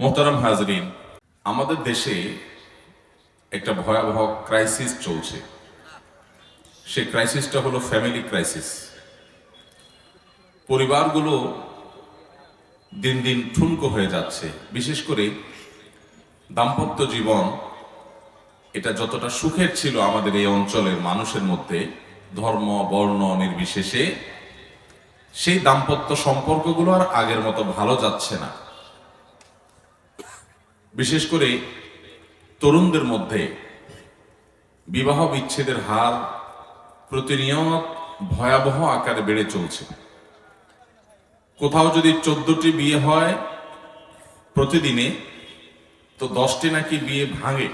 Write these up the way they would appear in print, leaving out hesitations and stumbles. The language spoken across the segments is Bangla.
মোহতারাম হাজরিন, আমাদের দেশে একটা ভয়াবহ ক্রাইসিস চলছে। সেই ক্রাইসিসটা হলো ফ্যামিলি ক্রাইসিস। পরিবারগুলো দিন দিন ঠুনকো হয়ে যাচ্ছে। বিশেষ করে দাম্পত্য জীবন, এটা যতটা সুখের ছিল আমাদের এই অঞ্চলের মানুষের মধ্যে, ধর্ম বর্ণ নির্বিশেষে, সেই দাম্পত্য সম্পর্কগুলো আর আগের মতো ভালো যাচ্ছে না। বিশেষ করে তরুণদের মধ্যে বিবাহ বিচ্ছেদের হার প্রতিনিয়ত ভয়াবহ আকারে বেড়ে চলছে। কোথাও যদি 14টি বিয়ে হয় প্রতিদিনে, তো 10টি নাকি বিয়ে ভাঙে।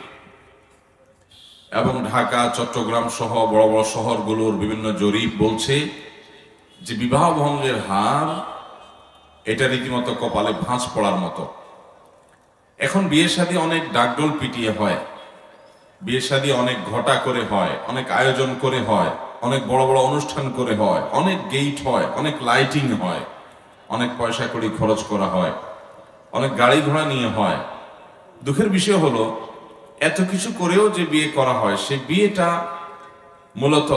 এবং ঢাকা, চট্টগ্রাম সহ বড় বড় শহরগুলোর বিভিন্ন জরিপ বলছে যে বিবাহ ভঙ্গের হার এটা রীতিমতো কপালে ভাঁজ পড়ার মতো। এখন বিয়ে শাদী অনেক ডাকডোল পিটিয়ে হয়, বিয়ে শাদী অনেক ঘটা করে হয়, অনেক আয়োজন করে হয়, অনেক বড় বড় অনুষ্ঠান করে হয়, অনেক গেট হয়, অনেক লাইটিং হয়, অনেক পয়সা কড়ি খরচ করা হয়, অনেক গাড়ি ঘোড়া নিয়ে হয়। দুঃখের বিষয় হলো, এত কিছু করেও যে বিয়ে করা হয়, সেই বিয়েটা মূলত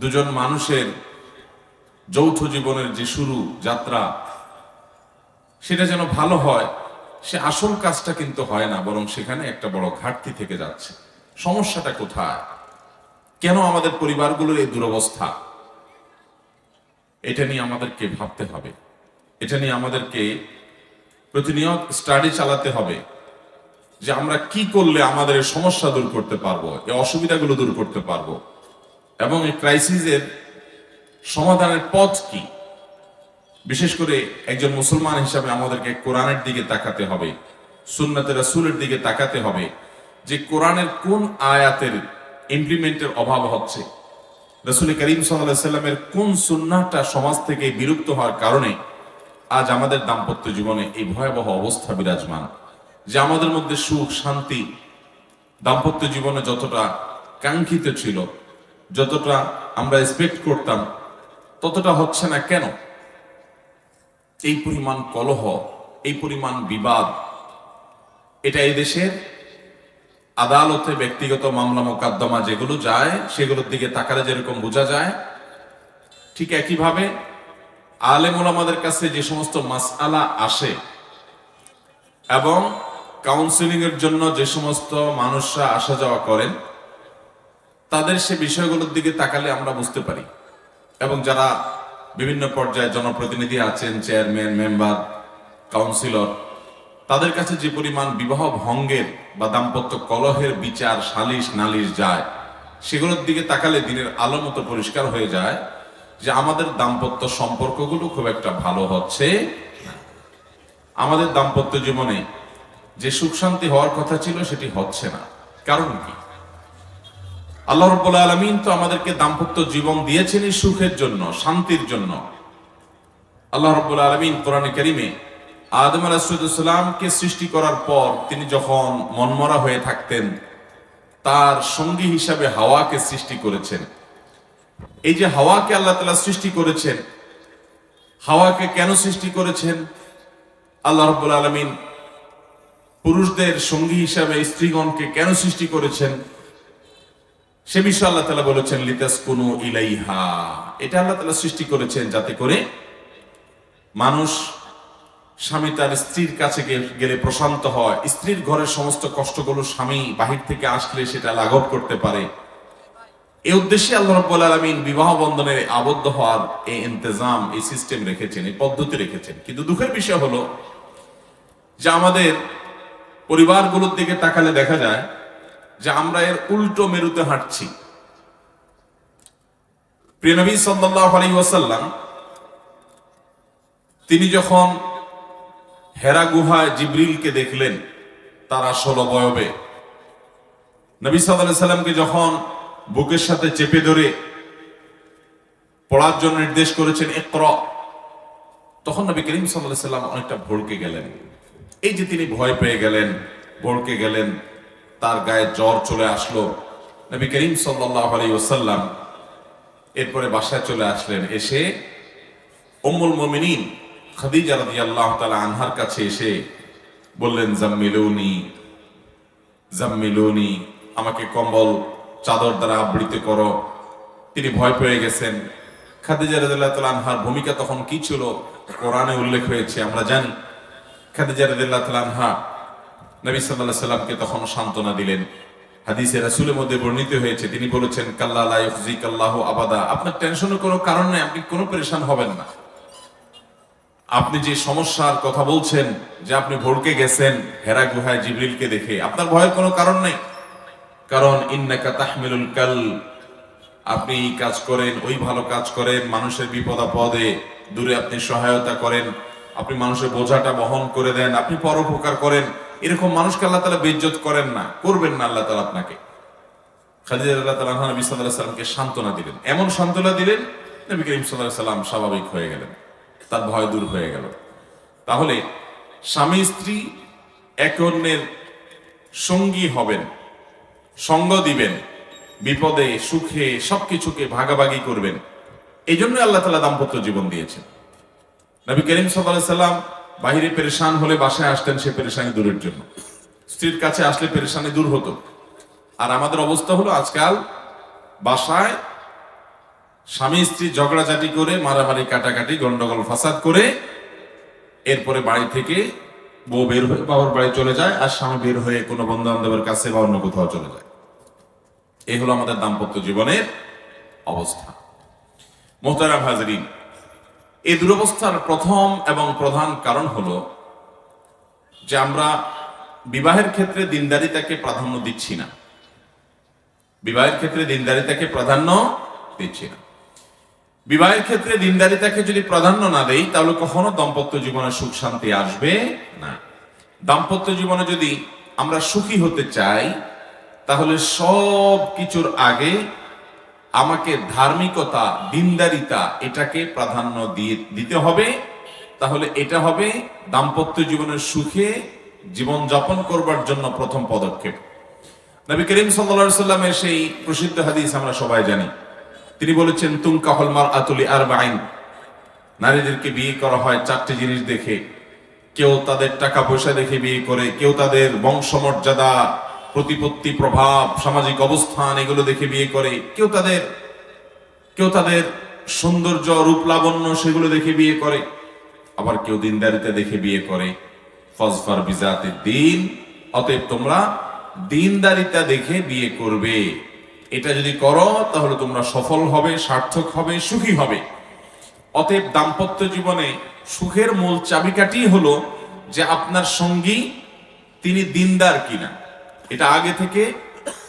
দুজন মানুষের যৌথ জীবনের যে শুরু যাত্রা, সেটা যেন ভালো হয়, সে আসল কাজটা কিন্তু হয় না, বরং সেখানে একটা বড় ঘাটতি থেকে যাচ্ছে। সমস্যাটা কোথায়? কেন আমাদের পরিবারগুলোর এই দুরবস্থা? এটা নিয়ে আমাদেরকে ভাবতে হবে, এটা নিয়ে আমাদেরকে প্রতিনিয়ত স্টাডি চালাতে হবে যে আমরা কি করলে আমাদের এই সমস্যা দূর করতে পারবো, এই অসুবিধাগুলো দূর করতে পারবো, এবং এই ক্রাইসিসের সমাধানের পথ কি। বিশেষ করে একজন মুসলমান হিসাবে আমাদেরকে কোরআনের দিকে তাকাতে হবে, সুন্নতে রাসূলের দিকে তাকাতে হবে যে কোরআনের কোন আয়াতের ইমপ্লিমেন্টের অভাব হচ্ছে, রাসূল করিম সাল্লাল্লাহু আলাইহি সাল্লামের কোন সুন্নাহটা সমাজ থেকে বিলুপ্ত হওয়ার কারণে আজ আমাদের দাম্পত্য জীবনে এই ভয়াবহ অবস্থা বিরাজমান। যে আমাদের মধ্যে সুখ শান্তি দাম্পত্য জীবনে যতটা কাঙ্ক্ষিত ছিল, যতটা আমরা এক্সপেক্ট করতাম, ততটা হচ্ছে না কেন? এই পরিমাণ কলহ, এই পরিমাণ বিবাদ, এটা এই দেশের আদালতে ব্যক্তিগত মামলা মোকদ্দমা যেগুলো যায়, সেগুলোর দিকে তাকালে যেরকম বোঝা যায়, ঠিক একইভাবে আলেম ওলামাদের কাছে যে সমস্ত মাসআলা আসে এবং কাউন্সিলিং এর জন্য যে সমস্ত মানুষরা আসা যাওয়া করেন, তাদের সে বিষয়গুলোর দিকে তাকালে আমরা বুঝতে পারি। এবং যারা বিভিন্ন পর্যায়ে জনপ্রতিনিধি আছেন, চেয়ারম্যান, মেম্বার, কাউন্সিলর, তাদের কাছে যে পরিমাণ বিবাহ ভঙ্গের বা দাম্পত্য কলহের বিচার, সালিশ নালিশ যায়, সেগুলোর দিকে তাকালে দিনের আলো মতো পরিষ্কার হয়ে যায় যে আমাদের দাম্পত্য সম্পর্কগুলো খুব একটা ভালো হচ্ছে না। আমাদের দাম্পত্য জীবনে যে সুখ শান্তি হওয়ার কথা ছিল, সেটি হচ্ছে না। কারণ কি? আল্লাহ রাব্বুল আলামিন তো আমাদেরকে দাম্পত্য জীবন দিয়েছেন সুখের জন্য, শান্তির জন্য। আল্লাহ রাব্বুল আলামিন কোরআনে কারীমে আদম আলাইহিস সালামকে সৃষ্টি করার পর তিনি যখন মনমরা হয়ে থাকতেন, তার সঙ্গী হিসাবে হাওয়াকে সৃষ্টি করেছেন। এই যে হাওয়াকে আল্লাহ তাআলা সৃষ্টি করেছেন, হাওয়াকে কেন সৃষ্টি করেছেন? আল্লাহ রাব্বুল আলামিন পুরুষদের সঙ্গী হিসাবে স্ত্রীগণকে কেন সৃষ্টি করেছেন, সে বিষয়ে আল্লাহ তাআলা বলেছেন লিতাসকুনু ইলাইহা। এটা আল্লাহ তাআলা সৃষ্টি করেছেন যাতে করে মানুষ, স্বামী তার স্ত্রীর কাছে গেলে প্রশান্ত হয়, স্ত্রীর ঘরের সমস্ত কষ্টগুলো স্বামী বাহির থেকে আসলে সেটা লাঘব করতে পারে। এই উদ্দেশ্যে আল্লাহ রাব্বুল আলামিন বিবাহ বন্ধনে আবদ্ধ হওয়ার এই ইন্তজাম, এই সিস্টেম রেখেছেন, এই পদ্ধতি রেখেছেন। কিন্তু দুঃখের বিষয় হলো যে আমাদের পরিবারগুলোর দিকে তাকালে দেখা যায় যে আমরা এর উল্টো মেরুতে হাঁটছি। প্রিয় নবী সাল্লাল্লাহু আলাইহি ওয়াসাল্লাম তিনি যখন হেরা গুহায় জিবরিলকে দেখলেন তার আসল অবয়বে, নবী সাল্লাল্লাহু আলাইহি সাল্লামকে যখন বুকের সাথে চেপে ধরে পড়ার জন্য নির্দেশ করেছেন ইকরা, তখন নবী করিম সাল্লাল্লাহু আলাইহি সাল্লাম অনেকটা ভড়কে গেলেন। এই যে তিনি ভয় পেয়ে গেলেন, ভড়কে গেলেন, তার গায়ে জ্বর চলে আসলো, নবী করিম সাল্লাল্লাহু আলাইহি ওয়াসাল্লাম এরপরে বাসায় চলে আসলেন। এসে উম্মুল মুমিনিন খাদিজা রাদিয়াল্লাহু তাআলা আনহার কাছে এসে বললেন জাম্মিলুনি জাম্মিলুনি, আমাকে কম্বল চাদর দ্বারা আবৃত করো। তিনি ভয় পেয়ে গেছেন। খাদিজা রাদিয়াল্লাহু তাআলা আনহার ভূমিকা তখন কি ছিল কোরআনে উল্লেখ হয়েছে আমরা জানি। খাদিজা রাদিয়াল্লাহু তাআলা আনহা নবী সাল্লাল্লাহু আলাইহি সাল্লামকে তখন সান্ত্বনা দিলেন। হাদিসে রাসূলের মধ্যে বর্ণিত হয়েছে, তিনি বলেছেন কাল্লা লা ইউখজিকাল্লাহু আবাদা, আপনার টেনশনের কোনো কারণ নেই, আপনি কোনো পেরেশান হবেন না। আপনি যে সমস্যার কথা বলছেন, যে আপনি ভড়কে গেছেন হেরা গুহায় জিবরিলকে দেখে, আপনার ভয়ের কোনো কারণ নেই। কারণ ইন্নাকা তাহমিলুল কাল, আপনি এই কাজ করেন, ওই ভালো কাজ করেন, মানুষের বিপদ আপদে দূরে আপনি সহায়তা করেন, আপনি মানুষের বোঝাটা বহন করে দেন, আপনি পরোপকার করেন। এরকম মানুষকে আল্লাহ তাআলা বেইজ্জত করেন না, করবেন না আল্লাহ তাআলা আপনাকে। খাদিজা রাদিয়াল্লাহু তাআলা আনহা নবী সাল্লাল্লাহু আলাইহি সাল্লামকে সান্ত্বনা দিলেন। এমন সান্ত্বনা দিলেন নবী করিম সাল্লাল্লাহু আলাইহি সাল্লাম স্বাভাবিক হয়ে গেলেন, তার ভয় দূর হয়ে গেল। তাহলে স্বামী স্ত্রী একে অন্যের সঙ্গী হবেন, সঙ্গ দিবেন, বিপদে সুখে সবকিছুকে ভাগাভাগি করবেন। এই জন্য আল্লাহ তাআলা দাম্পত্য জীবন দিয়েছেন। নবী করিম সাল্লাল্লাহু আলাইহি সাল্লাম বাহিরে পেরেশান হলে বাসায় আসতেন সে পেরেশানি দূরের জন্য, স্ত্রীর কাছে আসলে পেরেশানি দূর হতো। আর আমাদের অবস্থা হলো আজকাল বাসায় স্বামী স্ত্রী ঝগড়াঝাটি করে, মারামারি কাটাকাটি গন্ডগোল ফাসাদ করে, এরপরে বাড়ি থেকে বউ বের হয়ে বাবার বাড়ি চলে যায়, আর স্বামী বের হয়ে কোনো বন্ধু বান্ধবের কাছে বা অন্য কোথাও চলে যায়। এই হলো আমাদের দাম্পত্য জীবনের অবস্থা। মোহতারাম হাজরিন, এই দুরবস্থার প্রথম এবং প্রধান কারণ হলো যে আমরা বিবাহের ক্ষেত্রে দিনদারিতাকে প্রাধান্য দিচ্ছি না। বিবাহের ক্ষেত্রে দিনদারিতাকে প্রাধান্য দিচ্ছি না। বিবাহের ক্ষেত্রে দিনদারিতাকে যদি প্রাধান্য না দেই, তাহলে কখনো দাম্পত্য জীবনে সুখ শান্তি আসবে না। দাম্পত্য জীবনে যদি আমরা সুখী হতে চাই, তাহলে সব কিছুর আগে আমাকে ধার্মিকতা, দিনদারিতা, এটাকে প্রাধান্য দিতে হবে। তাহলে এটা হবে দাম্পত্য জীবনের সুখে জীবন যাপন করবার জন্য প্রথম পদক্ষেপ। নবী করিম সাল্লাল্লাহু আলাইহি সাল্লামের সেই প্রসিদ্ধ হাদিস আমরা সবাই জানি। তিনি বলেছেন তুনকাহুল মারআতু লিআরবাঈন, নারীদেরকে বিয়ে করা হয় চারটি জিনিস দেখে। কেউ তাদের টাকা পয়সা দেখে বিয়ে করে, কেউ তাদের বংশমর্যাদা, প্রতিপত্তি, প্রভাব, সামাজিক অবস্থান এগুলো দেখে বিয়ে করে, কেউ তাদের সৌন্দর্য, রূপ লাবণ্য সেগুলো দেখে বিয়ে করে, আবার কেউ দিনদারিতা দেখে বিয়ে করে। ফাজফার বিজাতিদ দ্বীন, অতএব তোমরা দিনদারিতা দেখে বিয়ে করবে। এটা যদি করো তাহলে তোমরা সফল হবে, সার্থক হবে, সুখী হবে। অতএব দাম্পত্য জীবনে সুখের মূল চাবিকাঠি হলো যে আপনার সঙ্গী তিনি দিনদার কিনা। এটা আগে থেকে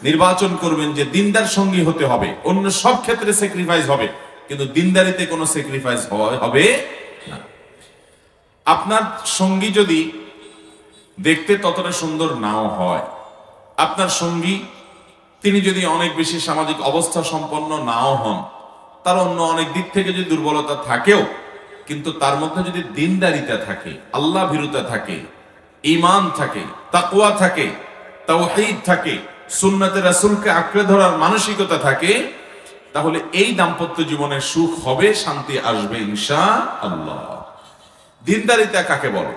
নির্বাচন করবেন যে দিনদার সঙ্গী হতে হবে। অন্য সব ক্ষেত্রে স্যাক্রিফাইস হবে, কিন্তু দিনদারিতে কোনো স্যাক্রিফাইস হবে না। আপনার সঙ্গী যদি দেখতে ততটা সুন্দর নাও হয়, আপনার সঙ্গী তিনি যদি অনেক বেশি সামাজিক অবস্থা সম্পন্ন নাও হন, তার অন্য অনেক দিক থেকে যদি দুর্বলতা থাকেও, কিন্তু তার মধ্যে যদি দিনদারিতা থাকে, আল্লাহ ভীরুতা থাকে, ঈমান থাকে, তাকওয়া থাকে, তাওহীদ থাকে, সুন্নাতে রাসূলকে আঁকড়ে ধরার মানসিকতা থাকে, তাহলে এই দাম্পত্য জীবনে সুখ হবে, শান্তি আসবে ইনশাআল্লাহ। দিনদারিতা কাকে বলে?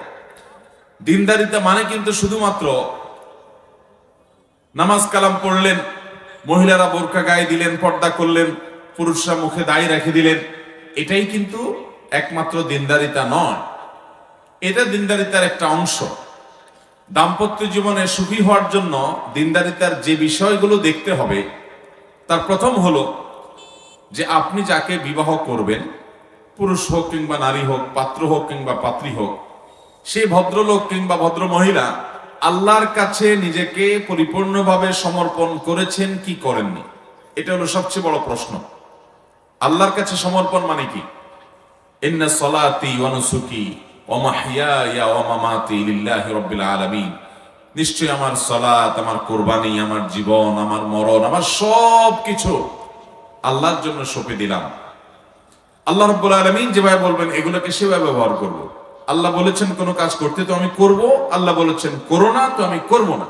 দিনদারিতা মানে কিন্তু শুধুমাত্র নামাজ কালাম পড়লেন, মহিলারা বোরকা গায়ে দিলেন, পর্দা করলেন, পুরুষরা মুখে দাড়ি রেখে দিলেন, এটাই কিন্তু একমাত্র দিনদারিতা নয়। এটা দিনদারিতার একটা অংশ। দাম্পত্য জীবনে সুখী হওয়ার জন্য দিনদারিতার যে বিষয়গুলো দেখতে হবে, তার প্রথম হলো যে আপনি যাকে বিবাহ করবেন, পুরুষ হোক কিংবা নারী হোক, পাত্র হোক কিংবা পাত্রী হোক, সেই ভদ্রলোক কিংবা ভদ্র মহিলা আল্লাহর কাছে নিজেকে পরিপূর্ণভাবে সমর্পণ করেছেন কি করেননি, এটা হলো সবচেয়ে বড় প্রশ্ন। আল্লাহর কাছে সমর্পণ মানে কি? ইন্না সলাতি ওয়া নুসুকি ওয়া মাহইয়ায়া ওয়া মামাতি লিল্লাহি রাব্বিল আলামিন, নিশ্চয় আমার সালাত, আমার কুরবানি, আমার জীবন, আমার মরণ, আমার সব কিছু আল্লাহর জন্য সঁপে দিলাম। আল্লাহ রাব্বুল আলামিন যেভাবে বলবেন এগুলোকে সেভাবে ব্যবহার করব। আল্লাহ বলেছেন কোনো কাজ করতে তো আমি করব, আল্লাহ বলেছেন করো না তো আমি করব না।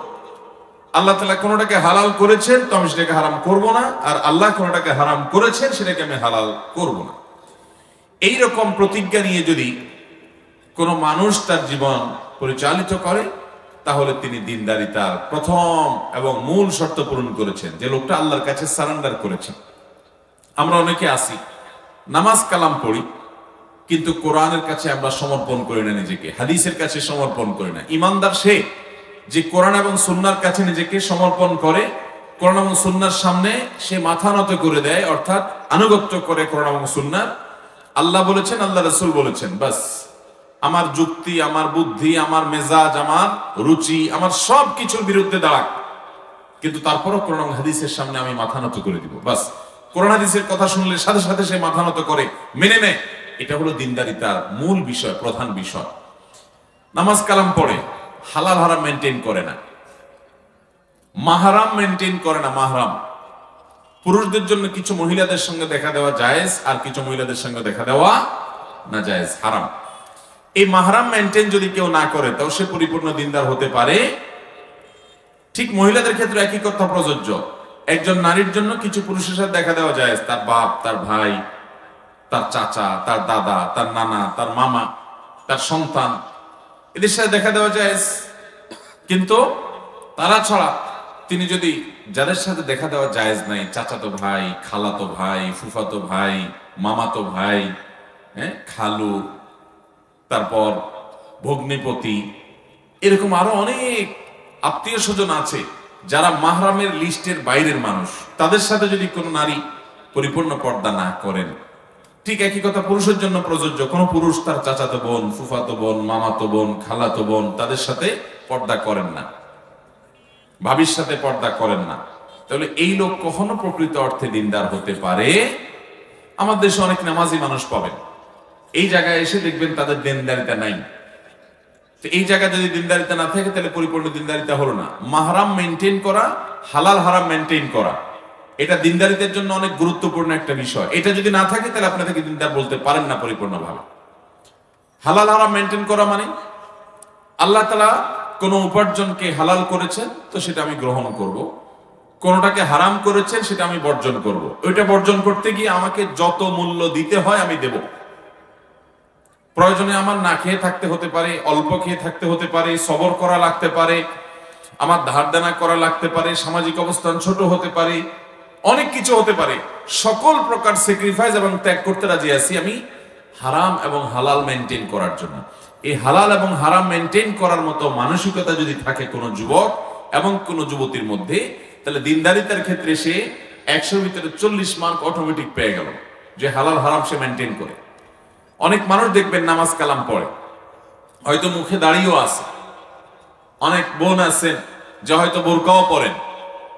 আল্লাহ তাআলা কোনোটাকে হালাল করেছেন তো আমি সেটাকে হারাম করব না, আর আল্লাহ কোনোটাকে হারাম করেছেন সেটাকে আমি হালাল করব না। এই রকম প্রতিজ্ঞা নিয়ে যদি কোনো মানুষ তার জীবন পরিচালিত করে, তাহলে তিনি দিনদারিতার প্রথম এবং মূল শর্ত পূরণ করেছেন, যে লোকটা আল্লাহর কাছে সারেন্ডার করেছেন। আমরা অনেকে আসি, নামাজ কালাম পড়ি, কিন্তু কোরআনের কাছে আমরা সমর্পণ করি না নিজেকে, হাদিসের কাছে সমর্পণ করি না। ইমানদার সে যে কোরআন এবং সুন্নাহর কাছে নিজেকে সমর্পণ করে, কোরআন এবং সুন্নাহর সামনে সে মাথা নত করে দেয়, অর্থাৎ আনুগত্য করে কোরআন এবং সুন্নাহর। আল্লাহ বলেছেন, আল্লাহ রাসূল বলেছেন, বাস আমার যুক্তি, আমার বুদ্ধি, আমার মেজাজ, আমার রুচি, আমার সব কিছুর বিরুদ্ধে দাঁড়াক, কিন্তু তারপরও কোরআন এবং হাদিসের সামনে আমি মাথা নত করে দিব। বাস কোরআন হাদিসের কথা শুনলে সাথে সাথে সে মাথা নত করে মেনে নেয়। এটা হলো দিনদারিতার মূল বিষয়, প্রধান বিষয়। নামাজ কালাম পড়ে, হালাল হারাম মেনটেন করে না, মাহারাম মেনটেন করে না। মাহারাম পুরুষদের জন্য কিছু মহিলাদের সঙ্গে দেখা দেওয়া জায়েজ, আর কিছু মহিলাদের সঙ্গে দেখা দেওয়া না জায়েজ, হারাম। এই মাহারাম মেনটেন যদি কেউ না করে, তাও সে পরিপূর্ণ দিনদার হতে পারে। ঠিক মহিলাদের ক্ষেত্রে একই কথা প্রযোজ্য। একজন নারীর জন্য কিছু পুরুষের সাথে দেখা দেওয়া জায়েজ, তার বাপ, তার ভাই, তার চাচা, তার দাদা, তার নানা, তার মামা, তার সন্তান, এদের সাথে দেখা দেওয়া জায়েজ। কিন্তু তারা ছাড়া তিনি যদি, যাদের সাথে দেখা দেওয়া জায়েজ নাই, চাচাতো ভাই, খালাতো ভাই, ফুফাতো ভাই, মামাতো ভাই, খালু, তারপর ভগ্নিপতি, এরকম আরো অনেক আত্মীয় স্বজন আছে যারা মাহরামের লিস্টের বাইরের মানুষ, তাদের সাথে যদি কোনো নারী পরিপূর্ণ পর্দা না করেন, ঠিক একই কথা পুরুষের জন্য প্রযোজ্য। কোনো পুরুষ তার চাচাতো বোন, ফুফাতো বোন, মামাতো বোন, খালাতো বোন, তাদের সাথে পর্দা করেন না, ভাবির সাথে পর্দা করেন না, তাহলে এই লোক কখনো প্রকৃত অর্থে দিনদার হতে পারে? আমার দেশে অনেক নামাজি মানুষ পাবেন, এই জায়গায় এসে দেখবেন তাদের দিনদারিতা নাই। তো এই জায়গায় যদি দিনদারিতা না থাকে, তাহলে পরিপূর্ণ দিনদারিতা হলো না। মাহরাম মেনটেন করা, হালাল হারাম মেনটেন করা, এটা দিনদারিতার জন্য অনেক গুরুত্বপূর্ণ একটা বিষয়। এটা যদি না থাকে, তাহলে আপনি তাকে দিনদার বলতে পারেন না পরিপূর্ণভাবে। হালাল হারাম মেনটেন করা মানে আল্লাহ তাআলা কোন উপার্জনকে হালাল করেছেন, তো সেটা আমি গ্রহণ করব। কোনটাকে হারাম করেছেন, সেটা আমি বর্জন করব। ওইটা বর্জন করতে গিয়ে আমাকে যত মূল্য দিতে হয় আমি দেব। প্রয়োজনে আমার না খেয়ে থাকতে হতে পারে, অল্প খেয়ে থাকতে হতে পারে, সবর করা লাগতে পারে, আমার ধার দেনা করা লাগতে পারে, সামাজিক অবস্থান ছোট হতে পারে, অনেক কিছু হতে পারে। সকল প্রকার স্যাক্রিফাইস এবং ত্যাগ করতে রাজি আছি আমি হারাম এবং হালাল মেনটেন করার জন্য। এই হালাল এবং হারাম মেনটেন করার মতো মানসিকতা যদি থাকে কোনো যুবক এবং কোনো যুবতীর মধ্যে, তাহলে দিনদারিতার ক্ষেত্রে সে 100 ভিতরে 40 মার্ক অটোমেটিক পেয়ে গেল, যে হালাল হারাম সে মেনটেন করে। অনেক মানুষ দেখবেন নামাজ কালাম পড়ে, হয়তো মুখে দাঁড়িয়েও আছে, অনেক বোন আছেন যে হয়তো বোরকাও পরেন,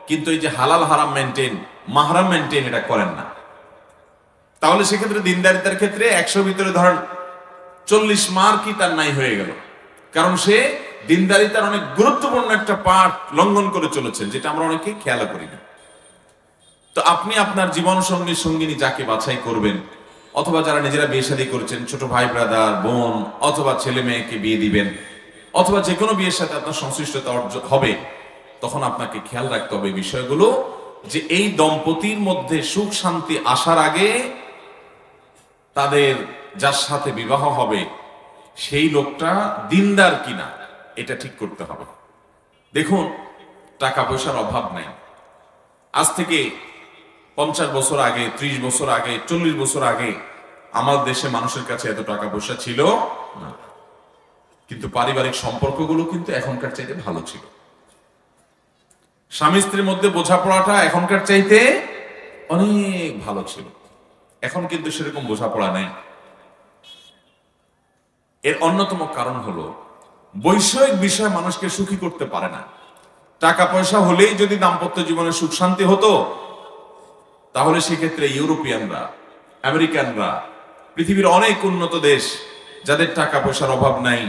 কিন্তু এই যে হালাল হারাম মেনটেন, মাহরাম মেনটেন, এটা করেন না। তাহলে সেক্ষেত্রে দিনদারিতার ক্ষেত্রে 100 ভিতরে ধরেন 40 মার্কই তার নাই হয়ে গেল, কারণ সে দিনদারিতার অনেক গুরুত্বপূর্ণ একটা পার্ট লঙ্ঘন করে চলেছেন, যেটা আমরা অনেকে খেয়াল করি না। তো আপনি আপনার জীবন সঙ্গী সঙ্গিনী যাকে বাছাই করবেন, অথবা যারা নিজেরা বিয়ে শাদী করেছেন, ছোট ভাই ব্রাদার বোন, অথবা ছেলে মেয়েকে বিয়ে দিবেন, অথবা যে কোনো বিয়ের সাথে আপনার সংশ্লিষ্টতা হবে, তখন আপনাকে খেয়াল রাখতে হবে বিষয়গুলো, যে এই দম্পতির মধ্যে সুখ শান্তি আসার আগে তাদের যার সাথে বিবাহ হবে সেই লোকটা দিনদার কিনা, এটা ঠিক করতে হবে। দেখুন, টাকা পয়সার অভাব নাই। আজ থেকে 50 বছর আগে, 30 বছর আগে, 40 বছর আগে আমার দেশে মানুষের কাছে এত টাকা পয়সা ছিল না, কিন্তু পারিবারিক সম্পর্কগুলো কিন্তু এখনকার চাইতে ভালো ছিল। স্বামী স্ত্রীর মধ্যে বোঝাপড়াটা এখনকার চাইতে অনেক ভালো ছিল। এখন কিন্তু সেরকম বোঝাপড়া নেই। এর অন্যতম কারণ হলো বৈষয়িক বিষয় মানুষকে সুখী করতে পারে না। টাকা পয়সা হলেই যদি দাম্পত্য জীবনে সুখ শান্তি হতো, তাহলে সেক্ষেত্রে ইউরোপিয়ানরা, আমেরিকানরা, পৃথিবীর অনেক উন্নত দেশ, যাদের টাকা পয়সার অভাব নাই,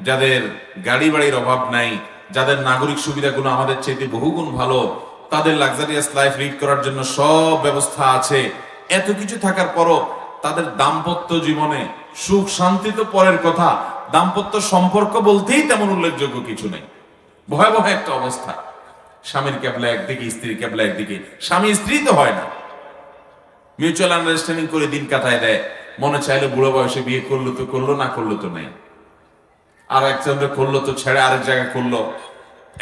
যাদের গাড়ি বাড়ির অভাব নাই, যাদের নাগরিক সুবিধাগুলো আমাদের চাইতে বহুগুণ ভালো, তাদের লাক্সারিয়াস লাইফ লিড করার জন্য সব ব্যবস্থা আছে, এত কিছু থাকার পরও তাদের দাম্পত্য জীবনে সুখ শান্তি তো পরের কথা, দাম্পত্য সম্পর্ক বলতেই তেমন উল্লেখযোগ্য কিছু নেই। ভয়াবহ একটা অবস্থা। স্বামীর ক্যাবলা একদিকে, স্ত্রীর ক্যাবলা একদিকে। স্বামী স্ত্রী তো হয় না, মিউচুয়াল আন্ডারস্ট্যান্ডিং করে দিন কাটায় দেয়। মনে চাইলে বুড়ো বয়সে বিয়ে করলো তো করলো, না করলো তো নেই। আর একজনের করলো তো ছেড়ে আরেক জায়গায় করলো,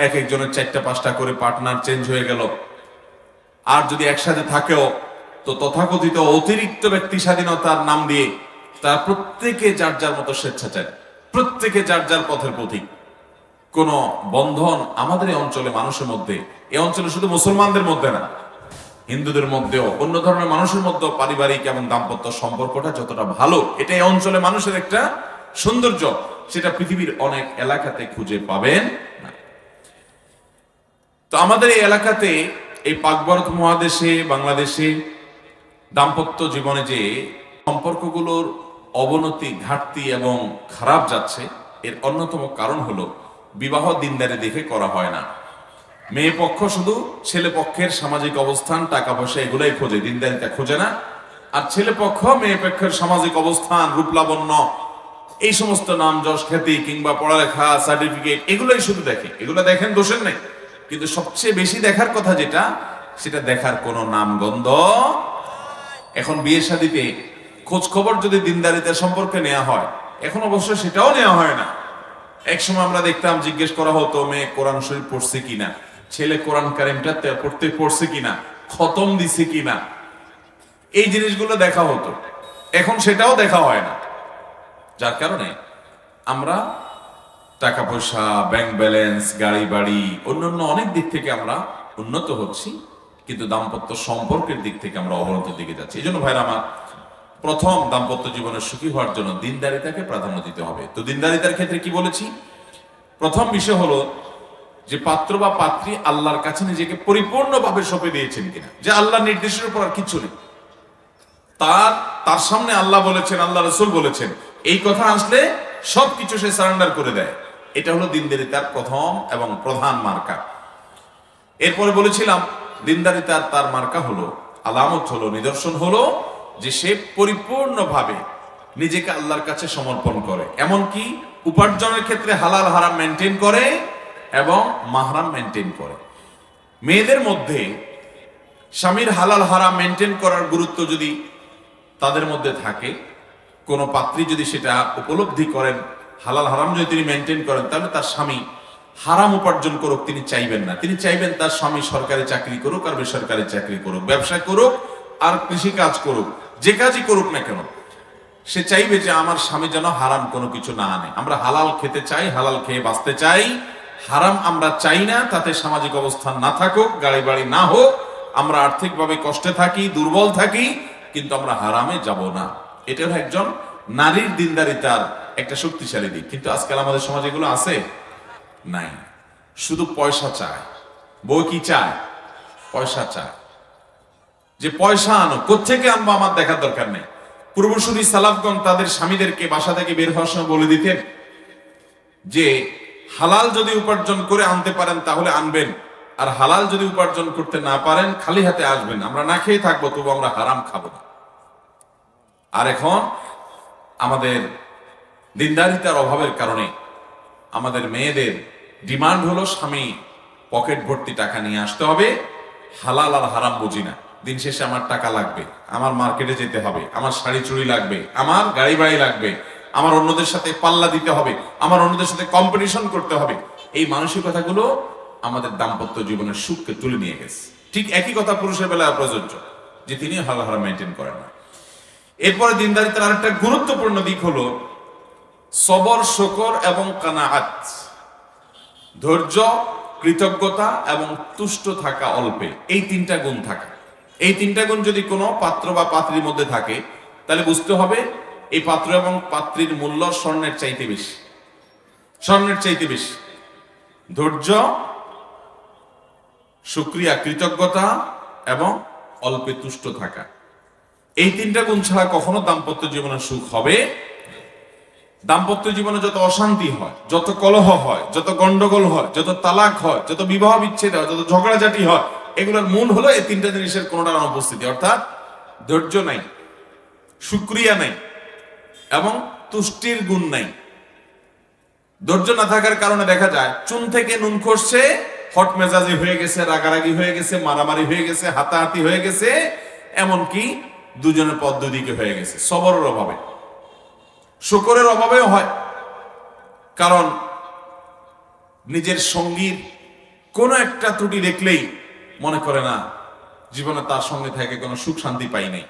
এক একজনের 4টা-5টা করে পার্টনার চেঞ্জ হয়ে গেল। আর যদি একসাথে থাকেও তো তথাকথিত অতিরিক্ত ব্যক্তি স্বাধীনতার নাম দিয়ে তার প্রত্যেকে যার যার মতো স্বেচ্ছাচারী, প্রত্যেকে যার যার পথের পথিক। কোন বন্ধন আমাদের এই অঞ্চলে মানুষের মধ্যে, এই অঞ্চলে শুধু মুসলমানদের মধ্যে না, হিন্দুদের মধ্যেও, অন্য ধর্মের মানুষের মধ্যেও পারিবারিক এবং দাম্পত্য সম্পর্কটা যতটা ভালো, এটা এই অঞ্চলে মানুষের একটা সৌন্দর্য, সেটা পৃথিবীর অনেক এলাকাতে খুঁজে পাবেন না। তো আমাদের এই এলাকাতে, এই পাক ভারত মহাদেশে, বাংলাদেশে দাম্পত্য জীবনে যে সম্পর্কগুলোর অবনতি, ঘাটতি এবং খারাপ যাচ্ছে, এর অন্যতম কারণ হলো বিবাহ দিনদারি দেখে করা হয় না। মেয়ে পক্ষ শুধু ছেলে পক্ষের সামাজিক অবস্থান, টাকা পয়সা এগুলাই খোঁজে, দিনদারিতা খোঁজে না। আর ছেলে পক্ষ মেয়ে পক্ষের সামাজিক অবস্থান, রূপলাবণ্য, এই সমস্ত নাম যশ খ্যাতি কিংবা পড়ালেখা, সার্টিফিকেট, এগুলোই শুধু দেখে। এগুলো দেখেন, দোষের নেই, কিন্তু সবচেয়ে বেশি দেখার কথা যেটা, সেটা দেখার কোনো নামগন্ধ। এখন বিয়ে শাদীতে খোঁজ খবর যদি দিনদারিতার সম্পর্কে নেওয়া হয়, এখন অবশ্য সেটাও নেওয়া হয় না। এক সময় আমরা দেখতাম, জিজ্ঞেস করা হতো মেয়ে কোরআন শরীফ পড়ছে কিনা, ছেলে কোরআন কারিমটা পড়ছে কিনা, খতম দিছে কিনা, এই জিনিসগুলো দেখা হতো। এখন সেটাও দেখা হয় না, যার কারণে আমরা টাকা পয়সা, ব্যাংক ব্যালেন্স, গাড়ি বাড়ি, অন্যান্য অনেক দিক থেকে আমরা উন্নত হচ্ছি, কিন্তু দাম্পত্য সম্পর্কের দিক থেকে আমরা অবনতির দিকে যাচ্ছি। এই জন্য ভাইরা আমার, প্রথম দাম্পত্য জীবনে সুখী হওয়ার জন্য দিনদারিতাকে প্রাধান্য দিতে হবে। তো দিনদারিতার ক্ষেত্রে কি বলেছি? প্রথম বিষয় হলো যে পাত্র বা পাত্রী আল্লাহর কাছে নিজেকে পরিপূর্ণভাবে সঁপে দিয়েছেন কিনা, যে আল্লাহর নির্দেশের উপর আর কিছু নেই, তার সামনে আল্লাহ বলেছেন, আল্লাহ রসুল বলেছেন, এই কথা আসলে সবকিছু সে সারেন্ডার করে দেয়। এটা হলো দিনদারিতার প্রথম এবং প্রধান মার্কা। এরপরে বলেছিলাম দিনদারিতার তার মার্কা হলো, আলামত হলো, নিদর্শন হলো যে সে পরিপূর্ণভাবে নিজেকে আল্লাহর কাছে সমর্পণ করে, এমনকি উপার্জনের ক্ষেত্রে হালাল হারাম মেনটেন করে এবং মাহরাম মেনটেন করে। মেয়েদের মধ্যে স্বামীর হালাল হারাম মেনটেন করার গুরুত্ব যদি তাদের মধ্যে থাকে, কোনো পাত্রী যদি সেটা উপলব্ধি করেন, হালাল হারাম যদি তিনি মেনটেন করেন, তাহলে তার স্বামী হারাম উপার্জন করুক তিনি চাইবেন না। তিনি চাইবেন তার স্বামী সরকারি চাকরি করুক আর বেসরকারি চাকরি করুক, ব্যবসা করুক আর কৃষি কাজ করুক, যে কাজই করুক না কেন, সে চাইবে যে আমার স্বামী যেন হারাম কোনো কিছু না আনে। আমরা হালাল খেতে চাই, হালাল খেয়ে বাঁচতে চাই, হারাম আমরা চাই না। তাতে সামাজিক অবস্থান না থাকুক, গাড়ি বাড়ি না হোক, আমরা আর্থিকভাবে কষ্টে থাকি, দুর্বল থাকি, কিন্তু আমরা হারামে যাব না। এটা হলো একজন নারীর দিনদারিতার একটা শক্তিশালী দিক। কিন্তু আজকাল আমাদের সমাজে এগুলো আছে নাই, শুধু পয়সা চায়। বউ কি চায়? পয়সা চায়, যে পয়সা আনো, কোত্থেকে আনবো আমার দেখার দরকার নেই। পূর্বসূরি সালাফগণ তাদের স্বামীদেরকে বাসা থেকে বের হওয়ার সময় বলে দিতেন যে হালাল যদি উপার্জন করে আনতে পারেন তাহলে আনবেন, আর হালাল যদি উপার্জন করতে না পারেন খালি হাতে আসবেন, আমরা না খেয়ে থাকবো, তবু আমরা হারাম খাবো না। আর এখন আমাদের দিনদারিতার অভাবের কারণে আমাদের মেয়েদের ডিমান্ড হলো স্বামী পকেট ভর্তি টাকা নিয়ে আসতে হবে, হালাল আর হারাম বুঝি না, দিন শেষে আমার টাকা লাগবে, আমার মার্কেটে যেতে হবে, আমার শাড়ি চুড়ি লাগবে, আমার গাড়ি বাড়ি লাগবে, আমার অন্যদের সাথে পাল্লা দিতে হবে, আমার অন্যদের সাথে কম্পিটিশন করতে হবে। এই মানসিকতাগুলো আমাদের দাম্পত্য জীবনের সুখকে তুলে নিয়ে গেছে। ঠিক একই কথা পুরুষের বেলায় প্রযোজ্য, যে তিনি হালাল হারাম মেনটেন করেন না। এরপরে দিনদারিতার আরেকটা গুরুত্বপূর্ণ দিক হলো সবর, শকর এবং কানাআত, ধৈর্য, কৃতজ্ঞতা এবং তুষ্ট থাকা অল্পে। এই তিনটা গুণ থাকা, এই তিনটা গুণ যদি কোনো পাত্র বা পাত্রীর মধ্যে থাকে, তাহলে বুঝতে হবে এই পাত্র এবং পাত্রীর মূল্য স্বর্ণের চাইতে বেশি, স্বর্ণের চাইতে বেশি। ধৈর্য, শুকরিয়া, কৃতজ্ঞতা এবং অল্পে তুষ্ট থাকা, এই তিনটা গুণ ছাড়া কখনো দাম্পত্য জীবনের সুখ হবে। দাম্পত্য জীবনে যত অশান্তি হয়, যত কলহ হয়, যত গন্ডগোল হয়, যত তালাক হয়, যত বিবাহ বিচ্ছেদ হয়, যত ঝগড়াঝাটি হয়, এগুলোর মূল হলো এই তিনটা জিনিসের কোনোটার অনুপস্থিতি। অর্থাৎ ধৈর্য নাই, শুকরিয়া নাই এবং তুষ্টির গুণ নাই। ধৈর্য না থাকার কারণে দেখা যায় চুন থেকে নুন খসছে, হট মেজাজি হয়ে গেছে, রাগারাগি হয়ে গেছে, মারামারি হয়ে গেছে, হাতাহাতি হয়ে গেছে, এমনকি দুজনের পথ দুদিকে হয়ে গেছে। সবরের অভাবে, শুকরের অভাবেও হয়, কারণ নিজের সঙ্গীর কোনো একটা ত্রুটি দেখলেই মনে করে না জীবনে তার সঙ্গে থেকে কোনো সুখ শান্তি পাই নাই।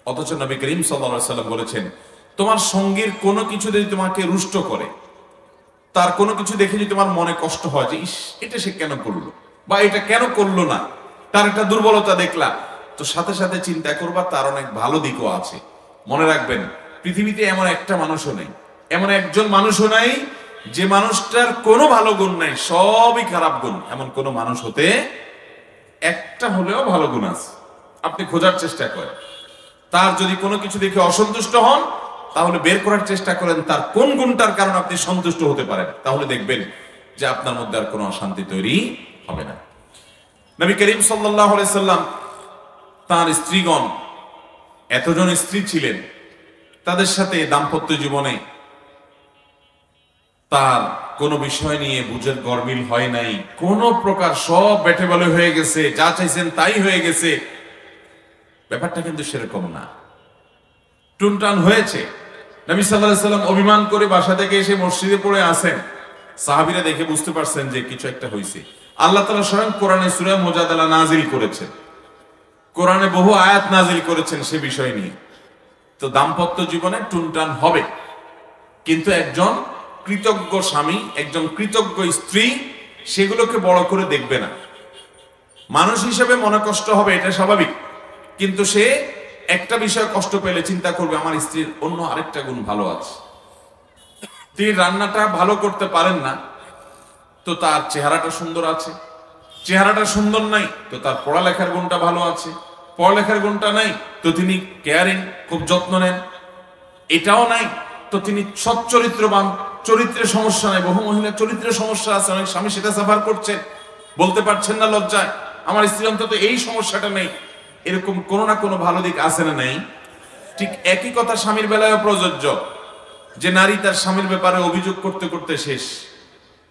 অথচ নবী করিম সাল্লাল্লাহু আলাইহি সাল্লাম বলেছেন, তোমার সঙ্গীর কোনো কিছু যদি তোমাকে রুষ্ট করে, তার কোনো কিছু দেখে যদি তোমার মনে কষ্ট হয় যে ইস এটা সে কেন করলো বা এটা কেন করলো না, তার একটা দুর্বলতা দেখলা, তো সাথে সাথে চিন্তা করবা তার অনেক ভালো দিকও আছে। মনে রাখবেন, পৃথিবীতে এমন একটা মানুষও নেই, এমন একজন মানুষও নাই যে মানুষটার কোনো ভালো গুণ নাই, সবই খারাপ গুণ। এমন কোনো মানুষ হতে একটা হলেও ভালো গুণ আছে। আপনি খোঁজার চেষ্টা করেন, তার যদি কোনো কিছু দেখে অসন্তুষ্ট হন তাহলে বের করার চেষ্টা করেন তার কোন গুণটার কারণে আপনি সন্তুষ্ট হতে পারেন, তাহলে দেখবেন যে আপনার মধ্যে আর কোনো অশান্তি তৈরি হবে না। নবী করিম সাল্লাল্লাহু আলাইহি সাল্লাম তার স্ত্রীগণ, এতজন স্ত্রী ছিলেন, তাদের সাথে দাম্পত্য জীবনে তার কোনো বিষয় নিয়ে বুঝের গরমিল হয় নাই, কোন প্রকার, সব বেটে বলে হয়ে গেছে, যা চাইছেন তাই হয়ে গেছে। ব্যাপারটা কিন্তু সেরকম না, টুনটান হয়েছে। নবী সাল্লাল্লাহু আলাইহি সাল্লাম অভিমান করে বাসা থেকে এসে মসজিদে পড়ে আসেন, সাহাবীরা দেখে বুঝতে পারছেন যে কিছু একটা হয়েছে। আল্লাহ তাআলা স্বয়ং কোরআনে সূরা মুজাদালা নাজিল করেছেন, কোরআনে বহু আয়াত নাজিল করেছেন সে বিষয় নিয়ে। তো দাম্পত্য জীবনে টুনটান হবে, কিন্তু একজন কৃতজ্ঞ স্বামী, একজন কৃতজ্ঞ স্ত্রী সেগুলোকে বড় করে দেখবে না। মানুষ হিসেবে মনে কষ্ট হবে, এটা স্বাভাবিক, কিন্তু সে একটা বিষয় কষ্ট পেলে চিন্তা করবে আমার স্ত্রীর অন্য আরেকটা গুণ ভালো আছে। তিনি রান্নাটা ভালো করতে পারেন না, তো তার চেহারাটা সুন্দর আছে, চেহারাটা সুন্দর নাই তো তার পড়ালেখার গুণটা ভালো আছে, পড়ালেখার গুণটা নাই তো তিনি কেয়ারিং, খুব যত্ন নেন, এটাও নাই তো তিনি সচ্চরিত্রবান, চরিত্রের সমস্যা নাই। বহু মহিলার চরিত্রের সমস্যা আছে, অনেক স্বামী সেটা সাফার করছেন, বলতে পারছেন না লজ্জায়, আমার স্ত্রী অন্তত এই সমস্যাটা নেই। এরকম কোনো না কোনো ভালো দিক আছে না নেই? ঠিক একই কথা স্বামীর বেলায় প্রযোজ্য, যে নারী তার স্বামীর ব্যাপারে অভিযোগ করতে করতে শেষ।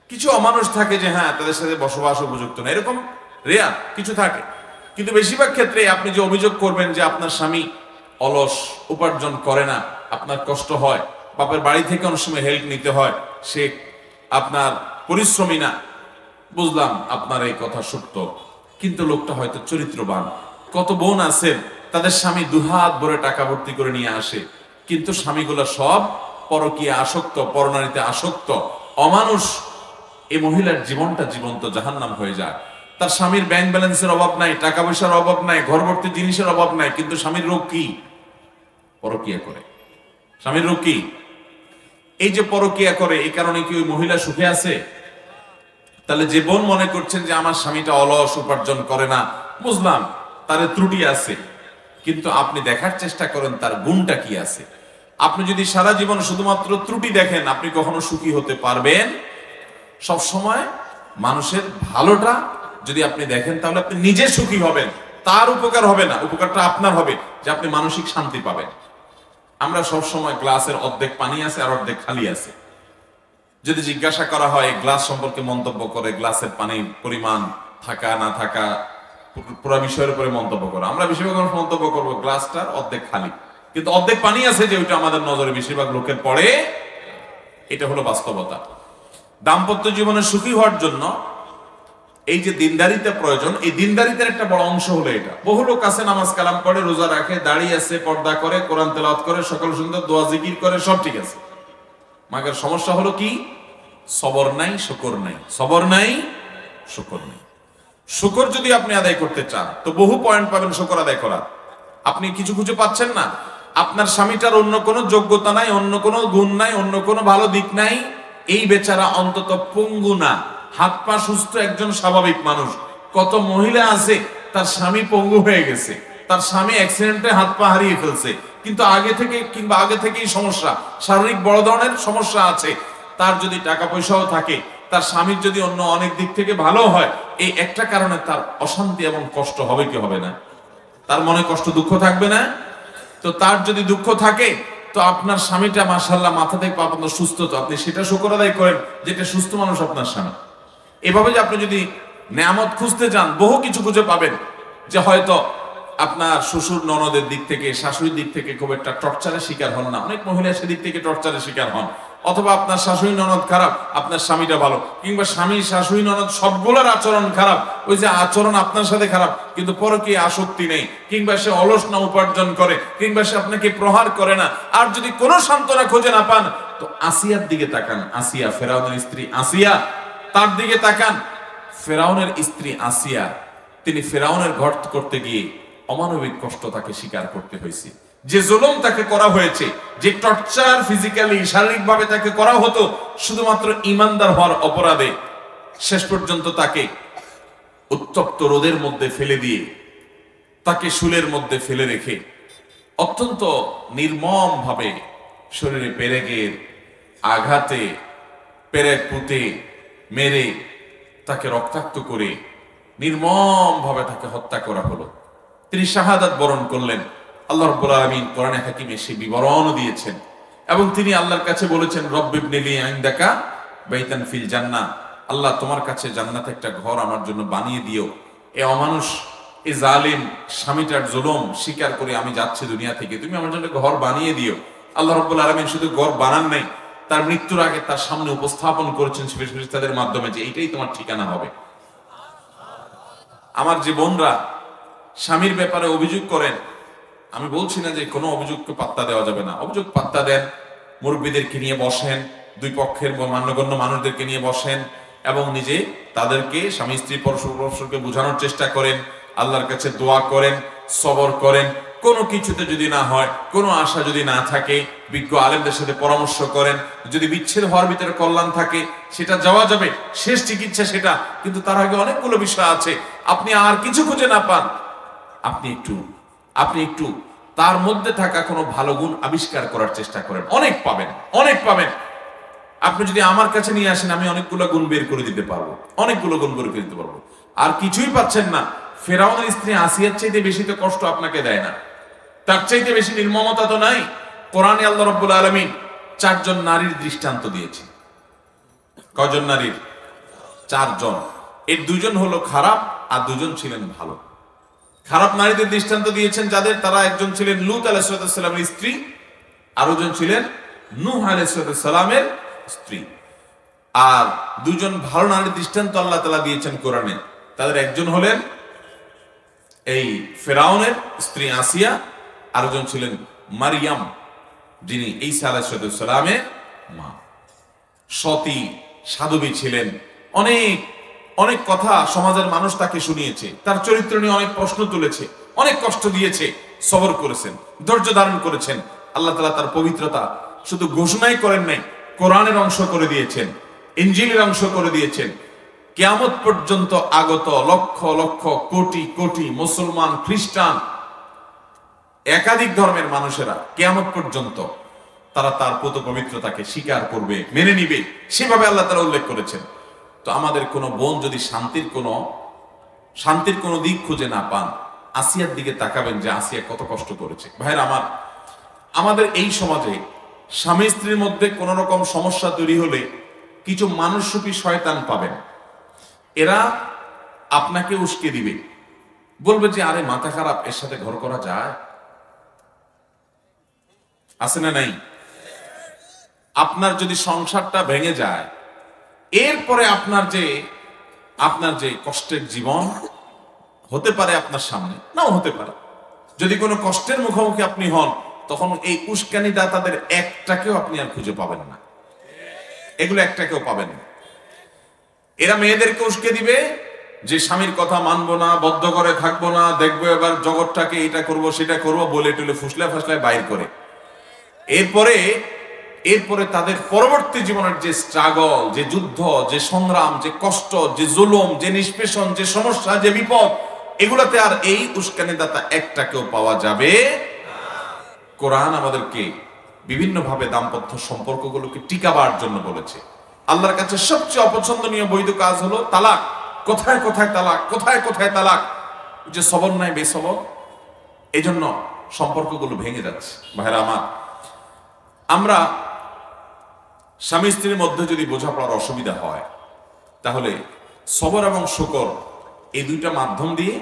কিছু অমানুষ থাকে যে হ্যাঁ তাদের সাথে বসবাস উপযুক্ত না, এরকম রেয়ার কিছু থাকে, কিন্তু বেশিরভাগ ক্ষেত্রে আপনি যে অভিযোগ করবেন যে আপনার স্বামী অলস, উপার্জন করে না, আপনার কষ্ট হয়, বাপের বাড়ি থেকে অনেক সময় হেল্প নিতে হয়, সে আপনার পরিশ্রমী না, বুঝলাম আপনার এই কথা সত্য, কিন্তু লোকটা হয়তো চরিত্রবান। কত বোন আছেন তাদের স্বামী দুহাত ভরে টাকা ভর্তি করে নিয়ে আসে, কিন্তু স্বামীগুলো সব পরকীয়া আসক্ত, পরনারীতে আসক্ত, অমানুষ। এই মহিলার জীবনটা জীবন্ত জাহান্নাম হয়ে যায়। তার স্বামীর ব্যাংক ব্যালেন্সের অভাব নাই, টাকা পয়সার অভাব নাই, ঘর ভর্তি জিনিসের অভাব নাই, কিন্তু স্বামীর রোগ কি? পরকীয়া করে। স্বামীর রোগ কি? এই যে পরকীয়া করে, এই কারণে কি ওই মহিলা সুখে আছে? তাহলে যে বোন মনে করছেন যে আমার স্বামীটা অলস, উপার্জন করে না, বুঝলাম তার ত্রুটি আছে, কিন্তু আপনি দেখার চেষ্টা করেন তার গুণটা কি আছে। আপনি যদি সারা জীবন শুধুমাত্র ত্রুটি দেখেন, আপনি কখনো সুখী হতে পারবেন? সব সময় মানুষের ভালোটা যদি আপনি দেখেন তাহলে আপনি নিজে সুখী হবেন, তার উপকার হবে না, উপকারটা আপনার হবে, যে আপনি মানসিক শান্তি পাবেন। আমরা সব সময় গ্লাসের অর্ধেক পানি আছে আর অর্ধেক খালি আছে। যদি জিজ্ঞাসা করা হয় গ্লাস সম্পর্কে মন্তব্য করে, গ্লাসের পানির পরিমাণ থাকা না থাকা, পুরো বিষয়ের উপরে মন্তব্য করে, আমরা বেশিরভাগ মন্তব্য করবো গ্লাসটার অর্ধেক খালি, কিন্তু অর্ধেক পানি আছে যে ওইটা আমাদের নজরে বেশিরভাগ লোকের পড়ে। এটা হলো বাস্তবতা। দাম্পত্য জীবনে সুখী হওয়ার জন্য এই যে দিনদারিতা প্রয়োজন, এই দিনদারিতার একটা বড় অংশ হলো এটা। বহু লোক আছে নামাজ কালাম পড়ে, রোজা রাখে, দাড়ি আছে, পর্দা করে, কোরআন তেলাওয়াত করে, সকাল সুন্দর দোয়া জিকির করে, সব ঠিক আছে। মাগের সমস্যা হলো কি? সবর নাই, শুকর নাই, সবর নাই, শুকর নাই। শুকর যদি আপনি আদায় করতে চান তো বহু পয়েন্ট পাবেন শুকর আদায় করার। আপনি কিছু খুঁজে পাচ্ছেন না, আপনার স্বামীটার অন্য কোনো যোগ্যতা নাই, অন্য কোনো গুণ নাই, অন্য কোনো ভালো দিক নাই, এই বেচারা অন্তত পঙ্গু না, হাত পা সুস্থ একজন স্বাভাবিক মানুষ। কত মহিলা আছে তার স্বামী পঙ্গু হয়ে গেছে, তার স্বামী অ্যাক্সিডেন্টে হাত পা হারিয়ে ফেলছে, কিন্তু আগে থেকে কিংবা আগে থেকেই সমস্যা, শারীরিক বড় ধরনের সমস্যা আছে। তার যদি টাকা পয়সাও থাকে, তার স্বামীর যদি অন্য অনেক দিক থেকে ভালো হয়, এই একটা কারণে তার অশান্তি এবং কষ্ট হবে কি হবে না? তার মনে কষ্ট, দুঃখ থাকবে না? তো তার যদি দুঃখ থাকে তো আপনার স্বামীটা মাশাআল্লাহ মাথা থেকে পা পর্যন্ত সুস্থ, তো আপনি সেটা শুকর আদায় করেন যেটা সুস্থ মানুষ আপনার স্বামী। এভাবে যে আপনি যদি নেয়ামত খুঁজতে যান, বহু কিছু খুঁজে পাবেন, যে হয়তো আপনার শ্বশুর ননদের দিক থেকে, শাশুড়ির দিক থেকে খুব একটা টর্চারের শিকার হন না, অনেক মহিলা সেদিক থেকে টর্চারের শিকার হন, অথবা আপনার শাশুড়ি ননদ খারাপ, আপনার স্বামীটা ভালো, কিংবা স্বামী শাশুড়ি ননদ সবগুলোর আচরণ খারাপ, ওই যে আচরণ আপনার সাথে খারাপ কিন্তু পরকীয় আসক্তি নেই, কিংবা সে অলস না উপার্জন করে, কিংবা সে আপনাকে প্রহার করে না, আর যদি কোনো সান্ত্বনা খুঁজে না পান তো আসিয়ার দিকে তাকান। আসিয়া, ফেরাউনের স্ত্রী আসিয়া, তার দিকে তাকান। ফেরাউনের স্ত্রী আসিয়া, তিনি ফেরাউনের ঘর করতে গিয়ে অমানবিক কষ্ট তাকে স্বীকার করতে হয়েছে। যে জুলুম তাকে করা হয়েছে, যে টর্চার ফিজিক্যালি শারীরিকভাবে তাকে করা হতো শুধুমাত্র ইমানদার হওয়ার অপরাধে, শেষ পর্যন্ত তাকে উত্তপ্ত রোদের মধ্যে ফেলে দিয়ে, তাকে শুলের মধ্যে ফেলে রেখে অত্যন্ত নির্মম ভাবে শরীরে পেরেকের আঘাতে পেরেক পুঁতে মেরে তাকে রক্তাক্ত করে নির্মম ভাবে তাকে হত্যা করা হলো। তিনি শাহাদাত বরণ করলেন। আল্লাহ রাব্বুল আলামিন কোরআনে হাকিমে সে বিবরণও দিয়েছেন এবং তিনি আল্লাহর কাছে বলেছেন, রব্বিবনি লি ইনদাকা বাইতান ফিল জান্নাহ, আল্লাহ তোমার কাছে জান্নাতে একটা ঘর আমার জন্য বানিয়ে দিও। এ অমানুষ, এ জালিম স্বামীটার জুলুম স্বীকার করে আমি যাচ্ছি দুনিয়া থেকে, তুমি আমার জন্য ঘর বানিয়ে দিও। আল্লাহ রাব্বুল আলামিন শুধু ঘর বানান নাই, তার মৃত্যুর আগে তার সামনে উপস্থাপন করেছেন ফেরেশতাদের মাধ্যমে যে এইটাই তোমার ঠিকানা হবে। আমার যে বোনরা স্বামীর ব্যাপারে অভিযোগ করেন, আমি বলছি না যে কোনো অভিযোগকে পাত্তা দেওয়া যাবে না, অভিযোগ পাত্তা দেন, মুরব্বীদেরকে নিয়ে বসেন, দুই পক্ষের মান্যগণ্য মানুষদেরকে নিয়ে বসেন এবং নিজে তাদেরকে স্বামী স্ত্রী পরস্পরকে বোঝানোর চেষ্টা করেন, আল্লাহর কাছে দোয়া করেন, সবর করেন। কোনো কিছুতে যদি না হয়, কোনো আশা যদি না থাকে, বিজ্ঞ আলেমদের সাথে পরামর্শ করেন। যদি বিচ্ছেদ হওয়ার ভিতরে কল্যাণ থাকে সেটা যাওয়া যাবে, শেষ চিকিৎসা সেটা, কিন্তু তার আগে অনেকগুলো বিষয় আছে। আপনি আর কিছু খুঁজে না পান, আপনি একটু তার মধ্যে থাকা কোনো ভালো গুণ আবিষ্কার করার চেষ্টা করেন, অনেক পাবেন, অনেক পাবেন। আপনি যদি আমার কাছে নিয়ে আসেন, আমি অনেকগুলো গুণ বের করে দিতে পারবো, অনেকগুলো গুণ বের করে দিতে পারবো। আর কিছুই পাচ্ছেন না, ফেরাউনের স্ত্রী আসিয়ার চাইতে বেশি তো কষ্ট আপনাকে দেয় না, তার চাইতে বেশি নির্মমতা তো নাই। কোরআনে আল্লাহ রাব্বুল আলামিন 4 জন নারীর দৃষ্টান্ত দিয়েছে। কয়জন নারীর? 4 জন। এর 2 জন হলো খারাপ আর 2 জন ছিলেন ভালো। খারাপ নারীদের দৃষ্টান্ত দিয়েছেন যাদের, তারা একজন ছিলেন লূত আলাইহিস সালামের স্ত্রী, আরো জন ছিলেন নূহ আলাইহিস সালামের স্ত্রী। আর 2 জন ভালো নারীর দৃষ্টান্ত আল্লাহ তাআলা দিয়েছেন কোরআনে। তাদের একজন হলেন এই ফেরাউনের স্ত্রী আসিয়া, আরেকজন ছিলেন মারিয়াম, যিনি ঈসা আলাইহিস সালামের মা। সতী সাধবী ছিলেন, অনেক অনেক কথা সমাজের মানুষ তাকে শুনিয়েছে, তার চরিত্র নিয়ে অনেক প্রশ্ন তুলেছে, অনেক কষ্ট দিয়েছে, সবর করেছেন, ধৈর্য ধারণ করেছেন। আল্লাহ তাআলা তার পবিত্রতা শুধু ঘোষণাই করেন নাই, কোরআনের অংশ করে দিয়েছেন, ইনজিলের অংশ করে দিয়েছেন। কিয়ামত পর্যন্ত আগত লক্ষ লক্ষ কোটি কোটি মুসলমান, খ্রিস্টান, একাধিক ধর্মের মানুষেরা কিয়ামত পর্যন্ত তারা তার পুত পবিত্রতাকে স্বীকার করবে, মেনে নিবে, সেভাবে আল্লাহ তাআলা উল্লেখ করেছেন। তো আমাদের কোনো বোন যদি শান্তির কোনো দিক খুঁজে না পান, আসিয়ার দিকে তাকাবেন যে আসিয়া কত কষ্ট করেছে। ভাইরা আমার, আমাদের এই সমাজে স্বামী স্ত্রীর মধ্যে কোন রকম সমস্যা তৈরি হলে কিছু মানুষরূপী শয়তান পাবেন, এরা আপনাকে উস্কে দিবে, বলবে যে আরে মাথা খারাপ, এর সাথে ঘর করা যায়? আছে না নাই? আপনার যদি সংসারটা ভেঙে যায়, এরপরে আপনার যে কষ্টের জীবন হতে পারে আপনার সামনে, নাও হতে পারে, যদি কোনো কষ্টের মুখোমুখি আপনি হন, তখন এই উস্কানিটা তাদের একটাকেও আপনি আর খুঁজে পাবেন না, এগুলো একটাকেও পাবেন না। এরা মেয়েদেরকে উস্কে দিবে যে স্বামীর কথা মানবো না, বদ্ধ করে থাকবো না, দেখবো এবার জগৎটাকে এটা করব সেটা করব বলে টুলে ফুসলায় ফাসলায় বাইর করে। এরপরে তাদের পরবর্তী জীবনের যে স্ট্রাগল, যে যুদ্ধ, যে সংগ্রাম, যে কষ্ট, যে জুলুম, যে নিষ্পেষণ, যে সমস্যা, যে বিপদ, এগুলাতে আর এই উস্কানিদাতা একটাকেও পাওয়া যাবে। কোরআন আমাদেরকে বিভিন্ন ভাবে দাম্পত্য সম্পর্কগুলোকে টিকাবার জন্য বলেছে। আল্লাহর কাছে সবচেয়ে অপছন্দনীয় বৈধ কাজ হলো তালাক। কোথায় কোথায় তালাক, কোথায় কোথায় তালাক, যে সবর নাই বেসবর, এই জন্য সম্পর্কগুলো ভেঙে যাচ্ছে। ভাইরা আমার, আমরা স্বামী স্ত্রীর মধ্যে যদি বোঝাপড়ার অসুবিধা হয়, তাহলে সবর এবং শুকর এই দুইটা মাধ্যম দিয়ে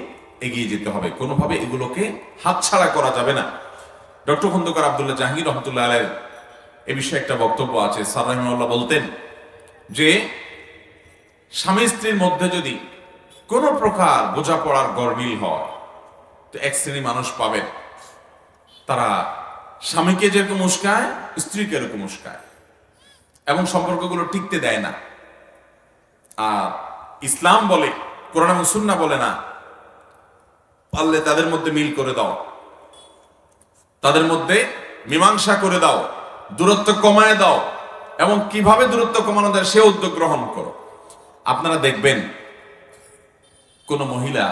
এগিয়ে যেতে হবে, কোনোভাবে এগুলোকে হাতছাড়া করা যাবে না। ডক্টর খন্দকার আব্দুল্লাহ জাহাঙ্গীর রহমতুল্লাহ আলাইহির এ বিষয়ে একটা বক্তব্য আছে। স্যার রাহিমাহুল্লাহ বলতেন যে স্বামী স্ত্রীর মধ্যে যদি কোনো প্রকার বোঝাপড়ার গরমিল হয়, তো এক শ্রেণী মানুষ পাবেন তারা স্বামীকে যেরকম উস্কায় স্ত্রীকে এরকম উস্কায় এবং সম্পর্কগুলো টিকতে দেয় না। আর ইসলাম বলে, কোরআন এবং সুন্নাহ বলে না, পারলে তাদের মধ্যে মিল করে দাও, তাদের মধ্যে মীমাংসা করে দাও, দূরত্ব কমায় দাও, এবং কিভাবে দূরত্ব কমানো যায় সে উদ্যোগ গ্রহণ করো। আপনারা দেখবেন কোন মহিলা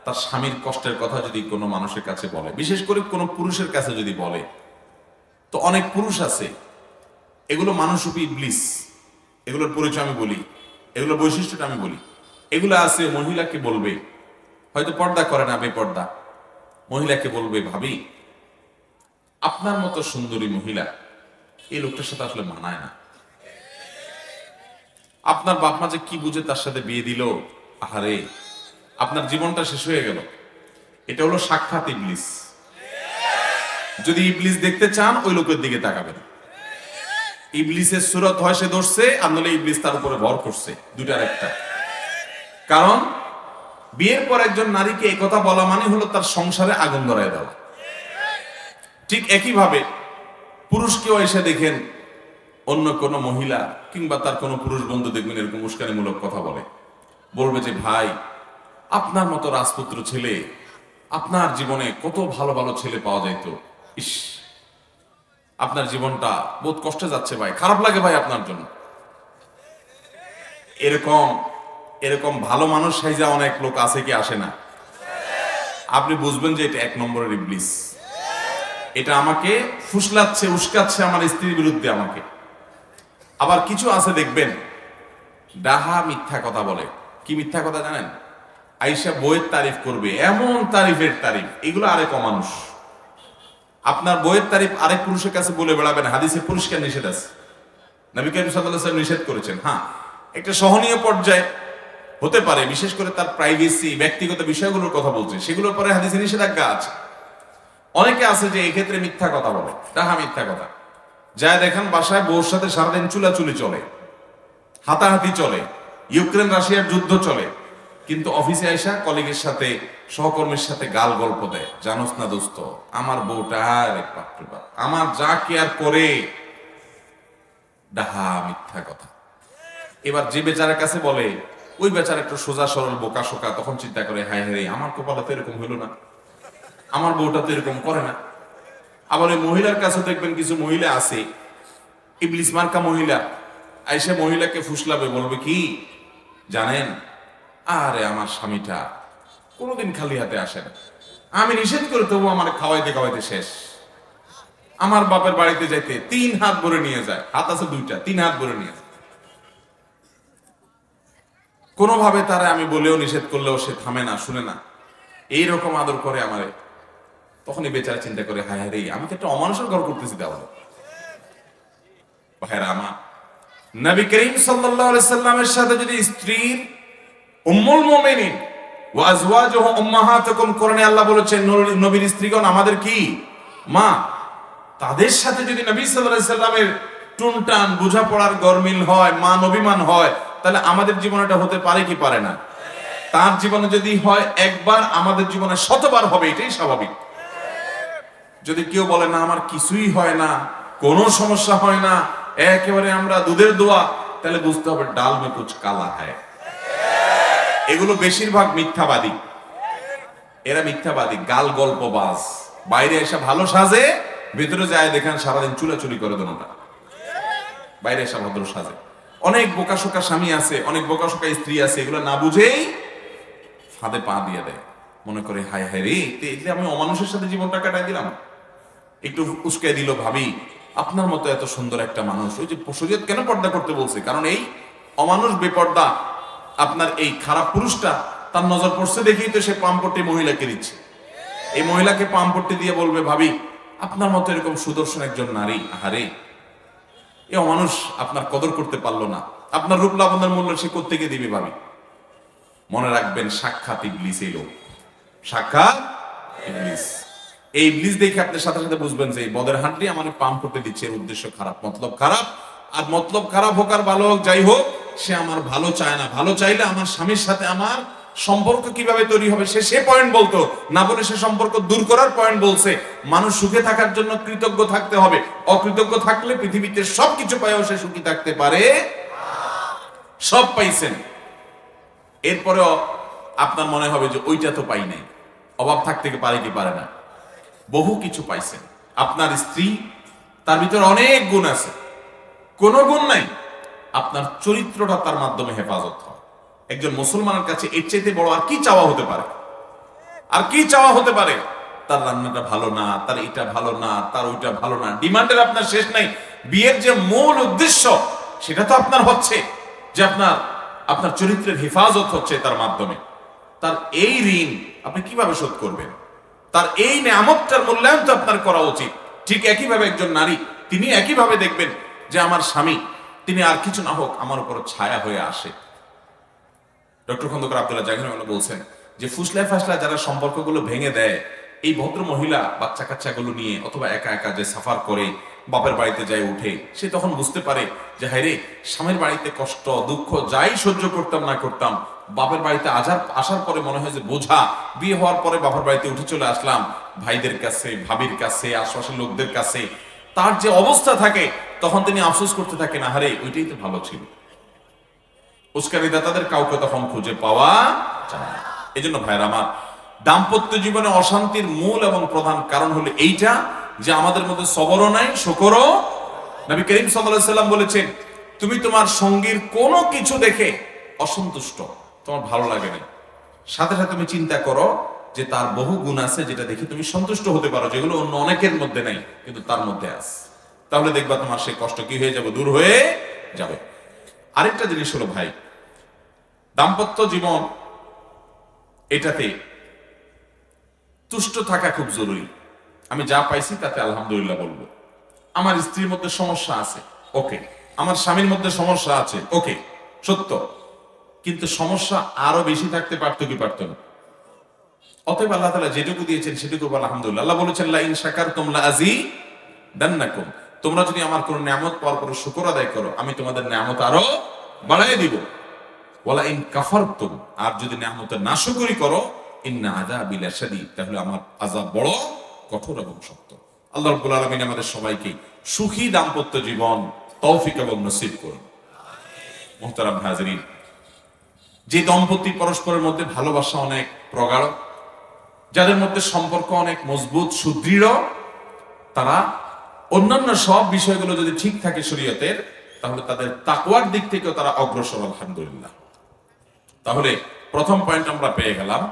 তার স্বামীর কষ্টের কথা যদি কোনো মানুষের কাছে বলে, বিশেষ করে কোনো পুরুষের কাছে যদি বলে, তো অনেক পুরুষ আছে, এগুলো মানুষরূপী ইবলিস, এগুলোর পরিচয় আমি বলি, এগুলোর বৈশিষ্ট্যটা আমি বলি। এগুলো আছে মহিলাকে বলবে, হয়তো পর্দা করে না, বেপর্দা, মহিলাকে বলবে, ভাবি আপনার মতো সুন্দরী মহিলা এই লোকটার সাথে আসলে মানায় না, আপনার বাপ মা যে কি বুঝে তার সাথে বিয়ে দিল, আহারে আপনার জীবনটা শেষ হয়ে গেল। এটা হলো সাক্ষাৎ ইবলিস। যদি ইবলিস দেখতে চান ওই লোকের দিকে তাকাবেন। ইবলিসের সুরত হয় সে ধরছে, আর নইলে ইবলিস তার উপরে ভর করছে, দুটার একটা। কারণ বিয়ের পর একজন নারীকে এই কথা বলা মানে হলো তার সংসারে আগুন ধরায় দেওয়া। ঠিক একইভাবে পুরুষকেও এসে দেখেন অন্য কোনো মহিলা কিংবা তার কোনো পুরুষ বন্ধু দেখবেন এরকম উস্কানিমূলক কথা বলে, বলবে যে ভাই আপনার মতো রাজপুত্র ছেলে, আপনার জীবনে কত ভালো ভালো ছেলে পাওয়া যাইতো, ইস আপনার জীবনটা বহুত কষ্টে যাচ্ছে ভাই, খারাপ লাগে ভাই আপনার জন্য। এরকম এরকম ভালো মানুষ সাইজা অনেক লোক আছে কি আসে না? আপনি বুঝবেন যে এটা এক নম্বরের ইবলিস। এটা আমাকে ফুসলাচ্ছে, উস্কাচ্ছে আমার স্ত্রীর বিরুদ্ধে আমাকে। আবার কিছু আছে দেখবেন ডাহা মিথ্যা কথা বলে। কি মিথ্যা কথা জানেন? আইসা বইয়ের তারিফ করবে, এমন তারিফের তারিফ, এগুলো আরেক অমানুষ। আপনার বইয়ের তারিফ আরেক পুরুষের কাছে বলে বেড়াবেন, হাদিসে পরিষ্কার নিষেধ আছে, নবী করিম সাল্লাল্লাহু আলাইহি ওয়াসাল্লাম নিষেধ করেছেন। হ্যাঁ, একটা সহনীয় পর্যায়ে হতে পারে, বিশেষ করে তার প্রাইভেসি, ব্যক্তিগত বিষয়গুলোর কথা বলছে, সেগুলোর পরে হাদিসে নিষেধাজ্ঞা আছে। অনেকে আছে যে এই ক্ষেত্রে মিথ্যা কথা বলে, ডাহা মিথ্যা কথা। যা দেখেন বাসায় বউর সাথে সারাদিন চুলাচুলি চলে, হাতাহাতি চলে, ইউক্রেন রাশিয়ার যুদ্ধ চলে, কিন্তু অফিসে আইসা কলিগের সাথে, সহকর্মীর সাথে গাল গল্প দেয়। জানোস না দোস্ত, আমার বউটা আমার যা কেয়ার করে। ডাহা মিথ্যা কথা। এবার যে বেচারের কাছে বলে, ওই বেচার একটু সোজা সরল বোকা শোকা, তখন চিন্তা করে হায় হায় আমার কপালে তো এরকম হইল না, আমার বউটা তো এরকম করে না। আবার ওই মহিলার কাছে দেখবেন কিছু মহিলা আছে, ইবলিস মার্কা মহিলা, আইসে মহিলাকে ফুসলাবে, বলবে কি জানেন, আরে আমার স্বামীটা কোনোদিন খালি হাতে আসে না, আমি নিষেধ করে তবু আমার খাওয়াইতে খাওয়াইতে শেষ, আমার বাপের বাড়িতে যাইতে 3 হাত ভরে নিয়ে যায়, হাত আছে 2টা, 3 হাত ভরে নিয়ে যায়। কোনোভাবে তারা আমি বলেও নিষেধ করলেও সে থামে না, শুনে না, এইরকম আদর করে আমারে। তখনই বেচারা চিন্তা করে হায় হায় রে, আমি তো একটা অমানুষের ঘর করতেছি। তাহলে ভাইরা আমার, নবী করিম সাল্লাল্লাহু আলাইহি সাল্লামের সাথে যদি স্ত্রীর উম্মুল মুমিনিন ওয়া আজওয়াজুহু উম্মাহাতুকুম, কোরআনে আল্লাহ বলেছেন নবীর স্ত্রীগণ আমাদের কি মা, তাদের সাথে যদি নবী সাল্লাল্লাহু আলাইহি সাল্লামের টুনটান বোঝাপড়ার গরমিল হয়, মান অভিমান হয়, তাহলে আমাদের জীবনে এটা হতে পারে কি পারে না? তার জীবনে যদি হয় একবার, আমাদের জীবনে শতবার হবে, এটাই স্বাভাবিক। যদি কেউ বলে না আমার কিছুই হয় না, কোনো সমস্যা হয় না, একেবারে আমরা দুধের দোয়া, তাহলে বুঝতে হবে ডাল মে কুছ কালা হ্যায়। এগুলো বেশিরভাগ মিথ্যাবাদী, এরা মিথ্যাবাদী, গাল গল্পবাজ। বাইরে এসে ভালো সাজে, ভেতরে যায় দেখেন সারাদিন চুলাচুলি করে দোনোটা। বাইরে এসে ভদ্র সাজে। অনেক বোকাশোকা স্বামী আছে, অনেক বোকাশোকা স্ত্রী আছে, এগুলো না বুঝেই ফাঁদে পা দিয়ে দেয়, মনে করে হায় হায় রে, আমি অমানুষের সাথে জীবনটা কাটাই দিলাম। একটু উস্কাই দিল, ভাবি আপনার মতো এত সুন্দর একটা মানুষ, ওই যে শরীয়ত কেন পর্দা করতে বলছে? কারণ এই অমানুষ বেপর্দা আপনার এই খারাপ পুরুষটা, তার নজর পড়ছে দেখেই তো সে পাম্পট্টি মহিলাকে দিচ্ছে। এই মহিলাকে পাম্পট্টি দিয়ে বলবে, ভাবি আপনার মতো এরকম সুদর্শন একজন নারী, আহারে এই অমানুষ আপনার কদর করতে পারলো না, আপনার রূপ লাবণের মূল্য সে কোত্থেকে দিবে ভাবি। মনে রাখবেন সাক্ষাৎ ইবলিস এই লোক, সাক্ষাৎ ইবলিস। এই ইবলিস দেখে আপনি সাথে সাথে বুঝবেন যে এই বদের হাঁটি আমার পাম্প করতে দিচ্ছে, এর উদ্দেশ্য খারাপ, মতলব খারাপ। আর মতলব খারাপ হোক আর ভালো হোক, যাই হোক, সে আমার ভালো চায় না। ভালো চাইলে আমার স্বামীর সাথে আমার সম্পর্ক কিভাবে তৈরি হবে সে পয়েন্ট বলতো না, বলে সে সম্পর্ক দূর করার পয়েন্ট বলছে। মানুষ সুখে থাকার জন্য কৃতজ্ঞ থাকতে হবে। অকৃতজ্ঞ থাকলে পৃথিবীতে সবকিছু পায়ও সে সুখী থাকতে পারে। সব পাইছেন, এরপরেও আপনার মনে হবে যে ওইটা তো পাই নাই। অভাব থাকতে পারে কি পারে না? বহু কিছু পাইছেন। আপনার স্ত্রী, তার ভিতরে অনেক গুণ আছে, কোনো গুণ নাই, আপনার চরিত্রটা তার মাধ্যমে হেফাজত হয়। একজন মুসলমানের কাছে এর চাইতে বড় আর কি চাওয়া হতে পারে? আর কি চাওয়া হতে পারে? তার রান্নাটা ভালো না, তার এটা ভালো না, তার ওইটা ভালো না। ডিমান্ডের আপনার শেষ নাই। বিয়ের যে মূল উদ্দেশ্য সেটা তো আপনার হচ্ছে যে আপনার চরিত্রের হেফাজত হচ্ছে তার মাধ্যমে। তার এই ঋণ আপনি কিভাবে শোধ করবেন? তার এই নেয়ামতটার মূল্যায়ন তো আপনার করা উচিত। ঠিক একইভাবে একজন নারী, তিনি একইভাবে দেখবেন যে আমার স্বামী, তিনি আর কিছু না হোক আমার উপর ছায়া হয়ে আসে। ডক্টর খন্দকার আব্দুল্লাহ জাহির বলছেন যে ফুসলায় ফাসলায় যারা সম্পর্কগুলো ভেঙে দেয়, এই ভদ্র মহিলা বাচ্চা কাচ্চাগুলো নিয়ে অথবা একা একা যে সাফার করে বাপের বাড়িতে যায় উঠে, সে তখন বুঝতে পারে যে হায় রে, স্বামীর বাড়িতে কষ্ট দুঃখ যাই সহ্য করতাম না করতাম, বাপের বাড়িতে আসার পরে মনে হয় যে বোঝা। বিয়ে হওয়ার পরে বাপের বাড়িতে উঠে চলে আসলাম, ভাইদের কাছে, ভাবির কাছে, আশপাশের লোকদের কাছে তার যে অবস্থা থাকে, তখন তিনি আফসোস করতে থাকেন, আহারে ওইটাই তো ভালো ছিল। উস্কানিদাতাদের কাউকে তখন খুঁজে পাওয়া যায় না। এই জন্য ভাইরা আমার, দাম্পত্য জীবনে অশান্তির মূল এবং প্রধান কারণ হলো এইটা যে আমাদের মধ্যে সবরও নাই, শুকরও। নবী করিম সাল্লাল্লাহু আলাইহি সাল্লাম বলেছেন, তুমি তোমার সঙ্গীর কোনো কিছু দেখে অসন্তুষ্ট, তোমার ভালো লাগে না, সাথে সাথে তুমি চিন্তা করো যে তার বহু গুণ আছে যেটা দেখে তুমি সন্তুষ্ট হতে পারো, যেগুলো অন্য অনেকের মধ্যে নাই কিন্তু তার মধ্যে আছে। তাহলে দেখবা তোমার সেই কষ্ট কি হয়ে যাবে, দূর হয়ে যাবে। আরেকটা জিনিস হলো ভাই, দাম্পত্য জীবন এটাতে তুষ্ট থাকা খুব জরুরি। আমি যা পাইছি তাতে আলহামদুলিল্লাহ বলবো। আমার স্ত্রীর মধ্যে সমস্যা আছে, ওকে। আমার স্বামীর মধ্যে সমস্যা আছে, ওকে, সত্য। কিন্তু সমস্যা আরো বেশি থাকতে পারতো কি পারতো না? অতএব আল্লাহ তাআলা যেটুকু দিয়েছেন সেটুকু আলহামদুলিল্লাহ। আল্লাহ বলেছেন, লা ইন শাকারতুম লা আযীদান্নাকুম, তোমরা যদি আমার কোন নিয়ামত পাওয়ার পর শুকর আদায় করো, আমি তোমাদের নিয়ামত আরো বাড়ায় দিব। ওয়ালা ইন কাফারতুম, আর যদি নিয়ামতের নাশকরি করো, ইন্না আযাবি লাশাদীদ, তাহলে আমার আযাব বড় কঠোর এবং শক্ত। আল্লাহ রাব্বুল আলামিন আমাদের সবাইকে সুখী দাম্পত্য জীবন তৌফিক এবং নসিব করুন। মুহতারাম হাজিরিন, যে দম্পতি পরস্পরের মধ্যে ভালোবাসা অনেক প্রগাঢ়, যাদের মধ্যে সম্পর্ক অনেক মজবুত সুদৃঢ়, তারা অন্যান্য সব বিষয়গুলো যদি ঠিক থাকে শরীয়তের, তাহলে তাদের তাকওয়ার দিক থেকেও তারা অগ্রসর, আলহামদুলিল্লাহ। তাহলে প্রথম পয়েন্ট আমরা পেয়ে গেলাম,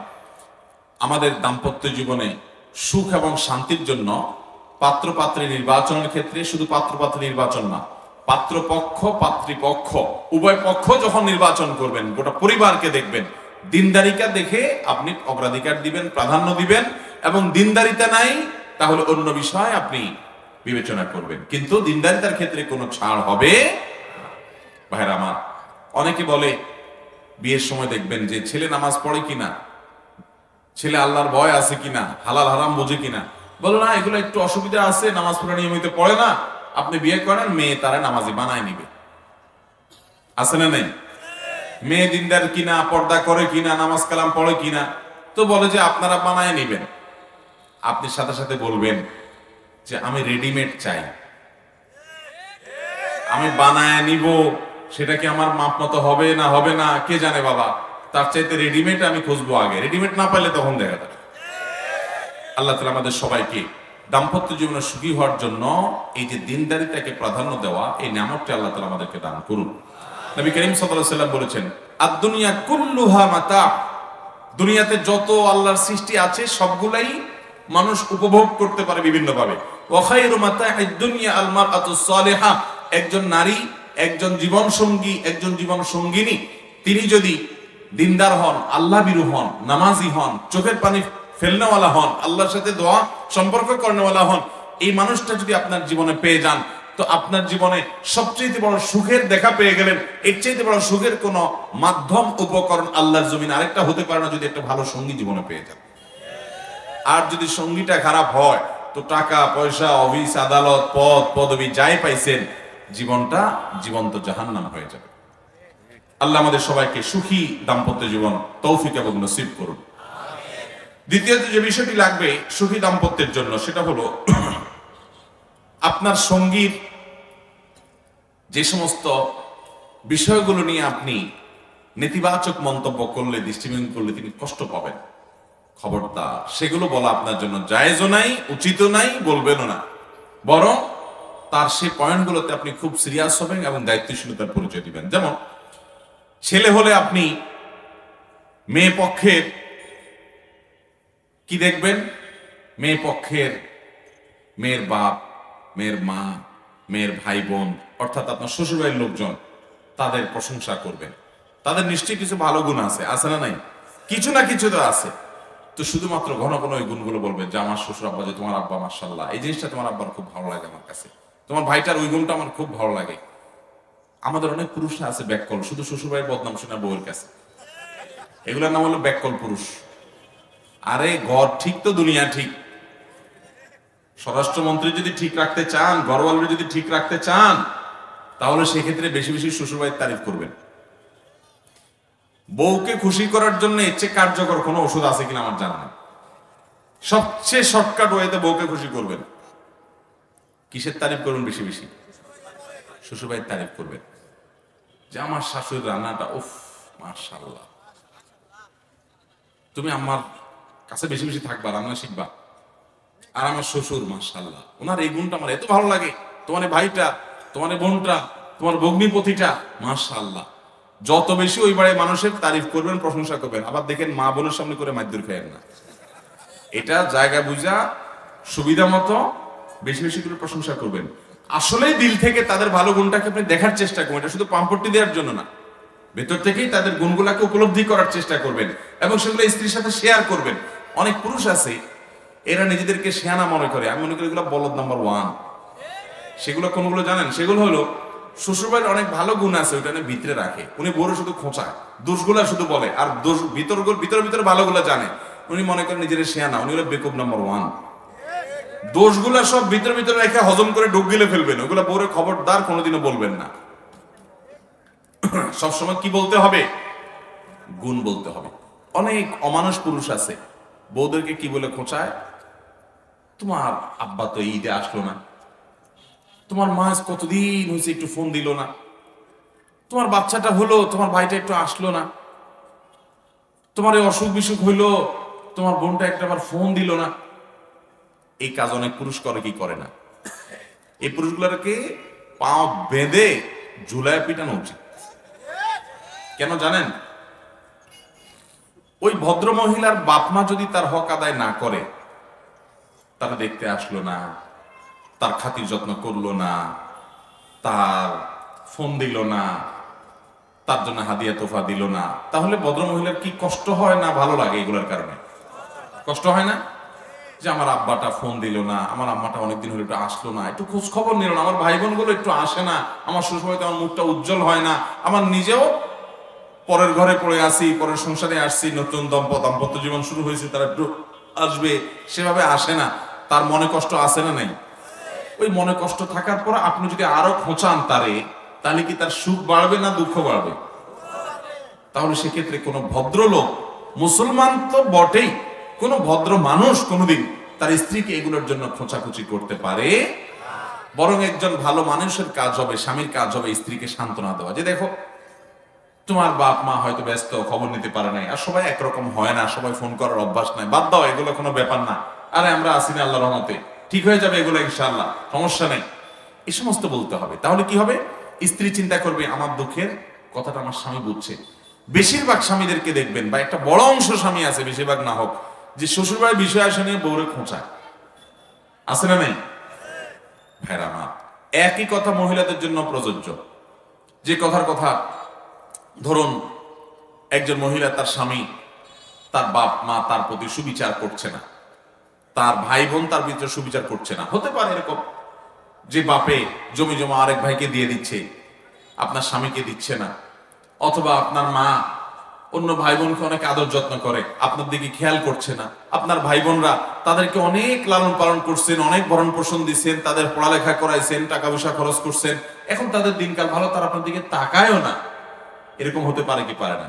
আমাদের দাম্পত্য জীবনে সুখ এবং শান্তির জন্য পাত্রপাত্রী নির্বাচনের ক্ষেত্রে শুধু পাত্রপাত্রী নির্বাচন না, পাত্রপক্ষ পাত্রীপক্ষ উভয় পক্ষ যখন নির্বাচন করবেন, গোটা পরিবারকে দেখবেন, দিনদারিকা দেখে আপনি অগ্রাধিকার দিবেন, প্রাধান্য দিবেন, এবং দিনদারিতা নাই তাহলে অন্য বিষয় আপনি বিবেচনা করবেন। কিন্তু দিনদারিতার ক্ষেত্রে কোনো ছাড় হবে। ভাইরা আমার, অনেকে বলে বিয়ের সময় দেখবেন যে ছেলে নামাজ পড়ে কিনা, ছেলে আল্লাহর ভয় আছে কিনা, হালাল হারাম বোঝে কিনা। বলো না, এগুলো একটু অসুবিধা আছে, নামাজ পড়া নিয়মিত পড়ে না, আপনি বিয়ে করেন, মেয়ে তারা নামাজি বানায় নিবে। আছে না নেই? মেয়ে দিনদার কিনা, পর্দা করে কিনা, নামাজ কালাম পড়ে কিনা, তো বলে যে আপনারা বানায় নিবেন। আপনি সাথে সাথে বলবেন যে আমি রেডিমেড চাই, আমি বানায় নিব, সেটা কি আমার মাপ মতো হবে না হবে না কে জানে বাবা, তার চাইতে রেডিমেড আমি খুঁজবো আগে, রেডিমেড না পাইলে তখন দেখা যাবে। আল্লাহ তাআলা আমাদের সবাইকে দাম্পত্য জীবনে সুখী হওয়ার জন্য এই যে দিনদারিতাকে প্রাধান্য দেওয়া, এই নিয়ামতটা আল্লাহ তাআলা আমাদেরকে দান করুন। নবী করিম সাল্লাল্লাহু আলাইহি ওয়াসাল্লাম বলেছেন, আদ-দুনিয়া কুল্লুহা মাতা, দুনিয়াতে যত আল্লাহর সৃষ্টি আছে সবগুলাই মানুষ উপভোগ করতে পারে বিভিন্ন ভাবে। ওয়া খায়রু মাতা'আদ দুনিয়া আল মারআতুস সালিহা, একজন নারী, একজন জীবন সঙ্গী, একজন জীবন সঙ্গিনী, তিনি যদি দিনদার হন, আল্লাহ বিরু হন, নামাজি হন, চোখের পানি ফেলনেওয়ালা হন, আল্লাহর সাথে দোয়া সম্পর্ক করনেওয়ালা হন, এই মানুষটা যদি আপনার জীবনে পেয়ে যান, তো আপনার জীবনে সবচেয়ে বড় সুখের দেখা পেয়ে গেলেন। এর চাইতে বড় সুখের কোন মাধ্যম উপকরণ আল্লাহর জমিন আরেকটা হতে পারে না, যদি একটা ভালো সঙ্গী জীবনে পেয়ে যান। আর যদি সঙ্গীটা খারাপ হয় তো টাকা পয়সা, অফিস আদালত, পদ পদবি যাই পাইছেন, জীবনটা জীবন্ত জাহান্নাম হয়ে যাবে। আল্লাহ আমাদের সবাইকে সুখী দাম্পত্য জীবন তৌফিক এবং নসিব করুন। দ্বিতীয়ত যে বিষয়টি লাগবে সুখী দাম্পত্যের জন্য, সেটা হলো আপনার সঙ্গীর যে সমস্ত বিষয়গুলো নিয়ে আপনি নেতিবাচক মন্তব্য করলে, দৃষ্টিভঙ্গি করলে তিনি কষ্ট পাবেন, খবরদার সেগুলো বলা আপনার জন্য জায়েজও নাই, উচিতও নাই, বলবেনও না। বরং তার সেই পয়েন্টগুলোতে আপনি খুব সিরিয়াস হবেন এবং দায়িত্বশীলতার পরিচয় দিবেন। যেমন ছেলে হলে আপনি মেয়ে পক্ষের কি দেখবেন? মেয়ে পক্ষের মেয়ের বাপ, মেয়ের মা, মেয়ের ভাই বোন, অর্থাৎ আপনার শ্বশুরবাড়ির লোকজন, তাদের প্রশংসা করবেন। তাদের নিশ্চয়ই কিছু ভালো গুণ আছে, আছে না নাই? কিছু না কিছু তো আছে। তো শুধুমাত্র ঘন ঘন ওই গুণগুলো বলবেন যে আমার শ্বশুর আব্বা, যে তোমার আব্বা মাশাআল্লাহ, এই জিনিসটা তোমার আব্বার খুব ভালো লাগে আমার কাছে, তোমার ভাইটার ওই গুণটা আমার খুব ভালো লাগে। আমাদের অনেক পুরুষরা আছে ব্যাককল, শুধু শ্বশুরবাড়ির বদনাম শোনা বউয়ের কাছে। এগুলোর নাম হলো ব্যাককল পুরুষ। আরে ঘর ঠিক তো দুনিয়া ঠিক। স্বরাষ্ট্রমন্ত্রী যদি ঠিক রাখতে চান, ঘরওয়ালি যদি ঠিক রাখতে চান, তাহলে সেক্ষেত্রে বেশি বেশি শ্বশুরবাড়ির তারিফ করবেন। বউকে খুশি করার জন্য এর চেয়ে কার্যকর কোনো ওষুধ আছে কিনা আমার জানা নেই। সবচেয়ে শর্টকাট ওয়েতে বউকে খুশি করবেন। কিসের তারিফ করবেন? বেশি বেশি শ্বশুরবাড়ির তারিফ করবেন, যে আমার শাশুড়ির রান্নাটা উফ মাশাআল্লাহ, তুমি আমার কাছে বেশি বেশি থাকবা, রান্না শিখবা। আর আমার শ্বশুর মাশাআল্লাহ, ওনার এই গুণটা আমার এত ভালো লাগে, তোমার ভাইটা, তোমার বোনটা, তোমার ভগ্নিপতিটা মাশাআল্লাহ। যত বেশি ওই বাড়ির মানুষের তারিফ করবেন, প্রশংসা করবেন। আবার দেখেন মা বোনের সামনে করে মাইদুর খায়েন না। এটা জায়গা বুঝা সুবিধা মতো বেশি বেশি করে প্রশংসা করবেন। আসলেই দিল থেকে তাদের ভালো গুণটাকে আপনি দেখার চেষ্টা করবেন। এটা শুধু পাম্পটি দেওয়ার জন্য না, ভেতর থেকেই তাদের গুণগুলাকে উপলব্ধি করার চেষ্টা করবেন এবং সেগুলো স্ত্রীর সাথে শেয়ার করবেন। অনেক পুরুষ আছে এরা নিজেদেরকে শেয়ানা মনে করে। আমি মনে করি এগুলো বলদ নাম্বার 1। সেগুলো কোনগুলো জানেন? সেগুলো হলো শ্বশুরবাড়ির অনেক ভালো গুণ আছে, ওটা ভিতরে রাখে। উনি বড় শুধু খোঁচায়, দোষগুলা শুধু বলে, আর দোষ ভিতরে ভালোগুলো জানে। উনি মনে করেন নিজের শেয়ানা, উনি হলো বেকুব নাম্বার 1। দোষগুলা সব ভিতরে রেখে হজম করে ডুব গিলে ফেলবেন। ওগুলা বউরে খবরদার কোনোদিনও বলবেন না। সবসময় কি বলতে হবে? গুণ বলতে হবে। অনেক অমানুষ পুরুষ আছে বউদেরকে কি বলে খোঁচায়, তোমার আব্বা তো ঈদে আসলো না, তোমার মা কতদিন হয়েছে একটু ফোন দিল না, তোমার বাচ্চাটা হলো, তোমার ভাইটা একটু আসলো না, তোমার এই অসুখ বিসুখ হইলো, তোমার বোনটা একটা আবার ফোন দিল না। এই কাজ অনেক পুরুষ করে কি করে না? এই পুরুষগুলোকে পাও বেঁধে ঝুলায় পিটানো উচিত। কেন জানেন? ওই ভদ্র মহিলার বাপ মা যদি তার হক আদায় না করে, তারা দেখতে আসলো না, তার খাতির যত্ন করলো না, তার ফোন দিল না, তার জন্য হাদিয়া তোফা দিল না, তাহলে ভদ্র মহিলার কি কষ্ট হয় না ভালো লাগে? এগুলোর কারণে কষ্ট হয় না? যে আমার আব্বাটা ফোন দিল না, আমার আম্মাটা অনেকদিন হলো একটু আসলো না, একটু খোঁজ খবর নিল না, আমার ভাই বোনগুলো একটু আসে না, আমার শ্বশুরবাড়িতে আমার মুখটা উজ্জ্বল হয় না, আমার নিজেও পরের ঘরে পড়ে আসি, পরের সংসারে আসছি, নতুন দাম্পত্য জীবন শুরু হয়েছে, তারা একটু আসবে, সেভাবে আসে না। তার মনে কষ্ট আছে না নাই? ওই মনে কষ্ট থাকার পর আপনি যদি আরো খোঁচান তারে, তাহলে কি তার সুখ বাড়বে না দুঃখ বাড়বে? তাহলে সেক্ষেত্রে কোনো ভদ্রলোক, মুসলমান তো বটেই, কোনো ভদ্র মানুষ কোনোদিন তার স্ত্রীকে এগুলোর জন্য খোঁচাখুচি করতে পারে? বরং একজন ভালো মানুষের কাজ হবে, স্বামীর কাজ হবে স্ত্রীকে সান্ত্বনা দেওয়া, যে দেখো তোমার বাপ মা হয়তো ব্যস্ত, খবর নিতে পারে নাই, আর সবাই একরকম হয় না, সবাই ফোন করার অভ্যাস নাই, বাদ দাও, এগুলো কোনো ব্যাপার না, আরে আমরা আসি না, আল্লাহর রহমতে ঠিক হয়ে যাবে এগুলো ইনশাআল্লাহ, সমস্যা নেই, এই সমস্ত বলতে হবে। তাহলে কি হবে? স্ত্রী চিন্তা করবে আমার দুঃখের কথাটা আমার স্বামী বুঝছে। বেশিরভাগ স্বামীদেরকে দেখবেন, বা একটা বড় অংশ স্বামী আছে, বেশিরভাগ না হোক, যে শ্বশুরবাড়ির বিষয় আসে নিয়ে বউরে খোঁচায়, আছে না নেই? ভাইরা আমার, একই কথা মহিলাদের জন্য প্রযোজ্য। যে কথার কথা, ধরুন একজন মহিলা, তার স্বামী, তার বাপ মা তার প্রতি সুবিচার করছে না, তার ভাই বোন তার ভিতরে সুবিচার করছে না। হতে পারে এরকম যে বাপে জমি জমা আরেক ভাইকে দিয়ে দিচ্ছে, আপনার স্বামীকে দিচ্ছে না, অথবা আপনার মা অন্য ভাই বোনকে অনেক আদর যত্ন করে, আপনার দিকে খেয়াল করছে না। আপনার ভাই বোনরা তাদেরকে অনেক লালন পালন করছেন, অনেক ভরণ পোষণ দিচ্ছেন, তাদের পড়ালেখা করাইছেন, টাকা পয়সা খরচ করছেন, এখন তাদের দিনকাল ভালো, তারা আপনার দিকে তাকায়ও না। এরকম হতে পারে কি পারে না?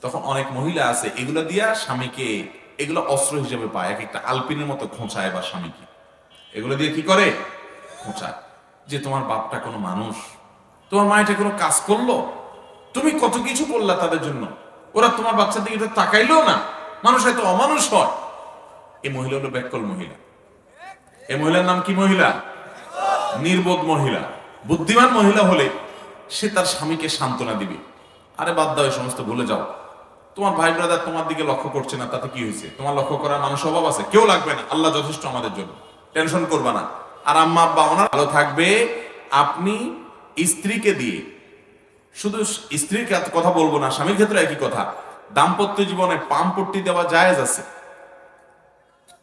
তখন অনেক মহিলা আছে এগুলো দিয়া স্বামীকে, এগুলো অস্ত্র হিসেবে পায়, এক একটা আলপিনের মতো খোঁচায় বা স্বামীকে এগুলো দিয়ে কি করে? খোঁচায়। যে তোমার বাপটা কোনো মানুষ, তোমার মায়েটা কোনো কাজ করলো, তুমি কত কিছু করলা তাদের জন্য, ওরা তোমার বাচ্চার দিকে তাকাইলো না, মানুষ হয়তো অমানুষ হয়। এই মহিলা হলো ব্যাককল মহিলা। এই মহিলার নাম কি মহিলা? নির্বোধ মহিলা। বুদ্ধিমান মহিলা হলে সে তার স্বামীকে সান্ত্বনা দিবে, আরে বাদ দাও, এই সমস্ত ভুলে যাও, তোমার ভাই ব্রাদার তোমার দিকে লক্ষ্য করছে না, তাতে কি হয়েছে? তোমার লক্ষ্য করার মানুষ অভাব আছে? কেউ লাগবে না, আল্লাহ যথেষ্ট আমাদের জন্য, টেনশন করবা না। আর আম্মা আব্বা ওনার ভালো থাকবে। আপনি স্ত্রীকে দিয়ে, শুধু স্ত্রীর কথা বলবো না, স্বামীর ক্ষেত্রে একই কথা, দাম্পত্য জীবনে পামপট্টি দেওয়া জায়েজ আছে।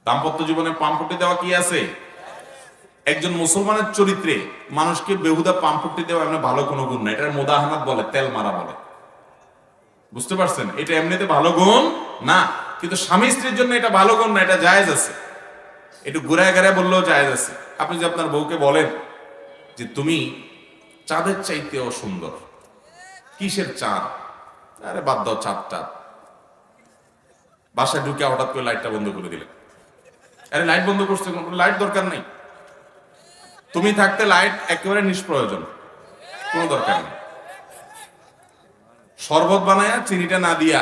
দাম্পত্য জীবনে পামপট্টি দেওয়া কি আছে? একজন মুসলমানের চরিত্রে মানুষকে বেহুদা পামপট্টি দেওয়া এমনি ভালো কোনো গুণ না, এটার মোদাহানাত বলে, তেল মারা বলে। বুঝতে পারছেন? এটা এমনিতে ভালো গুণ না, কিন্তু স্বামী স্ত্রীর জন্য এটা ভালো গুণ না, এটা জায়েজ আছে। একটু ঘুরায় ঘুরায় বললেও জায়েজ আছে। আপনি যে আপনার বউকে বলেন যে তুমি চাঁদের চাইতেও সুন্দর, কিসের চাঁদ? আরে বাদ দাও চাঁদ টাঁদ, বাসায় ঢুকে হঠাৎ করে লাইটটা বন্ধ করে দিলে, আরে লাইট বন্ধ করছে, কোনো লাইট দরকার নেই, তুমি থাকতে লাইট একেবারে নিষ্প্রয়োজন, কোনো দরকার নেই। শরবত বানায়া চিনিটা না দিয়া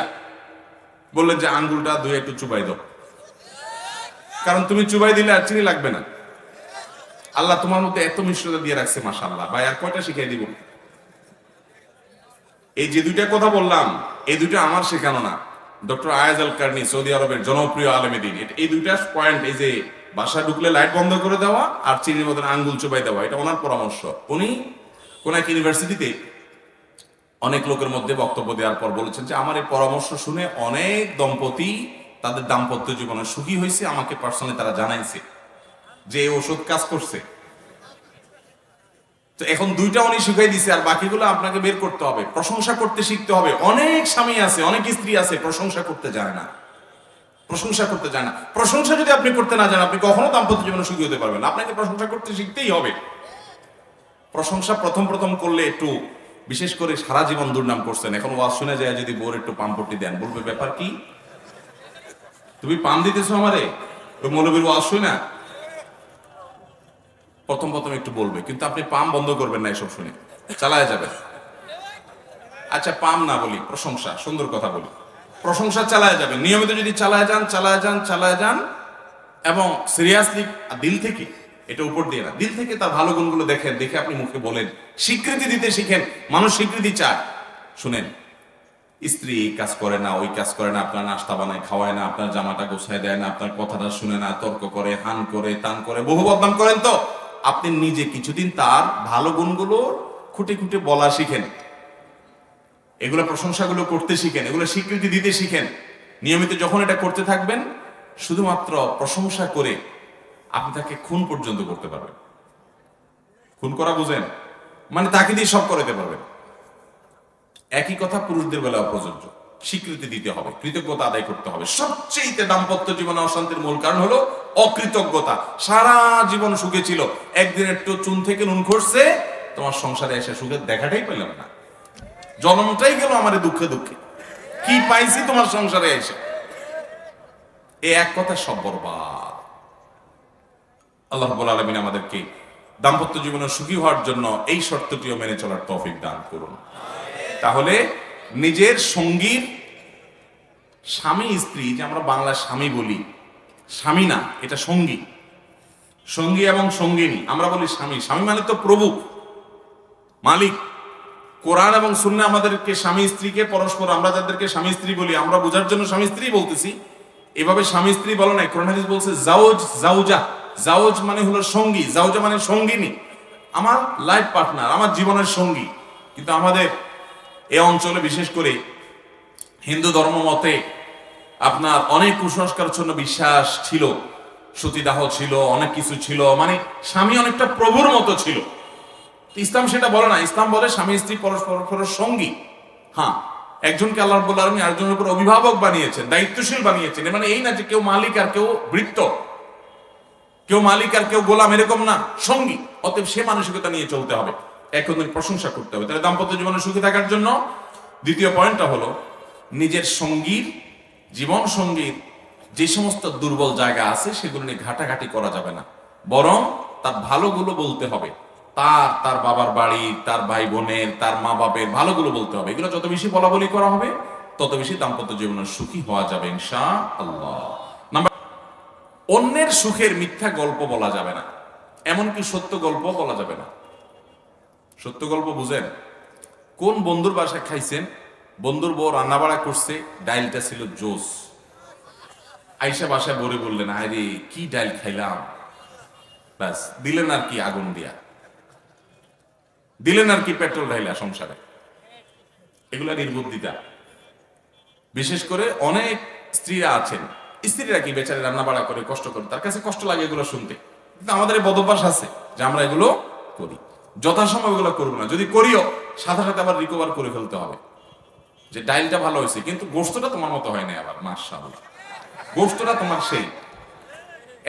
বললেন যে আঙ্গুলটা ধুয়ে একটু চুবাই দাও, কারণ তুমি চুবাই দিলে আর চিনি লাগবে না। আল্লাহ তোমার মধ্যে এত মিশ্রতা দিয়ে রাখছে, মাশাআল্লাহ। ভাই আর কয়টা শিখাই দিব? এই যে দুইটা কথা বললাম, এই দুইটা আমার শেখানো না, ডক্টর আয়াজ আল কারনি, সৌদি আরবের জনপ্রিয় আলেমে দ্বীন, এই দুইটা পয়েন্ট, এই যে বাসা ঢুকলে লাইট বন্ধ করে দেওয়া আর চিনির মতন আঙ্গুল চুবাই দেওয়া, এটা ওনার পরামর্শ। উনি কোন এক ইউনিভার্সিটিতে অনেক লোকের মধ্যে বক্তব্য দেওয়ার পর বলেছেন যে আমার এই পরামর্শ শুনে অনেক দম্পতি তাদের দাম্পত্য জীবনে সুখী হয়েছে, আমাকে পার্সোনালি তারা জানাইছে যে এই ওষুধ কাজ করছে। তো এখন দুইটা উনি শিখাই দিছে, আর বাকিগুলো আপনাকে বের করতে হবে, প্রশংসা করতে শিখতে হবে। অনেক স্বামী আছে, অনেক স্ত্রী আছে প্রশংসা করতে জানে না, প্রশংসা করতে জানে না। প্রশংসা যদি আপনি করতে না জানেন, আপনি কখনো দাম্পত্য জীবনে সুখী হতে পারবেন না। আপনাকে প্রশংসা করতে শিখতেই হবে। প্রশংসা প্রথম প্রথম করলে একটু, বিশেষ করে সারা জীবন দুর্নাম করছেন, এখন ওয়াজ শুনে যায় যদি বোর একটু পাম্পটি দেন, বলবে ব্যাপার কি, তুমি পাম দিতেছো আমারে, ওই মৌলবীর ওয়াজ শুই না। প্রথম প্রথম একটু বলবে, কিন্তু আপনি পাম বন্ধ করবেন না, এসব শুনে চালায় যাবেন। আচ্ছা পাম না বলি, প্রশংসা, সুন্দর কথা বলি, প্রশংসা চালায় যাবেন, নিয়মিত যদি চালায় যান এবং সিরিয়াসলি দিল থেকে, এটা উপর দিয়ে না, দিল থেকে তার ভালো গুণগুলো দেখেন, দেখে আপনি মুখে বলেন, স্বীকৃতি দিতে শিখেন। মানুষ স্বীকৃতি চায়। শুনেন, স্ত্রী এই কাজ করে না, ওই কাজ করে না, আপনার নাস্তা বানায় খাওয়ায় না, আপনার জামাটা গোছায় দেয় না, আপনার কথাটা শুনে না, তর্ক করে, হান করে, তান করে, বহু বদনাম করেন, তো আপনি নিজে কিছুদিন তার ভালো গুণগুলো খুঁটে খুঁটে বলা শিখেন, এগুলো প্রশংসাগুলো করতে শিখেন, এগুলো স্বীকৃতি দিতে শিখেন। নিয়মিত যখন এটা করতে থাকবেন, শুধুমাত্র প্রশংসা করে আপনি তাকে খুন পর্যন্ত করতে পারবেন। খুন করা বুঝেন? মানে তাকে দিয়ে সব করাতে পারবেন। একই কথা পুরুষদের বেলাও প্রযোজ্য। স্বীকৃতি দিতে হবে, কৃতজ্ঞতা আদায় করতে হবে। সবচেয়ে দাম্পত্য জীবনে অশান্তির মূল কারণ হলো অকৃতজ্ঞতা। সারা জীবন সুখে ছিল, একদিন একটু চুন থেকে নুন খসছে, তোমার সংসারে এসে সুখের দেখাটাই পেলাম না, জন্মটাই গেল আমার দুঃখে দুঃখে, কি পাইছি তোমার সংসারে এসে, এই এক কথা সব বরবাদ। আল্লাহ রাব্বুল আলামিন আমাদেরকে দাম্পত্য জীবনে সুখী হওয়ার জন্য এই শর্তটিও মেনে চলার তৌফিক দান করুন। তাহলে নিজের সঙ্গীর, স্বামী স্ত্রী, যে আমরা বাংলা স্বামী বলি, স্বামী না, এটা সঙ্গী, সঙ্গী এবং সঙ্গিনী। আমরা বলি স্বামী, স্বামী মানে তো প্রভু, মালিক। কোরআন এবং সুন্নাহ আমাদেরকে স্বামী স্ত্রীকে পরস্পর, আমরা যাদেরকে স্বামী স্ত্রী বলি, আমরা বোঝার জন্য স্বামী স্ত্রী বলতেছি, এভাবে স্বামী স্ত্রী বলো নাই। কোরআন হাদিস বলছে জাওজ, জাওজা। জাওজ মানে হলো সঙ্গী, জাওজা মানে সঙ্গিনী, আমার লাইফ পার্টনার, আমার জীবনের সঙ্গী। কিন্তু আমাদের এই অঞ্চলে, বিশেষ করে হিন্দু ধর্ম মতে, আপনার অনেক কুসংস্কারচ্ছন্ন বিশ্বাস ছিল, সতীদাহ ছিল, অনেক কিছু ছিল, মানে স্বামী অনেকটা প্রভুর মতো ছিল। ইসলাম সেটা বলে না। ইসলাম বলে স্বামী স্ত্রী পরস্পর সঙ্গী। হ্যাঁ, একজনকে আল্লাহ রাব্বুল আলামিন আরেকজনের উপর অভিভাবক বানিয়েছেন, দায়িত্বশীল বানিয়েছেন। মানে এই না যে কেউ মালিক আর কেউ ভৃত্য, কেউ মালিক আর কেউ গোলাম, এরকম না, সঙ্গী। অতএব সে মানসিকতা নিয়ে চলতে হবে, একে অন্যের প্রশংসা করতে হবে। তাহলে দাম্পত্য জীবনে সুখী থাকার জন্য দ্বিতীয় পয়েন্টটা হলো নিজের সঙ্গীর, জীবন সঙ্গীর যে সমস্ত দুর্বল জায়গা আছে সেগুলো নিয়ে ঘাটাঘাটি করা যাবে না, বরং তার ভালোগুলো বলতে হবে। তার বাবার বাড়ি, তার ভাই বোনের, তার মা বাপের ভালোগুলো বলতে হবে। এগুলো যত বেশি বলা বলি করা হবে তত বেশি দাম্পত্য জীবনে সুখী হওয়া যাবে ইনশাআল্লাহ। নাম্বার, অন্যের সুখের মিথ্যা গল্প বলা যাবে না, এমনকি সত্য গল্প বলা যাবে না। সত্য গল্প বুঝেন? কোন বন্ধুর বাসায় খাইছেন, বন্ধুর বউ রান্না বাড়া করছে, ডাইলটা ছিল জোস, আইসা বাসায় বলে বললেন আরে কি ডাইল খাইলাম, ব্যাস দিলেন আর কি আগুন দিয়া, দিলেন আর কি পেট্রোল ঢাইলা সংসারে। এগুলা নির্বুদ্ধিতা। বিশেষ করে অনেক স্ত্রীরা আছেন, স্ত্রীরা কি বেচারে রান্না বাড়া করে কষ্ট করে, তার কাছে কষ্ট লাগে এগুলো শুনতে, কিন্তু আমাদের এই বদভ্যাস আছে যে আমরা এগুলো করি। যথাসময় এগুলো করবো না, যদি করিও সাথে সাথে আবার রিকভার করে ফেলতে হবে যে ডাইলটা ভালো হয়েছে কিন্তু গোশতটা তোমার মতো হয় না, আবার মাশাআল্লাহ গোশতটা তোমার সেই।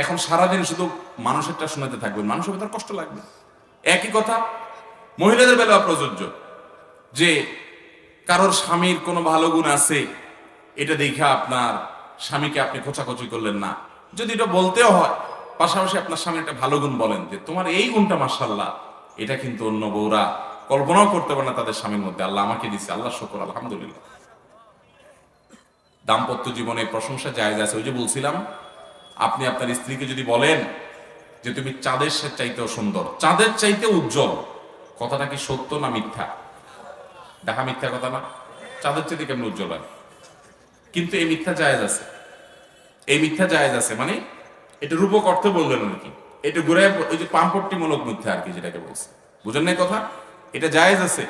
এখন সারাদিন শুধু মানুষেরটা শোনাতে থাকবেন, মানুষের ভেতর কষ্ট লাগবে। একই কথা মহিলাদের বেলাও প্রযোজ্য, যে কারোর স্বামীর কোনো ভালো গুণ আছে, এটা দেখে আপনার স্বামীকে আপনি খোঁচাখুচি করলেন না, যদি এটা বলতেও হয় পাশাপাশি আপনার স্বামীর একটা ভালো গুণ বলেন যে তোমার এই গুণটা মাশাআল্লাহ, এটা কিন্তু অন্য বউরা কল্পনাও করতে পারে না তাদের স্বামীর মধ্যে, আল্লাহ আমাকে দিচ্ছে, আল্লাহ শুকর আলহামদুলিল্লাহ। দাম্পত্য জীবনে প্রশংসা জায়েজ আছে। ওই যে বলছিলাম, আপনি আপনার স্ত্রীকে যদি বলেন যে তুমি চাঁদের চাইতেও সুন্দর, চাঁদের চাইতে উজ্জ্বল, কথাটা কি সত্য না মিথ্যা? দেখা মিথ্যা কথা না? চাঁদের চাইতে কেমন উজ্জ্বল হয়? কিন্তু এই মিথ্যা জায়েজ আছে, এই মিথ্যা জায়েজ আছে, মানে এটা রূপক অর্থে বললেন আর কি, এটা ঘুরে ওই যে পাম্পট্টিমূলক মিথ্যা আর কি, যেটাকে বলছে, বুঝেন না কথা? এটা জায়েজ আছে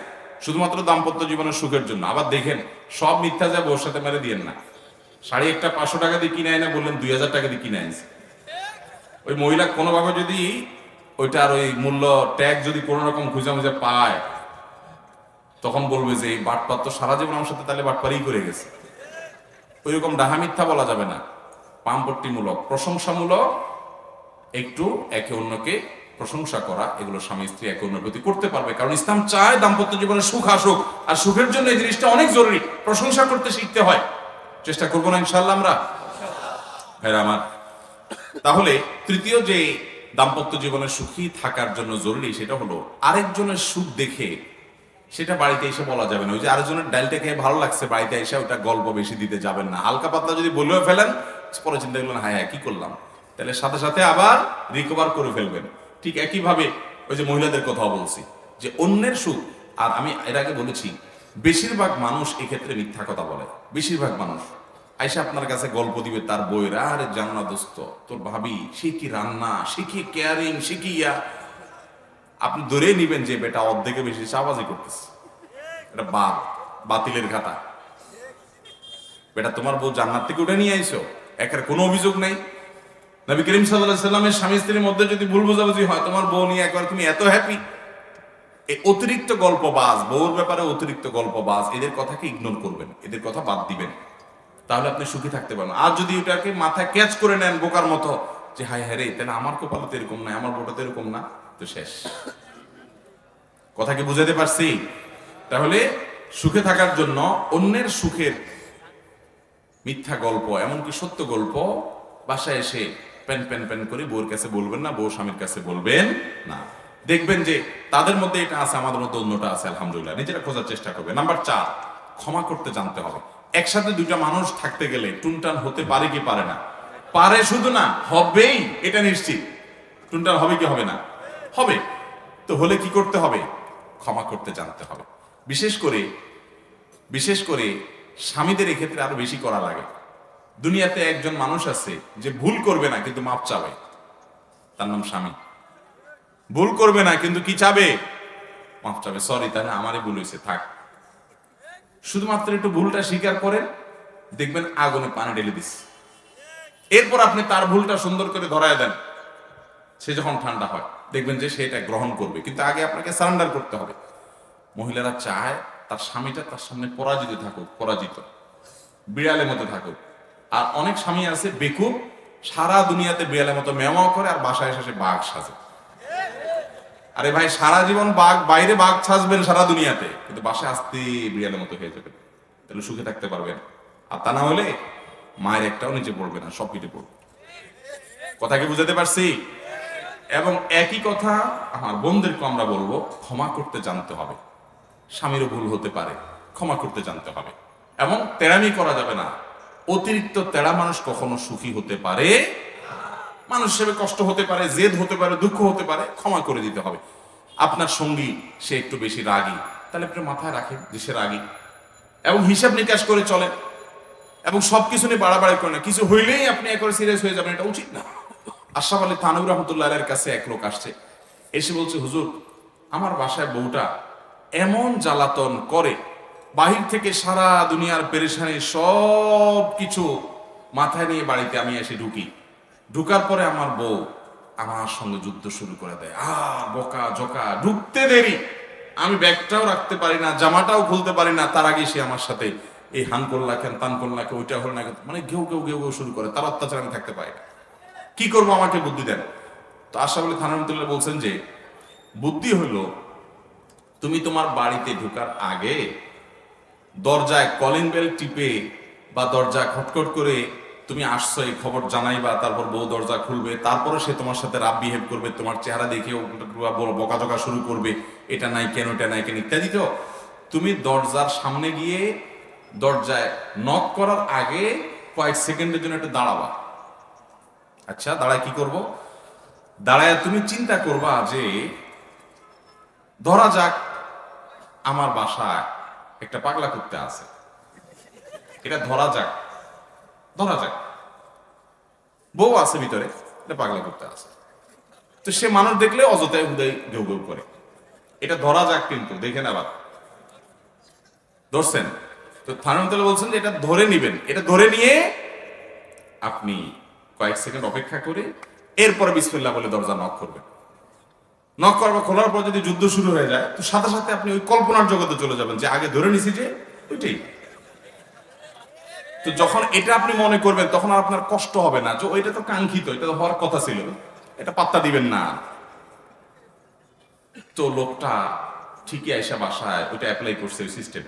শুধুমাত্র দাম্পত্য জীবনের সুখের জন্য। আবার দেখেন, সব মিথ্যা যা বউর সাথে মেরে দিয়েন না। শাড়ি একটা 500 টাকা দিয়ে কিনে আয় না, বললেন 2000 টাকা দিয়ে কিনে আনছে। ওই মহিলা কোনোভাবে যদি ওইটার ওই মূল্য ট্যাগ যদি কোনো রকম খুঁজে মুজে পায়, তখন বলবে যে এই বাটপার তো সারা জীবন আমার সাথে তাহলে বাটপারই করে গেছে। ওই রকম ডাহা মিথ্যা বলা যাবে না, পাম্পট্টিমূলক, প্রশংসামূলক, একটু একে অন্যকে প্রশংসা করা, এগুলো স্বামী স্ত্রী একে অন্যের প্রতি করতে পারবে। কারণ ইসলাম চায় দাম্পত্য জীবনে সুখ আসুক, আর সুখের জন্য এই জিনিসটা অনেক জরুরি, প্রশংসা করতে শিখতে হয়। চেষ্টা করবো না ইনশাআল্লাহ আমরা, ভাইরা আমার। তাহলে তৃতীয় যে দাম্পত্য জীবনে সুখী থাকার জন্য জরুরি, সেটা হলো আরেকজনের সুখ দেখে সেটা বাড়িতে এসে বলা যাবে না। ওই যে আরেকজনের ডালটা খেয়ে ভালো লাগছে, বাড়িতে এসে ওটা গল্প বেশি দিতে যাবেন না। হালকা পাতলা যদি বলেও ফেলেন, পরে চিন্তা করলেন হ্যাঁ কি করলাম, তাহলে সাথে সাথে আবার রিকভার করে ফেলবেন। ঠিক একইভাবে ওই যে মহিলাদের কথা বলছি, যে অন্যের সুখ, আর আমি এর আগে বলেছি বেশিরভাগ মানুষ এক্ষেত্রে মিথ্যা কথা বলে। বেশিরভাগ মানুষ আইসা আপনার কাছে গল্প দিবে তার বইয়ের, আরে জান্না দোস্ত তোর ভাবি সে কি রান্না, সে কি কেয়ারিং, সে কি ইয়া। আপনি ধরে নিবেন যে বেটা অর্ধেকে বেশি চাবাজি করতেছে, এটা বাতিলের খাতা। বেটা তোমার বউ জান্নাত থেকে উঠে নিয়ে আইসো, একের কোনো অভিযোগ নাই। নবী করিম সাল্লাল্লাহু আলাইহি সাল্লামের স্বামী স্ত্রীর মধ্যে যদি ভুল বোঝাবুঝি হয়, তোমার বউ নিয়ে একবার তুমি এত হ্যাপি, এই অতিরিক্ত গল্পবাজ, বউর ব্যাপারে অতিরিক্ত গল্পবাজ, এদের কথাকে ইগনোর করবেন, এদের কথা বাদ দিবেন, তাহলে আপনি সুখী থাকতে পারবেন। আর যদি ওটাকে মাথায় ক্যাচ করে নেন বোকার মতো, যে হায় হ্যাঁ রে, তাহলে আমার কপালে তো এরকম না, আমার বউটা তো এরকম না, তো শেষ। কথা কি বুঝাতে পারছি? তাহলে সুখে থাকার জন্য অন্যের সুখের মিথ্যা গল্প, এমনকি সত্য গল্প বাসায় এসে প্যান প্যান প্যান করে বউর কাছে বলবেন না, বউ স্বামীর কাছে বলবেন না। দেখবেন যে তাদের মধ্যে এটা আছে, আমাদের মধ্যে অন্যটা আছে, আলহামদুলিল্লাহ, নিজেরা খোঁজার চেষ্টা করবে। নাম্বার 4, ক্ষমা করতে জানতে হবে। একসাথে দুইটা মানুষ থাকতে গেলে টুনটান হতে পারে কি পারে না? পারে, শুধু না হবেই, এটা নিশ্চিত। টুনটান হবে কি হবে না? হবে। তো হলে কি করতে হবে? ক্ষমা করতে জানতে হবে। বিশেষ করে স্বামীদের এক্ষেত্রে আরো বেশি করা লাগে। দুনিয়াতে একজন মানুষ আছে যে ভুল করবে না কিন্তু মাপ চাবে, তার নাম স্বামী। ভুল করবে না কিন্তু কি চাবে? মাপ চাবে, সরি তাহলে আমারই ভুল হয়েছে, থাক। শুধুমাত্র একটু ভুলটা স্বীকার করেন, দেখবেন আগুনে পানি ঢেলে দিস। এরপর আপনি তার ভুলটা সুন্দর করে ধরায় দেন, সে যখন ঠান্ডা হয় দেখবেন যে সেটা গ্রহণ করবে, কিন্তু আগে আপনাকে সারেন্ডার করতে হবে। মহিলারা চায় তার স্বামীটা তার সামনে পরাজিত থাকুক, পরাজিত বিড়ালের মতো থাকুক। আর অনেক স্বামী আছে বেকুব, সারা দুনিয়াতে বিড়ালের মতো মেওয়াও করে আর বাসায় এসে বাঘ সাজে। আরে ভাই, সারা জীবন বাঘ, বাইরে বাঘ সাজবেন সারা দুনিয়াতে, কিন্তু বাসায় আসতে বিড়ালের মতো হয়ে যাবেন, তাহলে সুখে থাকতে পারবেন? আর তা না হলে মায়ের একটাও নিচে পড়বে না, সব পিঠে পড়বে। কথা কি বুঝাতে পারছি? এবং একই কথা আমার বোনদেরকে আমরা বলবো, ক্ষমা করতে জানতে হবে। স্বামীরও ভুল হতে পারে, ক্ষমা করতে জানতে হবে। এবং তেড়ামি করা যাবে না। অতিরিক্ত তেড়া মানুষ কখনো সুখী হতে পারে, মানুষ হিসেবে কষ্ট হতে পারে, জেদ হতে পারে, দুঃখ হতে পারে, ক্ষমা করে দিতে হবে। আপনার সঙ্গী সে একটু বেশি রাগী, তাহলে আপনি মাথায় রাখেন যে সে রাগী, এবং হিসাব নিকাশ করে চলে, এবং সবকিছু নিয়ে বাড়াবাড়ি করে না। কিছু হইলেই আপনি একবার সিরিয়াস হয়ে যাবেন, এটা উচিত না। আশরাফ আলী থানভী রহমতুল্লাহ আলাইহির কাছে এক লোক আসছে, এসে বলছে, হুজুর, আমার বাসায় বউটা এমন জ্বালাতন করে, বাহির থেকে সারা দুনিয়ার পেরেশানি সব কিছু মাথায় নিয়ে বাড়িতে আমি এসে ঢুকি, ঢুকার পরে আমার বউ আমার সঙ্গে যুদ্ধ শুরু করে দেয়। বোকা জোকা, ঢুকতে দেরি, আমি ব্যাগটাও রাখতে পারি না, জামাটাও খুলতে পারি না, তার আগে সে আমার সাথে এই হান করলা কেন, তান করলা কেন, ওইটা হল না কেন, মানে ঘেউ ঘেউ ঘেউ ঘেউ শুরু করে। তার অত্যাচার আমি থাকতে পারি না, কি করবো, আমাকে বুদ্ধি দেন। তো আশরাফ আলী থানভী রহমতুল্লাহ বলছেন যে, বুদ্ধি হলো, তুমি তোমার বাড়িতে ঢোকার আগে দরজায় কলিং বেল টিপে বা দরজা খটখট করে তুমি আসছো এই খবর জানাইবা, তারপর বউ দরজা খুলবে, তারপরে সে তোমার সাথে রাব বিহেভ করবে, তোমার চেহারা দেখে বকাঝকা শুরু করবে, এটা নাই কেন, এটা নাই কেন ইত্যাদি। তো তুমি দরজার সামনে গিয়ে দরজায় নক করার আগে কয়েক সেকেন্ডের জন্য একটু দাঁড়াবা। আচ্ছা, দাঁড়ায় কি করব? দাঁড়ায় তুমি চিন্তা করবা যে, ধরা যাক আমার বাসায় একটা পাগলা কুত্তা আছে, এটা ধরা যাক, ধরা যাক বউ আছে ভিতরে, এটা পাগলা কুত্তা আছে, তো সে মানুষ দেখলে অযথায় হুদাই ঘেউ ঘেউ করে, এটা ধরা যাক, কিন্তু দেখেন আবার ধরছেন। তো থানভী বলছেন যে এটা ধরে নিবেন, এটা ধরে নিয়ে আপনি কয়েক সেকেন্ড অপেক্ষা করে এরপরে বিসমিল্লাহ বলে দরজা নক করবেন। নক করবা, খোলার পর যদি যুদ্ধ শুরু হয়ে যায়, তো সাথে সাথে আপনি ওই কল্পনার জগতে চলে যাবেন যে আগে ধরে নিছি যে ওইটাই। তো যখন এটা আপনি মনে করবেন, তখন আর আপনার কষ্ট হবে না যে ওইটা তো কাঙ্ক্ষিত, এটা তো হওয়ার কথা ছিল, এটা পাত্তা দিবেন না। তো লোকটা ঠিকই আয়সা বাসায় ওইটা অ্যাপ্লাই করছে ওই সিস্টেম।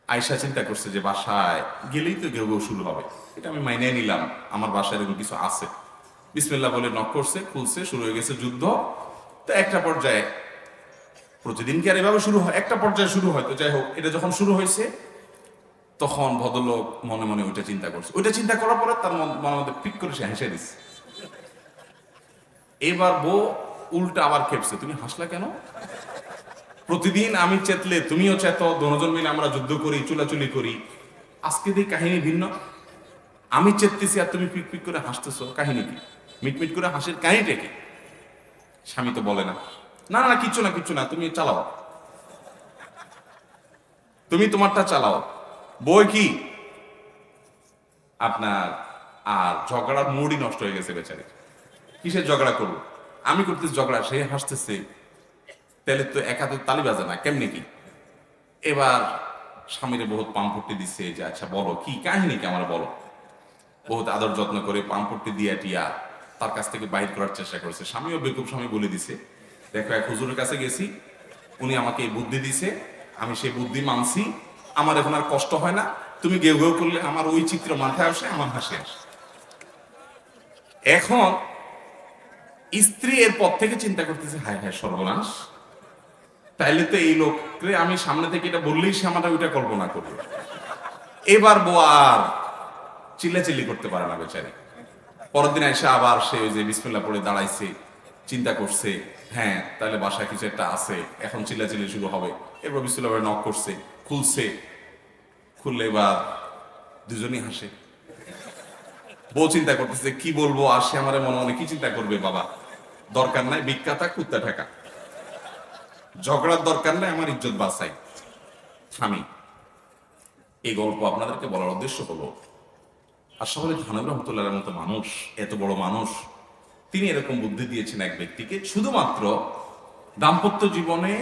আয়সা চিন্তা করছে যে বাসায় গেলেই তো ঘেউ ঘেউ শুরু হবে, এটা আমি মাইনে নিলাম, আমার বাসায় এরকম কিছু আছে। বিসমিল্লাহ বলে নক করছে, খুলছে, শুরু হয়ে গেছে যুদ্ধ। তো একটা পর্যায়ে, প্রতিদিন কি আর এভাবে শুরু হয়, একটা পর্যায়ে শুরু হয়, তো যাই হোক, এটা যখন শুরু হয়েছে তখন ভদ্রলোক মনে মনে ওইটা চিন্তা করছে। ওইটা চিন্তা করার পরে তার মনের মধ্যে পিক করে সে হেসে দিচ্ছে। এবার বউ উল্টা আবার খেপছে, তুমি হাসলা কেন? প্রতিদিন আমি চেতলে তুমিও চেতো, দুজন মিলে আমরা যুদ্ধ করি, চুলাচুলি করি, আজকে দিয়ে কাহিনী ভিন্ন। আমি চেততেছি আর তুমি পিক পিক করে হাসতেছো, কাহিনী কি? মিটমিট করে হাসির কাহিনীটা কি? স্বামী তো বলে না, না না কিচ্ছু না, কিচ্ছু না, তুমি চালাও, তুমি তোমারটা চালাও। বই কি আপনার আর ঝগড়ার মুডই নষ্ট হয়ে গেছে বেচারি। কিসের ঝগড়া করবো, আমি করতেছি ঝগড়া, সে হাসতেছে, তাহলে তো এক হাতে তালি বাজে না, কেমনি কি? এবার স্বামীরে বহুত পাম্পট্টি দিচ্ছে যে, আচ্ছা বলো কি কাহিনী, কি আমার বলো। বহুত আদর যত্ন করে পাম্পট্টি দিয়া টিয়া তার কাছ থেকে বাইর করার চেষ্টা করেছে। স্বামীও বেকুব, স্বামী বলে দিছে, দেখো এক হুজুরের কাছে গেছি, উনি আমাকে এই বুদ্ধি দিছে, আমি সেই বুদ্ধি মানছি, আমার এখন আর কষ্ট হয় না, তুমি গেউ গেউ করলে আমার ওই চিত্র মাথায় আসে, আমার হাসি আসে। এখন স্ত্রী এর পর থেকে চিন্তা করতেছে, হায় হায় সর্বনাশ, তাইলে তো এই লোককে আমি সামনে থেকে এটা বললেই সে আমার ওইটা কল্পনা করবে। এবার বউ আর চিল্লাচিল্লি করতে পারে না বেচারি। পরের দিন এসে আবার সে ওই যে বিসমিল্লাহ পড়ে দাঁড়াইছে, চিন্তা করছে, হ্যাঁ তাহলে বাসায় কিছু একটা আছে, এখন চিল্লাচিল্লি শুরু হবে। এরপর বিসমিল্লাহ পড়ে নক করছে, খুলছে, খুললে এবার দুজনই হাসে। বউ চিন্তা করতেছে কি বলবো, আর সে আমার মনে মনে কি চিন্তা করবে, বাবা দরকার নাই ভিক্ষা থাক কুত্তা ঠেকা, ঝগড়ার দরকার নাই, আমার ইজ্জত বাঁচাই স্বামী। এই গল্প আপনাদেরকে বলার উদ্দেশ্য হলো, আশরাফ আলী থানভী রহমতুল্লাহর মতো মানুষ, এত বড় মানুষ, তিনি এরকম বুদ্ধি দিয়েছেন এক ব্যক্তিকে, শুধুমাত্র দাম্পত্য জীবনে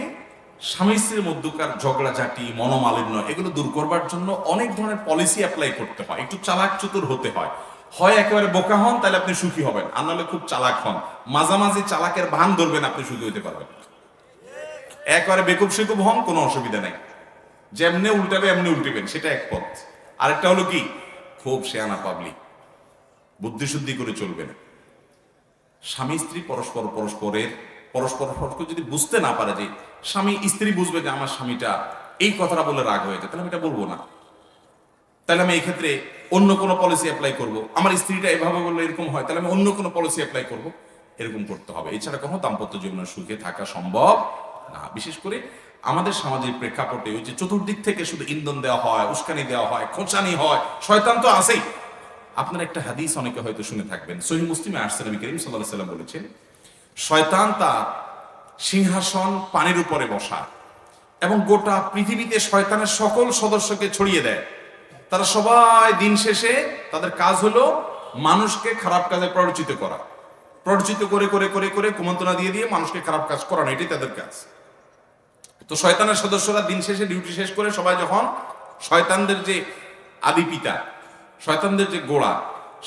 স্বামী স্ত্রীর মধ্যকার ঝগড়াঝাটি, মনোমালিন্য এগুলো দূর করবার জন্য অনেক ধরনের পলিসি অ্যাপ্লাই করতে হয়, একটু চালাক চতুর হতে হয়। হয় একেবারে বোকা হন, তাহলে আপনি সুখী হবেন, আর নাহলে খুব চালাক হন, মাঝামাঝি চালাকের ভান ধরবেন, আপনি সুখী হতে পারবেন। একেবারে বেকুব সেকুব হন, কোনো অসুবিধা নেই, যেমনি উল্টাবে এমনি উল্টিবেন, সেটা এক পথ। আরেকটা হলো কি, খুব শেয়ানা পাবলিক, বুদ্ধি শুদ্ধি করে চলবেন। স্বামী স্ত্রী পরস্পর যদি বুঝতে না পারে, যে স্বামী স্ত্রী বুঝবে যে আমার স্বামীটা এই কথাটা বলে রাগ হয়েছে, তাহলে আমি এটা বলবো না, তাহলে আমি এই ক্ষেত্রে অন্য কোনো পলিসি অ্যাপ্লাই করব। আমার স্ত্রীটা এভাবে বললে এরকম হয়, তাহলে আমি অন্য কোনো পলিসি অ্যাপ্লাই করব, এরকম করতে হবে। এছাড়া কোনো দাম্পত্য জীবনের সুখে থাকা সম্ভব না। বিশেষ করে আমাদের সামাজিক প্রেক্ষাপটে ওই যে চতুর্দিক থেকে শুধু ইন্ধন দেওয়া হয়, উস্কানি দেওয়া হয়, খোঁচানি হয়, শয়তান তো আছেই। আপনার একটা হাদিস অনেকে হয়তো শুনে থাকবেন, সহিহ মুসলিমে আসছে, নবী করিম সাল্লাল্লাহু আলাইহি ওয়াসাল্লাম বলেছেন, শয়তান তার সিংহাসন পানির উপরে বসা এবং গোটা পৃথিবীতে শয়তানের সকল সদস্যকে ছড়িয়ে দেয়। তারা সবাই দিন শেষে তাদের কাজ হলো মানুষকে খারাপ কাজে প্ররোচিত করা, প্ররোচিত করে করে করে করে কুমন্ত্রণা দিয়ে দিয়ে মানুষকে খারাপ কাজ করানো, এটাই তাদের কাজ। তো শয়তানের সদস্যরা দিন শেষে ডিউটি শেষ করে সবাই যখন শয়তানদের যে আদি পিতা, শয়তানদের যে গোড়া,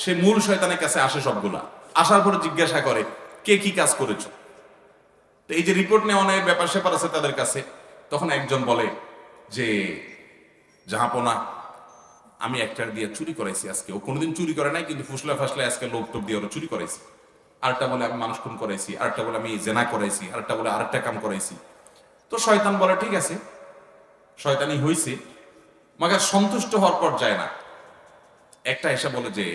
সে মূল শয়তানের কাছে আসে, সবগুলা আসার পরে জিজ্ঞাসা করে কে কি কাজ করেছ। তো এই যে রিপোর্ট নেওয়া অনেক ব্যাপার স্যাপার আছে তাদের কাছে, তখন একজন বলে যে জাহাপনা, আমি একটা দিয়ে চুরি করাইছি আজকে। ও কোনোদিন চুরি করে নাই, কিন্তু ফুসলা ফাসলা আজকে লোক টোপ দিয়ে ওরা চুরি করাইছি। আরেকটা বলে আমি মানুষ খুন করাইছি, আরেকটা বলে আমি জেনা করাইছি, আরেকটা বলে আরেকটা কাম করাইছি। তো শয়তান বলে ঠিক আছে, শয়তানি হয়েছে, মাগার সন্তুষ্ট হওয়ার পর যায় না। একটা এসে বলে যে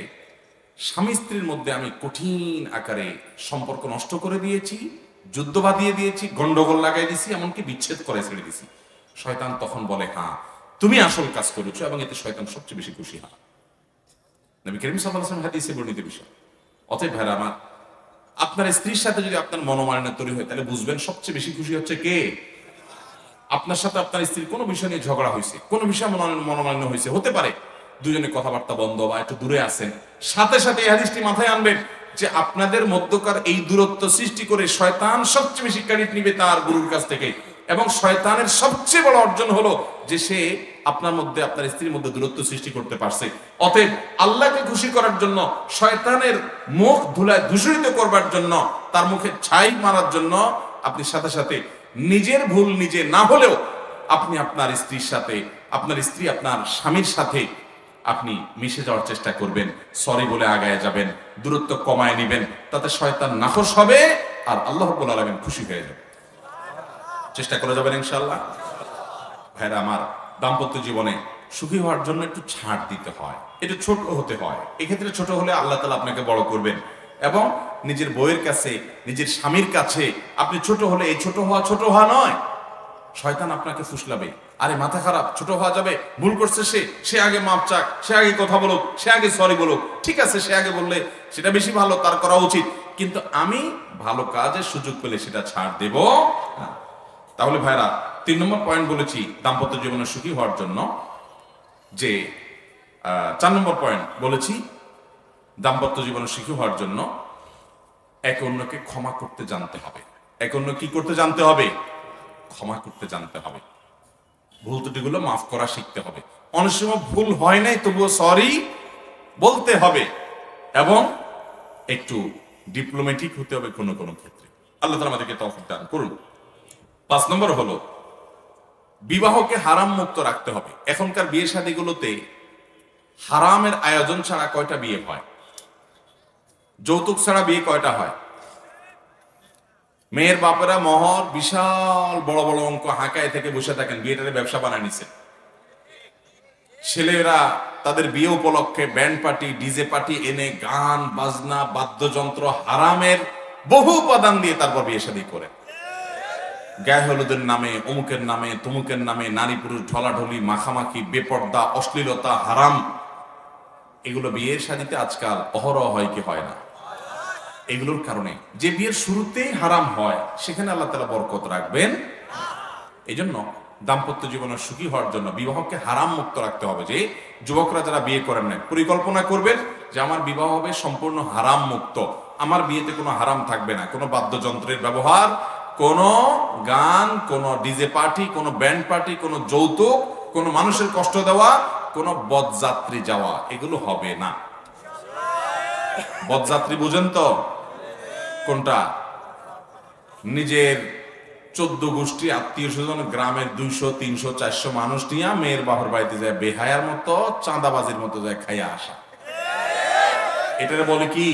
স্বামী স্ত্রীর মধ্যে আমি কঠিন আকারে সম্পর্ক নষ্ট করে দিয়েছি, যুদ্ধ বাঁধিয়ে দিয়েছি, গন্ডগোল লাগাই দিয়েছি, এমনকি বিচ্ছেদ করে ছেড়ে দিয়েছি। শয়তান তখন বলে হ্যাঁ, তুমি আসল কাজ করেছো, এবং এতে শয়তান সবচেয়ে বেশি খুশি হয়। নবী করিম সাল্লাল্লাহু আলাইহি ওয়াসাল্লাম হাদিসে বর্ণিত বিষয়। অতএব ভাইরা আমার, আপনার স্ত্রীর সাথে যদি আপনার মনোমালিন্য তৈরি হয়, তাহলে বুঝবেন সবচেয়ে বেশি খুশি হচ্ছে কে? আপনার সাথে আপনার স্ত্রীর কোনো বিষয় নিয়ে ঝগড়া হয়েছে, কোনো বিষয়ে মনোমালিন্য হয়েছে, হতে পারে দুজনে কথাবার্তা বন্ধ বা একটু দূরে আছেন, সাথে সাথে এই হাদিসটি মাথায় আনবেন যে আপনাদের মধ্যকার এই দূরত্ব সৃষ্টি করে শয়তান সবচেয়ে বেশি ক্রেডিট নিবে তার গুরুর কাছ থেকে। এবং শয়তানের সবচেয়ে বড় অর্জন হলো যে সে আপনার মধ্যে, আপনার স্ত্রীর মধ্যে দূরত্ব সৃষ্টি করতে পারছে। অতএব আল্লাহকে খুশি করার জন্য, শয়তানের মুখ ধুলায় দূষিত করবার জন্য, তার মুখে ছাই মারার জন্য আপনি সাথে সাথে নিজের ভুল নিজে না হলেও আপনি আপনার স্ত্রীর সাথে, আপনার স্ত্রী আপনার স্বামীর সাথে আপনি মিশে যাওয়ার চেষ্টা করবেন, সরি বলে আগায় যাবেন, দূরত্ব কমায় নেবেন, তাতে শয়তান নাখোশ হবে আর আল্লাহ রাব্বুল আলামিন খুশি হয়ে যাবে। চেষ্টা করে যাবেন ইনশাআল্লাহ। ভাইরা আমার, দাম্পত্য জীবনে সুখী হওয়ার জন্য একটু ছাড় দিতে হয়, একটু ছোট হতে হয়। এক্ষেত্রে ছোট হলে আল্লাহ তাআলা আপনাকে বড় করবেন। এবং নিজের বউয়ের কাছে, নিজের স্বামীর কাছে আপনি ছোট হলে, এই ছোট হওয়া নয়, শয়তান আপনাকে ফুসলাবে, আরে মাথা খারাপ, ছোট হওয়া যাবে, ভুল করছে সে আগে মাপ চাক, সে আগে কথা বলুক, সে আগে সরি বলুক, ঠিক আছে সে আগে বললে সেটা বেশি ভালো, তার করা উচিত, কিন্তু আমি ভালো কাজের সুযোগ পেলে সেটা ছাড় দেব না। তাহলে ভাইরা, 3 নম্বর পয়েন্ট বলেছি দাম্পত্য জীবনে সুখী হওয়ার জন্য, যে 4 নম্বর পয়েন্ট বলেছি দাম্পত্য জীবনে সুখী হওয়ার জন্য একে অন্যকে ক্ষমা করতে জানতে হবে। একে অন্য কি করতে জানতে হবে? ক্ষমা করতে জানতে হবে। ভুল ত্রুটিগুলো মাফ করা শিখতে হবে। অনেক সময় ভুল হয় নাই, তবুও সরি বলতে হবে এবং একটু ডিপ্লোম্যাটিক হতে হবে কোনো কোনো ক্ষেত্রে। আল্লাহ তাআলা আমাদেরকে তৌফিক দান করুন। 5 নম্বর হলো বিবাহকে হারাম মুক্ত রাখতে হবে। এখনকার বিয়ে শাদীগুলোতে হারামের আয়োজন ছাড়া কয়টা বিয়ে হয়? যৌতুক ছাড়া বিয়ে কয়টা হয়? মেয়ের বাপেরা মহর বিশাল বড় বড় অঙ্ক হাঁকায় থেকে বসে থাকেন, বিয়েটারে ব্যবসা বানায় নিছে। ছেলেরা তাদের বিয়ে উপলক্ষে ব্যান্ড পার্টি, ডিজে পার্টি এনে গান বাজনা বাদ্যযন্ত্র হারামের বহু উপাদান দিয়ে তারপর বিয়ে শাদী করে। গায়ে হলুদের নামে, অমুকের নামে, তমুকের নামে নারী পুরুষ ঢলাঢলি, মাখামাখি, বেপর্দা, অশ্লীলতা, হারাম, এগুলো বিয়ের শাদীতে আজকাল অহরহ হয় কি হয় না? এগুলোর কারণে যে বিয়ের শুরুতেই হারাম হয়, সেখানে আল্লাহ তাআলা বরকত রাখবেন। এই জন্য দাম্পত্য জীবনের সুখী হওয়ার জন্য বিবাহকে হারাম মুক্ত রাখতে হবে। যে যুবকরা যারা বিয়ে করেন না, পরিকল্পনা করবেন যে আমার বিবাহ হবে সম্পূর্ণ হারাম মুক্ত, আমার বিয়েতে কোনো হারাম থাকবে না, কোনো বাদ্যযন্ত্রের ব্যবহার, কোনো গান, কোনো ডিজে পার্টি, কোনো ব্যান্ড পার্টি, কোনো যৌতুক, কোনো মানুষের কষ্ট দেওয়া, কোনো বরযাত্রী যাওয়া, এগুলো হবে না। বরযাত্রী বুঝেন তো কোনটা? নিজের 14 গোষ্ঠী আত্মীয় স্বজন, গ্রামের 200, 300, 400 মানুষ নিয়ে মেয়ের বাপের বাড়িতে যায় বেহায়ার মতো, চাঁদাবাজির মতো যায় খাইয়া আসা। এটারে বলে কি?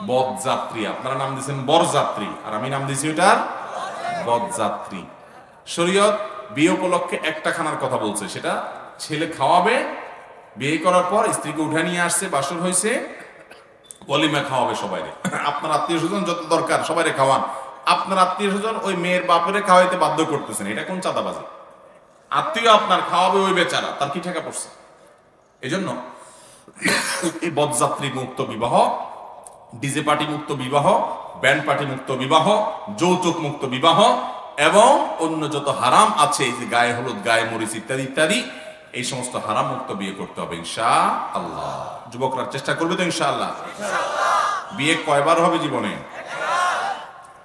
বরযাত্রী। আপনারা নাম দিয়েছেন বরযাত্রী, আর আমি নাম দিয়েছি ওটার বরযাত্রী। শরীয়ত বিয়ে উপলক্ষে একটা খানার কথা বলছে, সেটা ছেলে খাওয়াবে, বিয়ে করার পর স্ত্রীকে উঠে নিয়ে আসছে, বাসর হয়েছে, ওলিমা খাওয়াবে সবাইরে। আপনার আত্মীয় স্বজন যত দরকার সবাইরে খাওয়ান। আপনার আত্মীয় স্বজন ওই মেয়ের বাপেরে খাওয়াইতে বাধ্য করতেছেন, এটা কোন চাঁদাবাজি? আত্মীয় আপনার খাওয়াবে ওই বেচারা, তার কি ঠেকা পড়ছে? এজন্য এই বরযাত্রী মুক্ত বিবাহ, ডিজে পার্টি মুক্ত বিবাহ, ব্যান্ড পার্টি মুক্ত বিবাহ, যৌতুক মুক্ত বিবাহ এবং অন্য যত হারাম আছে, এই যে গায়ে হলুদ, গায়ে মরিচ ইত্যাদি ইত্যাদি, এই সমস্ত হারাম মুক্ত বিয়ে করতে হবে ইনশাআল্লাহ। যুবকরা চেষ্টা করবে তো ইনশাআল্লাহ? বিয়ে কয়বার হবে জীবনে?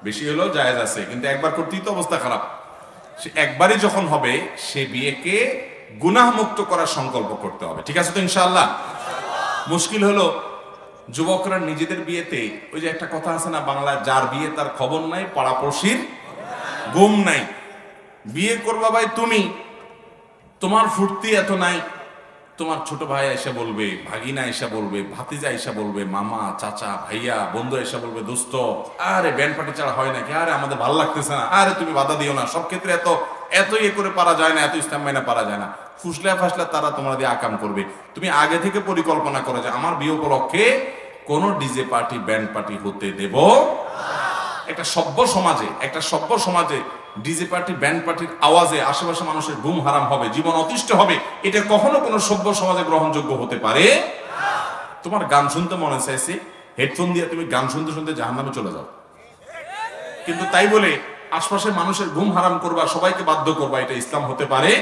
বেশি হলেও জায়েজ আছে, কিন্তু একবার করতেই তো অবস্থা খারাপ। সে একবারই যখন হবে, সে বিয়েকে গুনাহ মুক্ত করার সংকল্প করতে হবে। ঠিক আছে তো ইনশাআল্লাহ? মুশকিল হলো যুবকরা নিজেদের বিয়েতে, ওই যে একটা কথা আছে না বাংলায়, যার বিয়ে তার খবর নাই, পাড়াপড়শির ঘুম নাই। বিয়ে করবা ভাই তুমি, তোমার ফুর্তি এত নাই, তোমার ছোট ভাই এসে বলবে, ভাগিনা এসে বলবে, ভাতিজা এসে বলবে, মামা, চাচা, ভাইয়া, বন্ধু এসে বলবে, দোস্ত আরে ব্যান্ড পার্টি ছাড়া হয় নাকি, আরে আমাদের ভালো লাগতেছে না, আরে তুমি বাধা দিও না, সব ক্ষেত্রে এত ইয়ে করে পারা যায় না, এত ইসলাম মাইনা পারা যায় না, ফুসলা ফাসলা তারা তোমরা দিয়ে আকাম করবে। তুমি আগে থেকে পরিকল্পনা করো যে আমার বিয়ে উপলক্ষে কোন ডিজে পার্টি, ব্যান্ড পার্টি হতে দেব। একটা সভ্য সমাজে ডিজে পার্টি, ব্যান্ড পার্টির আওয়াজে আশেপাশে মানুষের ঘুম হারাম হবে, জীবন অতিষ্ঠ হবে, এটা কখনো কোনো সভ্য সমাজে গ্রহণযোগ্য হতে পারে। তোমার গান শুনতে মনে চাইছে, হেডফোন দিয়ে তুমি গান শুনতে শুনতে জাহান্নামে চলে যাও, কিন্তু তাই বলে আশপাশের মানুষের ঘুম হারাম করবা, সবাইকে বাধ্য করবা, এটা ইসলাম হতে পারে?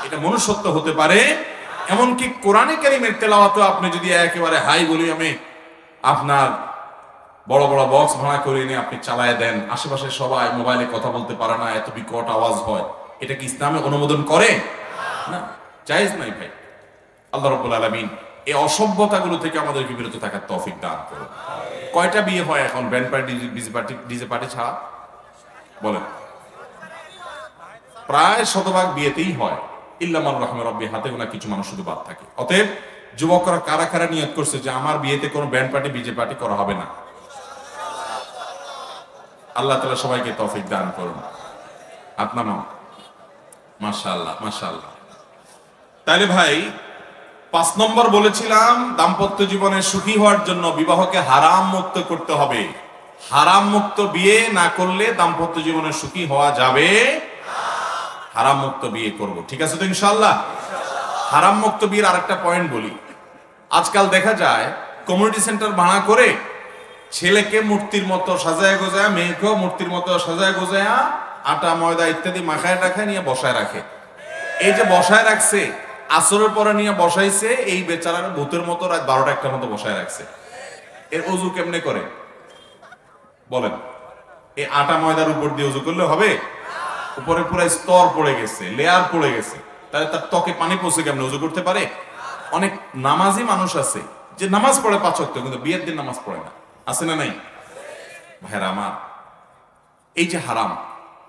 এটা মনুষ্যত্ব হতে পারে? এমনকি কোরআনে কারীমের তেলাওয়াত আপনি যদি একেবারে হাই ভলিউমে আপনার বড় বড় বক্স ভাড়া করে এনে আপনি চালায় দেন, আশেপাশে সবাই মোবাইলে কথা বলতে পারে না, এত বিকট আওয়াজ হয়, এটা কি ইসলামে অনুমোদন করে? না, জায়েজ নাই ভাই। আল্লাহ রাব্বুল আলামিন এই অসভ্যতাগুলো থেকে আমাদেরকে বিরত থাকার তৌফিক দান করুন। কয়টা বিয়ে হয় এখন ব্যান্ড পার্টি, ডিজে পার্টি ছাড়া? বলেন। প্রায় শতভাগ বিয়েতেই হয়, ইল্লা মান রাহিমা রাব্বি, হাতে গোনা কিছু মানুষ শুধু বাদ থাকে। অতএব যুবকরা কারা কারা নিয়ত করছে যে আমার বিয়েতে কোনো ব্যান্ড পার্টি, ডিজে পার্টি করা হবে না? আল্লাহ তাআলা সবাইকে তৌফিক দান করুন। আপনার মাশাআল্লাহ মাশাআল্লাহ। তাইলে ভাই 5 নম্বর বলেছিলাম, দাম্পত্য জীবনে সুখী হওয়ার জন্য বিবাহকে হারাম মুক্ত করতে হবে। হারাম মুক্ত বিয়ে না করলে দাম্পত্য জীবনে সুখী হওয়া যাবে না। হারাম মুক্ত বিয়ে করব, ঠিক আছে তো ইনশাআল্লাহ? হারাম মুক্ত বিয়ের আরেকটা পয়েন্ট বলি। আজকাল দেখা যায় কমিউনিটি সেন্টার ভাড়া করে ছেলেকে মূর্তির মতো সাজায় গোজায়, মেয়েকেও মূর্তির মতো সাজায় গোজায় আটা ময়দা ইত্যাদি মাখায় টাখায় নিয়ে বসায় রাখে। এই যে বসায় রাখছে, আসরের পরে নিয়ে বসাইছে, এই বেচারার ভূতের মতো রাত 12টা-1টার মতো বসায় রাখছে। এর অজু কেমনে করে বলেন? এই আটা ময়দার উপর দিয়ে অজু করলে হবে? উপরে পুরো স্তর পড়ে গেছে, লেয়ার পড়ে গেছে, তাহলে তার ত্বকে পানি পৌঁছে কেমনে অজু করতে পারে? অনেক নামাজি মানুষ আছে যে নামাজ পড়ে 5 ওয়াক্ত, কিন্তু বিয়ের দিন নামাজ পড়ে না, আছে না নাই? ভাইরা আমার, এই যে হারাম,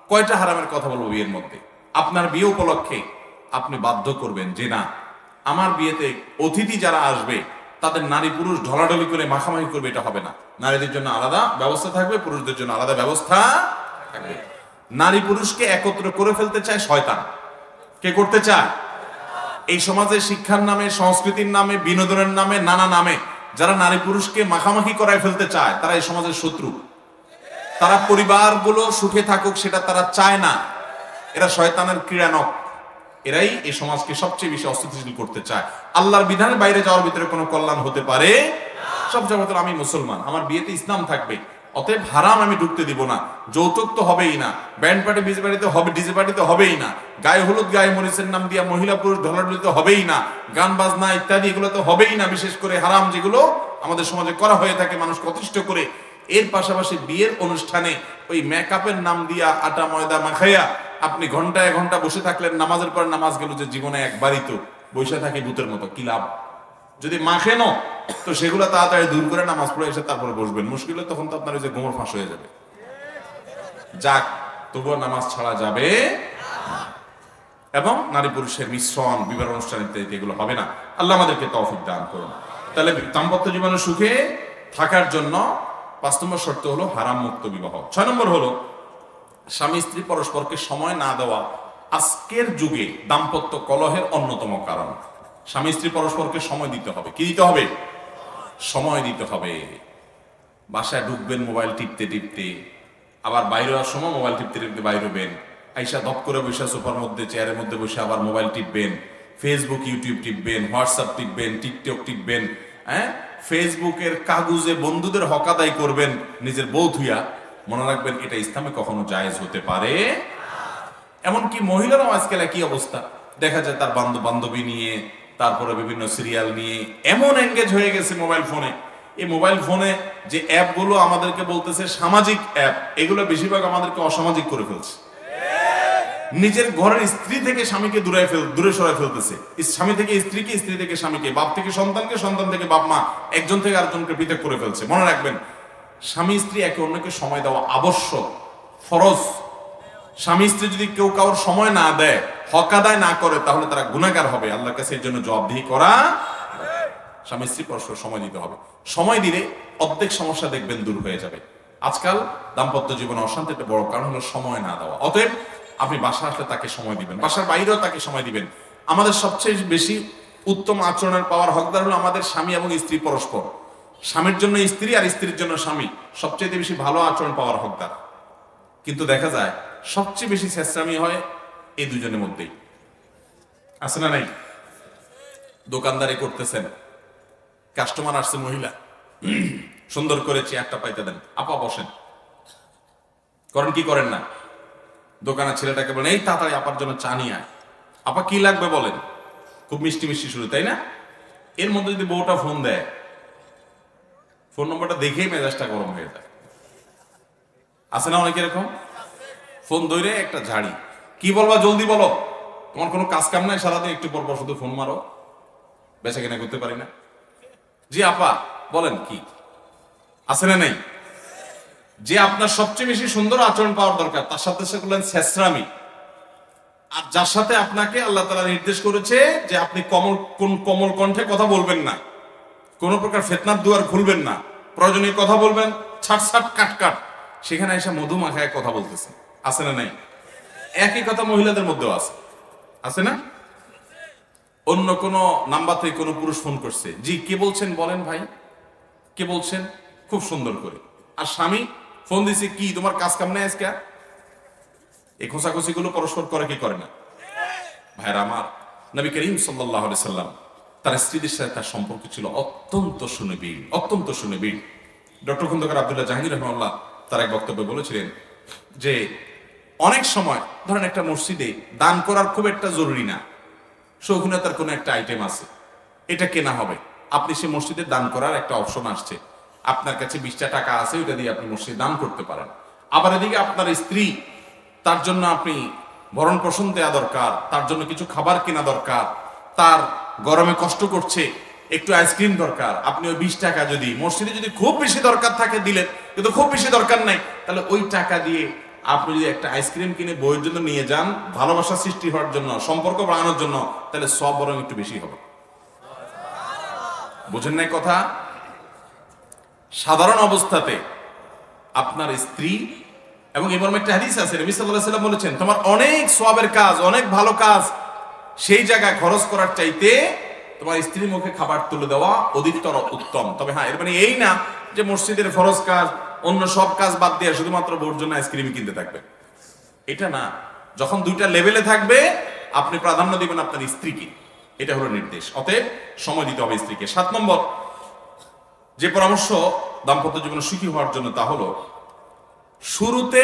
কয়টা হারামের কথা বলবো বিয়ের মধ্যে। আপনার বিয়ে উপলক্ষে আপনি বাধ্য করবেন যে না, আমার বিয়েতে অতিথি যারা আসবে তাদের নারী পুরুষ ঢলাঢলি করে মাখামাখি করবে, এটা হবে না। নারীদের জন্য আলাদা ব্যবস্থা থাকবে, পুরুষদের জন্য আলাদা ব্যবস্থা থাকবে। নারী পুরুষকে একত্র করে ফেলতে চায় শয়তান। কে করতে চায়? এই সমাজে শিক্ষার নামে, সংস্কৃতির নামে, বিনোদনের নামে, নানা নামে যারা নারী পুরুষকে মাখামাখি করায় ফেলতে চায়, তারা এই সমাজের শত্রু। তারা পরিবারগুলো সুখে থাকুক সেটা তারা চায় না। এরা শয়তানের ক্রীড়ানক। এরাই এই সমাজকে সবচেয়ে বেশি অস্থিতিশীল করতে চায়। আল্লাহর বিধানের বাইরে যাওয়ার ভিতরে কোনো কল্যাণ হতে পারে? সব জগতে আমি মুসলমান, আমার বিয়েতে ইসলাম থাকবে, অতএব হারাম আমি ঢুকতে দিব না। যৌতুক তো হবেই না, ব্যান্ড পার্টি, ডিজে পার্টিতে হবে, ডিজে পার্টিতে হবেই না, গায়ে হলুদ গায়ে মরিচের নাম দিয়া মহিলা পুরুষ ঢলাঢলিতে হবেই না, গান বাজনা ইত্যাদি এগুলো তো হবেই না। বিশেষ করে হারাম যেগুলো আমাদের সমাজে করা হয়ে থাকে মানুষকে অতিষ্ঠ করে, এর পাশাপাশি বিয়ের অনুষ্ঠানে ওই মেকআপের নাম দিয়া আটা ময়দা মাখাইয়া আপনি ঘন্টায় ঘন্টা বসে থাকলেন, নামাজের পর নামাজ গেল, যে জীবনে একবারই তো বসে থাকি ভূতের মতো, কি লাভ? যদি মাখেন তো সেগুলো তাড়াতাড়ি দূর করে নামাজ পড়ে এসে তারপরে বসবেন। মুশকিল হলে তখন তো আপনার ওই যে গোমর ফাঁস হয়ে যাবে। যাক, তবুও নামাজ ছাড়া যাবে এবং নারী পুরুষের মিশ্রণ, বিবাহ অনুষ্ঠান ইত্যাদি এগুলো হবে না। আল্লাহ আমাদেরকে তৌফিক দান করুন। তাহলে দাম্পত্য জীবনে সুখে থাকার জন্য 5 নম্বর শর্ত হলো হারাম মুক্ত বিবাহ। 6 নম্বর হলো স্বামী স্ত্রী পরস্পরকে সময় না দেওয়া আজকের যুগে দাম্পত্য কলহের অন্যতম কারণ। স্বামী স্ত্রী পরস্পরকে সময় দিতে হবে। কি দিতে হবে? সময় দিতে হবে। বাসায় ঢুকবেন মোবাইল টিপতে টিপতে, আবার বাইরে হওয়ার সময় মোবাইল টিপতে টিপতে বাইরে হবেন, আইসা দপ করে বসে সোফার মধ্যে চেয়ারের মধ্যে বসে আবার মোবাইল টিপবেন, ফেসবুক ইউটিউব টিপবেন, হোয়াটসঅ্যাপ টিপবেন, টিকটক টিপবেন, হ্যাঁ, ফেসবুকের কাগজে বন্ধুদের হক আদায় করবেন নিজের বউ থুইয়া। মনে রাখবেন, এটা ইসলামে কখনো জায়েজ হতে পারে। এমনকি মহিলারাও আজকাল একই অবস্থা, দেখা যায় তার বান্ধবী নিয়ে, তারপরে বিভিন্ন সিরিয়াল নিয়ে এমন এঙ্গেজ হয়ে গেছে মোবাইল ফোনে। এই মোবাইল ফোনে যে অ্যাপগুলো আমাদেরকে বলতেছে সামাজিক অ্যাপ, এগুলো বেশিরভাগ আমাদেরকে অসামাজিক করে ফেলছে। নিজের ঘরের স্ত্রী থেকে স্বামীকে দূরে সরাই ফেলতেছে, স্বামী থেকে স্ত্রীকে, স্ত্রী থেকে স্বামীকে, বাপ থেকে সন্তানকে, সন্তান থেকে বাপ মা, একজন থেকে আরেকজনকে পৃথক করে ফেলছে। মনে রাখবেন, স্বামী স্ত্রী একে অন্যকে সময় দেওয়া আবশ্যক, ফরজ। স্বামী স্ত্রী যদি কেউ কারোর সময় না দেয়, হক আদায় না করে, তাহলে তারা গুনাহগার হবে, আল্লাহর কাছে এর জন্য জবাবদিহি করা। স্বামী স্ত্রী পরস্পর সময় দিতে হবে। সময় দিলে অর্ধেক সমস্যা দেখবেন দূর হয়ে যাবে। আজকাল দাম্পত্য জীবনে অশান্তি একটা বড় কারণ হলো সময় না দেওয়া। অতএব আপনি বাসা আসলে তাকে সময় দিবেন, বাসার বাইরেও তাকে সময় দিবেন। আমাদের সবচেয়ে বেশি উত্তম আচরণের পাওয়ার হকদার হলো আমাদের স্বামী এবং স্ত্রী পরস্পর। স্বামীর জন্য স্ত্রী আর স্ত্রীর জন্য স্বামী সবচেয়ে বেশি ভালো আচরণ পাওয়ার হকদার। কিন্তু দেখা যায় সবচেয়ে বেশি ছেঁচড়ামি হয় এই দুজনের মধ্যেই। আছে না নাই? দোকানদারি করতেছেন, কাস্টমার আসছে মহিলা, সুন্দর করে চেয়ারটা পাইতে দেন, আপা বসেন, করেন কি করেন না? দোকানের ছেলেটাকে বলেন, এই তাড়াতাড়ি আপার জন্য চা নিয়ে আয়। আপা কি লাগবে বলেন, খুব মিষ্টি মিষ্টি শুরু, তাই না? এর মধ্যে যদি বউটা ফোন দেয়, ফোন নম্বরটা দেখেই মেজাজটা গরম হয়ে যায়। আছে না অনেক এরকম? ফোন ধরে একটা ঝাড়ি, কি বলবা জলদি বলো, তোমার কোনো কাজ কাম নাই, সারাদিন একটু পর পর শুধু ফোন মারো, বেচা কেনা করতে পারি না। জি আপা বলেন কি, আছে না নাই? যে আপনার সবচেয়ে বেশি সুন্দর আচরণ পাওয়ার দরকার, তার সাথে সে করলেন ছেঁচড়ামি। আর যার সাথে আপনাকে আল্লাহ তাআলা নির্দেশ করেছে যে আপনি কোমল কণ্ঠে কথা বলবেন না, কোন প্রকার ফিতনার দুয়ার খুলবেন না, প্রয়োজনীয় কথা বলবেন, ছাট কাট, সেখানে এসে মধু মাখায় কথা বলতেছে। আছে না নাই? একই কথা মহিলাদের মধ্যেও আছে না? অন্য কোন নাম্বার থেকে কোনো পুরুষ ফোন করছে, জি কে বলছেন বলেন ভাই, কে বলছেন, খুব সুন্দর করে। আর স্বামী ফোন দিছে, কি তোমার কাজ কাম নাই আজকে? এই খোঁচাখুচি গুলো পরস্পর করে কি করে না? ভাইরা আমার, নবী করিম সাল্লাল্লাহু আলাইহি সাল্লাম তার স্ত্রীদের সাথে তার সম্পর্ক ছিল অত্যন্ত সুনিবিড়। ডক্টর খন্দকার আব্দুল্লাহ জাহাঙ্গীর রাহিমাহুল্লাহ তার এক বক্তব্যে বলেছিলেন যে অনেক সময় ধরেন একটা মসজিদে দান করার খুব একটা জরুরি না, শৌখিনতার কোনো একটা আইটেম আছে, এটা কেনা হবে, আপনি সে মসজিদে দান করার একটা অপশন আসছে, আপনার কাছে 20টা টাকা আছে, ওইটা দিয়ে আপনি মসজিদে দান করতে পারেন। আবার এদিকে আপনার স্ত্রী, তার জন্য আপনি ভরণ পোষণ দেওয়া দরকার, তার জন্য কিছু খাবার কেনা দরকার, তার গরমে কষ্ট করছে, একটু আইসক্রিম দরকার, আপনি ওই 20 টাকা যদি মসজিদে যদি খুব বেশি দরকার থাকে দিলেন, কিন্তু খুব বেশি দরকার নাই, তাহলে ওই টাকা দিয়ে আপনি যদি একটা আইসক্রিম কিনে বইয়ের জন্য নিয়ে যান, ভালোবাসা সৃষ্টি হওয়ার জন্য, সম্পর্ক বাড়ানোর জন্য, তাহলে সব বরং একটু বেশি হবে। বুঝেন নাই কথা? সাধারণ অবস্থাতে আপনার স্ত্রী, এবং এবার একটা হাদিস আছে, নবী সাল্লাল্লাহু আলাইহি ওয়াসাল্লাম বলেছেন, তোমার অনেক সওয়াবের কাজ, অনেক ভালো কাজ, সেই জায়গায় খরচ করার চাইতে তোমার স্ত্রীর মুখে খাবার তুলে দেওয়া অধিকতর উত্তম। তবে হ্যাঁ, এর মানে এই না যে মসজিদের ফরজ কাজ, অন্য সব কাজ বাদ দিয়ে শুধুমাত্র বউর জন্য আইসক্রিম কিনতে থাকবে, এটা না। যখন দুইটা লেভেলে থাকবে, আপনি প্রাধান্য দিবেন আপনার স্ত্রীকে, এটা হলো নির্দেশ। অতএব সময় দিতে হবে স্ত্রীকে। 7 নম্বর যে পরামর্শ দাম্পত্য জীবনে সুখী হওয়ার জন্য, তা হলো শুরুতে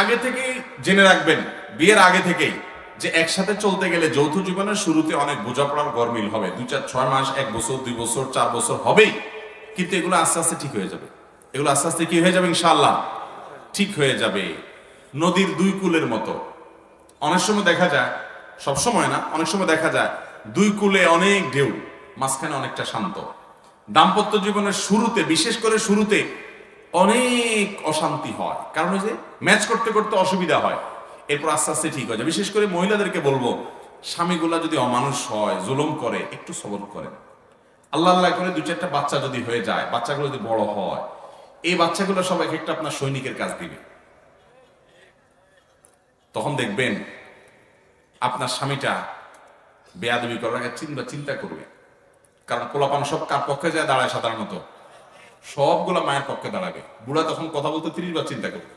আগে থেকেই জেনে রাখবেন, বিয়ের আগে থেকেই, যে একসাথে চলতে গেলে যৌথ জীবনের শুরুতে অনেক বোঝাপড়ার গরমিল হবে, 2-4-6 মাস, 1 বছর, 2 বছর, 4 বছর হবেই, কিন্তু এগুলো আস্তে আস্তে ঠিক হয়ে যাবে। এগুলো আস্তে আস্তে কি হয়ে যাবে ইনশাআল্লাহ, ঠিক হয়ে যাবে। নদীর দুই কূলের মতো। অনেক সময় দেখা যায়, সব সময় না, অনেক সময় দেখা যায় দুই কূলে অনেক ঢেউ, মাঝখানে অনেকটা শান্ত। দাম্পত্য জীবনের শুরুতে, বিশেষ করে শুরুতে অনেক অশান্তি হয়, কারণ ওই যে ম্যাচ করতে করতে অসুবিধা হয়, এরপর আস্তে আস্তে ঠিক হয়ে যায়। বিশেষ করে মহিলাদেরকে বলবো, স্বামীগুলা যদি অমানুষ হয়, জুলুম করে, একটু সবর করেন। আল্লাহ আল্লাহ করে দু চারটা বাচ্চা যদি হয়ে যায়, বাচ্চাগুলো যদি বড় হয়, এই বাচ্চাগুলো সব এক একটা আপনার সৈনিকের কাজ দিবে। তখন দেখবেন আপনার স্বামীটা বেয়াদবি করার আগে চিন্তা করবে। কারণ পোলাপান সব কার পক্ষে যায় দাঁড়ায়, সাধারণত সবগুলা মায়ের পক্ষে দাঁড়াবে। বুড়া তখন কথা বলতে 30 বার চিন্তা করবে।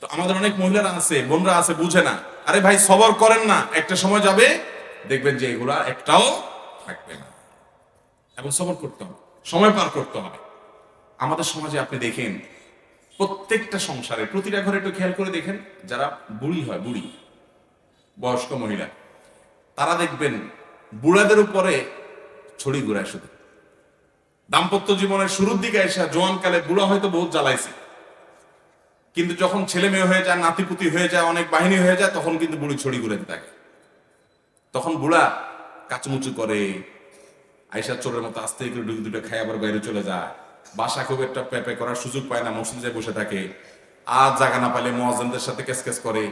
তো আমাদের অনেক মহিলারা আছে, বোনরা আছে, বুঝে না। আরে ভাই সবর করেন না, একটা সময় যাবে দেখবেন যে এগুলা একটাও থাকবে না। এবং সবর করতে হবে, সময় পার করতে হবে। আমাদের সমাজে আপনি দেখেন, প্রত্যেকটা সংসারে, প্রতিটা ঘরে একটু খেয়াল করে দেখেন, যারা বুড়ি হয়, বুড়ি বয়স্ক মহিলা, তারা দেখবেন বুড়াদের উপরে ছড়ি ঘুরায় শুধু। দাম্পত্য জীবনের শুরুর দিকে এসে জোয়ানকালে বুড়া হয়তো বহুত জ্বালাইছে, কিন্তু যখন ছেলে মেয়ে হয়ে যায়, নাতিপুতি হয়ে যায়, অনেক বাহিনী হয়ে যায়, তখন কিন্তু বুড়ি ছড়ি ঘুরাতে থাকে। তখন বুড়া কাচুমুচু করে, আইসা চোরের মতো আস্তে করে ডুবে দুটো খাই আবার বাইরে চলে যায়। বাসা খুব একটা পেপে করার সুযোগ পায় না, মসজিদে বসে থাকে। আর জায়গা না পাইলে মুয়াজ্জিনদের সাথে কেসকেস করে,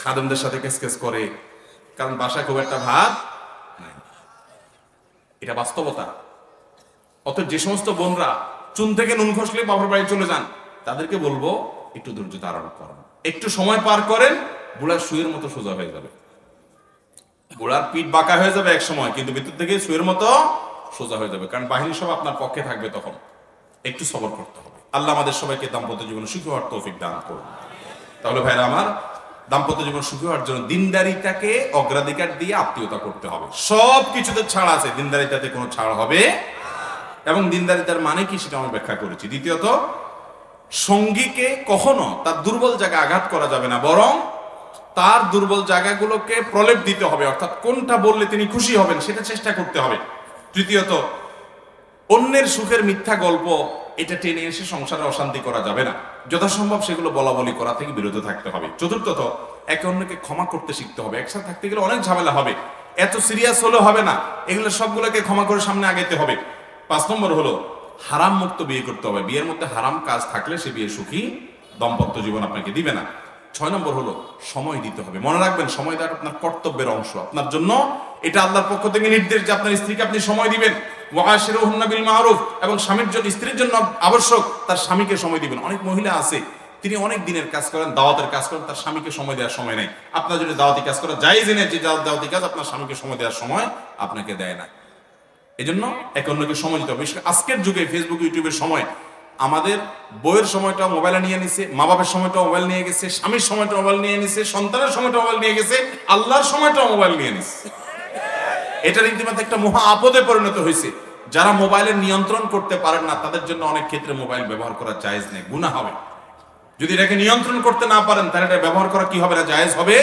খাদেমদের সাথে কেসকেস করে, কারণ বাসা খুব একটা ভাত নাই। এটা বাস্তবতা। অতএব যে সমস্ত বোনরা চুন থেকে নুন খসলে বাবার বাড়ি চলে যান, তাদেরকে বলবো একটু ধৈর্য ধারণ করেন, একটু সময় পার করেন, বুড়ার সুয়ের মতো সোজা হয়ে যাবে। বুড়ার পিঠ বাঁকা হয়ে যাবে এক সময়, কিন্তু ভিতর থেকে সুয়ের মতো সোজা হয়ে যাবে, কারণ বাহিনী সব আপনার পক্ষে থাকবে। তখন একটু সবর করতে হবে। আল্লাহ আমাদের সবাইকে দাম্পত্য জীবনে সুখী হওয়ার তৌফিক দান করুন। তাহলে ভাইরা আমার, দাম্পত্য জীবন সুখী হওয়ার জন্য দিনদারিতাকে অগ্রাধিকার দিয়ে আত্মীয়তা করতে হবে। সব কিছুতে ছাড় আছে, দিনদারিতাতে কোনো ছাড় হবে। এবং দিনদারিতার মানে কি সেটা আমি ব্যাখ্যা করেছি। দ্বিতীয়ত, সঙ্গীকে কখনো তার দুর্বল জায়গায় আঘাত করা যাবে না, বরং তার দুর্বল জায়গাগুলোকে প্রলেপ দিতে হবে, অর্থাৎ কোনটা বললে তিনি খুশি হবেন সেটা চেষ্টা করতে হবে। তৃতীয়ত, অন্যের সুখের মিথ্যা গল্প এটা টেনে এসে সংসারে অশান্তি করা যাবে না, যথাসম্ভব সেগুলো বলা বলি করা থেকে বিরত থাকতে হবে। চতুর্থত, একে অন্যকে ক্ষমা করতে শিখতে হবে। একসাথে থাকতে গেলে অনেক ঝামেলা হবে, এত সিরিয়াস হলে হবে না, এগুলো সবগুলোকে ক্ষমা করে সামনে আগাইতে হবে। 5 নম্বর হলো হারাম মুক্ত বিয়ে করতে হবে। বিয়ের মধ্যে হারাম কাজ থাকলে সে বিয়ে সুখী দাম্পত্য জীবন আপনাকে দিবে না। 6 নম্বর হলো সময় দিতে হবে। মনে রাখবেন, সময় দেওয়াটা আপনার কর্তব্যের অংশ। আপনার জন্য এটা আল্লাহর পক্ষ থেকে নির্দেশ যে আপনার স্ত্রীকে আপনি সময় দিবেন। ওয়াশিরুহুন্না বিল মারুফ, এবং স্বামীর জন্য, স্ত্রীর জন্য আবশ্যক তার স্বামীকে সময় দিবেন। অনেক মহিলা আছে, তিনি অনেক দিনের কাজ করেন, দাওয়াতের কাজ করেন, তার স্বামীকে সময় দেওয়ার সময় নেই। আপনার যদি দাওয়াতি কাজ করা জায়েজ নেই, যে দাওয়াতি কাজ আপনার স্বামীকে সময় দেওয়ার সময় আপনাকে দেয় না। এই জন্য একে অন্যকে সময় দিতে হবে। আজকের যুগে ফেসবুক, ইউটিউবের সময়, আমাদের বইয়ের সময়টা মোবাইলে নিয়ে নিছে, মা বাবার সময়টা মোবাইল নিয়ে গেছে, স্বামীর সময়টা মোবাইল নিয়ে নিছে, সন্তানের সময়টা মোবাইল নিয়ে গেছে, আল্লাহর সময়টা মোবাইল নিয়ে নিছে। এটা রীতিমতো একটা মহা আপদে পরিণত হয়েছে। যারা মোবাইলের নিয়ন্ত্রণ করতে পারেন না, তাদের জন্য অনেক ক্ষেত্রে মোবাইল ব্যবহার করা জায়েজ নেই, গুনাহ হবে। যদি এটাকে নিয়ন্ত্রণ করতে না পারেন, তাহলে এটা ব্যবহার করা কি হবে না, জায়েজ হবে,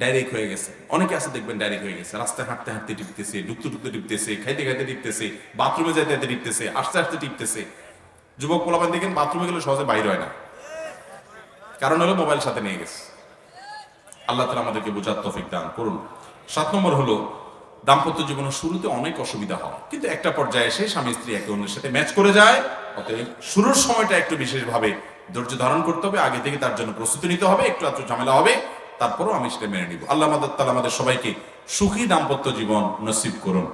ডাইরেক্ট হয়ে গেছে। অনেকে আছে দেখবেন ডাইরেক্ট হয়ে গেছে, রাস্তায় হাঁটতে হাঁটতে টিপতেছে, ঢুকতে ঢুকতে টিপতেছে, খাইতে খাইতে টিপতেছে, বাথরুমে যাইতে যাইতে টিপতেছে, আসতে আসতে টিপতেছে। যুবক পোলাপান দেখেন বাথরুমে গেলে সহজে বাইরে হয় না, কারণ হলো মোবাইল সাথে নিয়ে গেছে। আল্লাহ তাআলা আমাদেরকে বোঝার তৌফিক দান করুন। 7 নম্বর হলো দাম্পত্য জীবনের শুরুতে অনেক অসুবিধা হয়, কিন্তু একটা পর্যায়ে এসে স্বামী স্ত্রী একে অন্যের সাথে ম্যাচ করে যায়। অতএব শুরুর সময়টা একটু বিশেষভাবে ধৈর্য ধারণ করতে হবে, আগে থেকে তার জন্য প্রস্তুতি নিতে হবে, একটু আধটু ঝামেলা হবে, তারপরও আমি সেটা মেনে নিব। আল্লাহ তাআলা আমাদের সবাইকে সুখী দাম্পত্য জীবন নসিব করুন।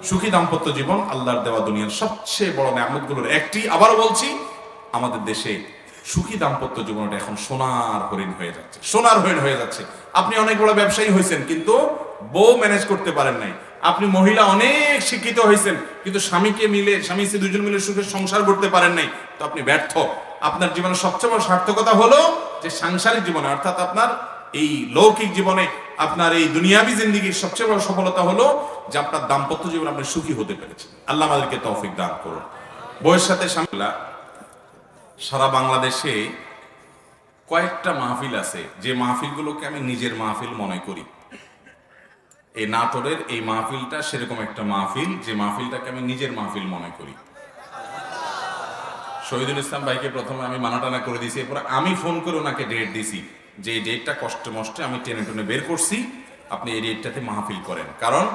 সুখী দাম্পত্য জীবন আল্লাহর দেওয়া দুনিয়ার সবচেয়ে বড় নিয়ামতগুলোর একটি। আবারও বলছি, আমাদের দেশে সুখী দাম্পত্য জীবনটা এখন সোনার হরিণ হয়ে যাচ্ছে, সোনার হরিণ হয়ে যাচ্ছে। আপনি অনেক বড় ব্যবসায়ী হয়েছেন, কিন্তু বউ ম্যানেজ করতে পারেন নাই। আপনি মহিলা অনেক শিক্ষিত হয়েছেন, কিন্তু স্বামীকে মিলে, স্বামী স্ত্রী দুজন মিলে সুখে সংসার করতে পারেন নাই, তো আপনি ব্যর্থ। আপনার জীবনের সবচেয়ে বড় সার্থকতা হলো যে সাংসারিক জীবনে, অর্থাৎ আপনার এই লৌকিক জীবনে, আপনার এই দুনিয়াবি জিন্দেগির সবচেয়ে বড় সফলতা হলো যে আপনার দাম্পত্য জীবন আপনি সুখী হতে পেরেছেন। আল্লাহ আমাদেরকে তৌফিক দান করুন। বউয়ের সাথে স্বামীলা সারা বাংলাদেশে কয়েকটা মাহফিল আছে, যে মাহফিলগুলোকে আমি নিজের মাহফিল মনে করি। এই নাটোরের এই মাহফিলটা সেরকম একটা মাহফিল, যে মাহফিলটাকে আমি নিজের মাহফিল মনে করি। শহীদুল ইসলাম ভাইকে প্রথমে আমি মানাটানা করে দিয়েছি, এরপর আমি ফোন করে ওনাকে ডেট দিছি যে এই ডেটটা কষ্টে মষ্টে আমি টেনে টুনে বের করছি, আপনি এই ডেটটাতে মাহফিল করেন। কারণ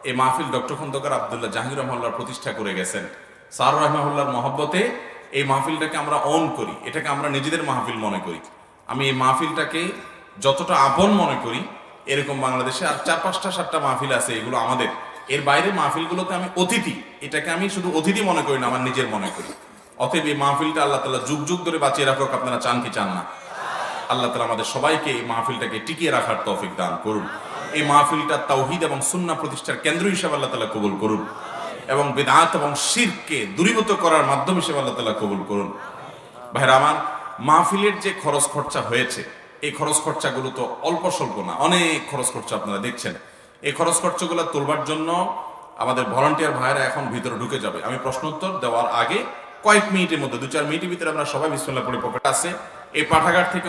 এই মাহফিল ডক্টর খন্দকার আব্দুল্লাহ জাহাঙ্গীর রহমাল্লাহ প্রতিষ্ঠা করে গেছেন। স্যার রহমাহুল্লাহর মহব্বতে এই মাহফিলটাকে আমরা অন করি, এটাকে আমরা নিজেদের মাহফিল মনে করি। আমি এই মাহফিলটাকে যতটা আপন মনে করি, এরকম বাংলাদেশে আর 4-5টা-7টা মাহফিল আছে, এগুলো আমাদের। এর বাইরে মাহফিলগুলোতে আমি অতিথি, এটাকে আমি শুধু অতিথি মনে করি না, আমার নিজের মনে করি। অতএব এই মাহফিলটা আল্লাহ তাআলা যুগ যুগ ধরে বাঁচিয়ে রাখুক, আপনারা চান কি চান না? আল্লাহ তাআলা আমাদের সবাইকে এই মাহফিলটাকে টিকিয়ে রাখার তৌফিক দান করুন। এই মাহফিলটা তাওহীদ এবং সুন্নাহ প্রতিষ্ঠার কেন্দ্র হিসেবে আল্লাহ তাআলা কবুল করুন, এবং বিদআত এবং শিরককে দূরীভূত করার মাধ্যম হিসেবে আল্লাহ তাআলা কবুল করুন। ভাইরা আমার, মাহফিলের যে খরচ খরচা হয়েছে, এই খরচ খরচাগুলো তো অল্প স্বল্প না, অনেক খরচ খরচা আপনারা দেখছেন। এই খরচ খরচাগুলো তোলবার জন্য আমাদের ভলান্টিয়ার ভাইরা এখন ভিতরে ঢুকে যাবে। আমি প্রশ্ন উত্তর দেওয়ার আগে কয়েক মিনিটের মধ্যে, 2-4 মিনিটের ভিতরে আমরা সবাই বিসমিল্লাহ পড়ে পকেটে আছে এই পাঠাগার থেকে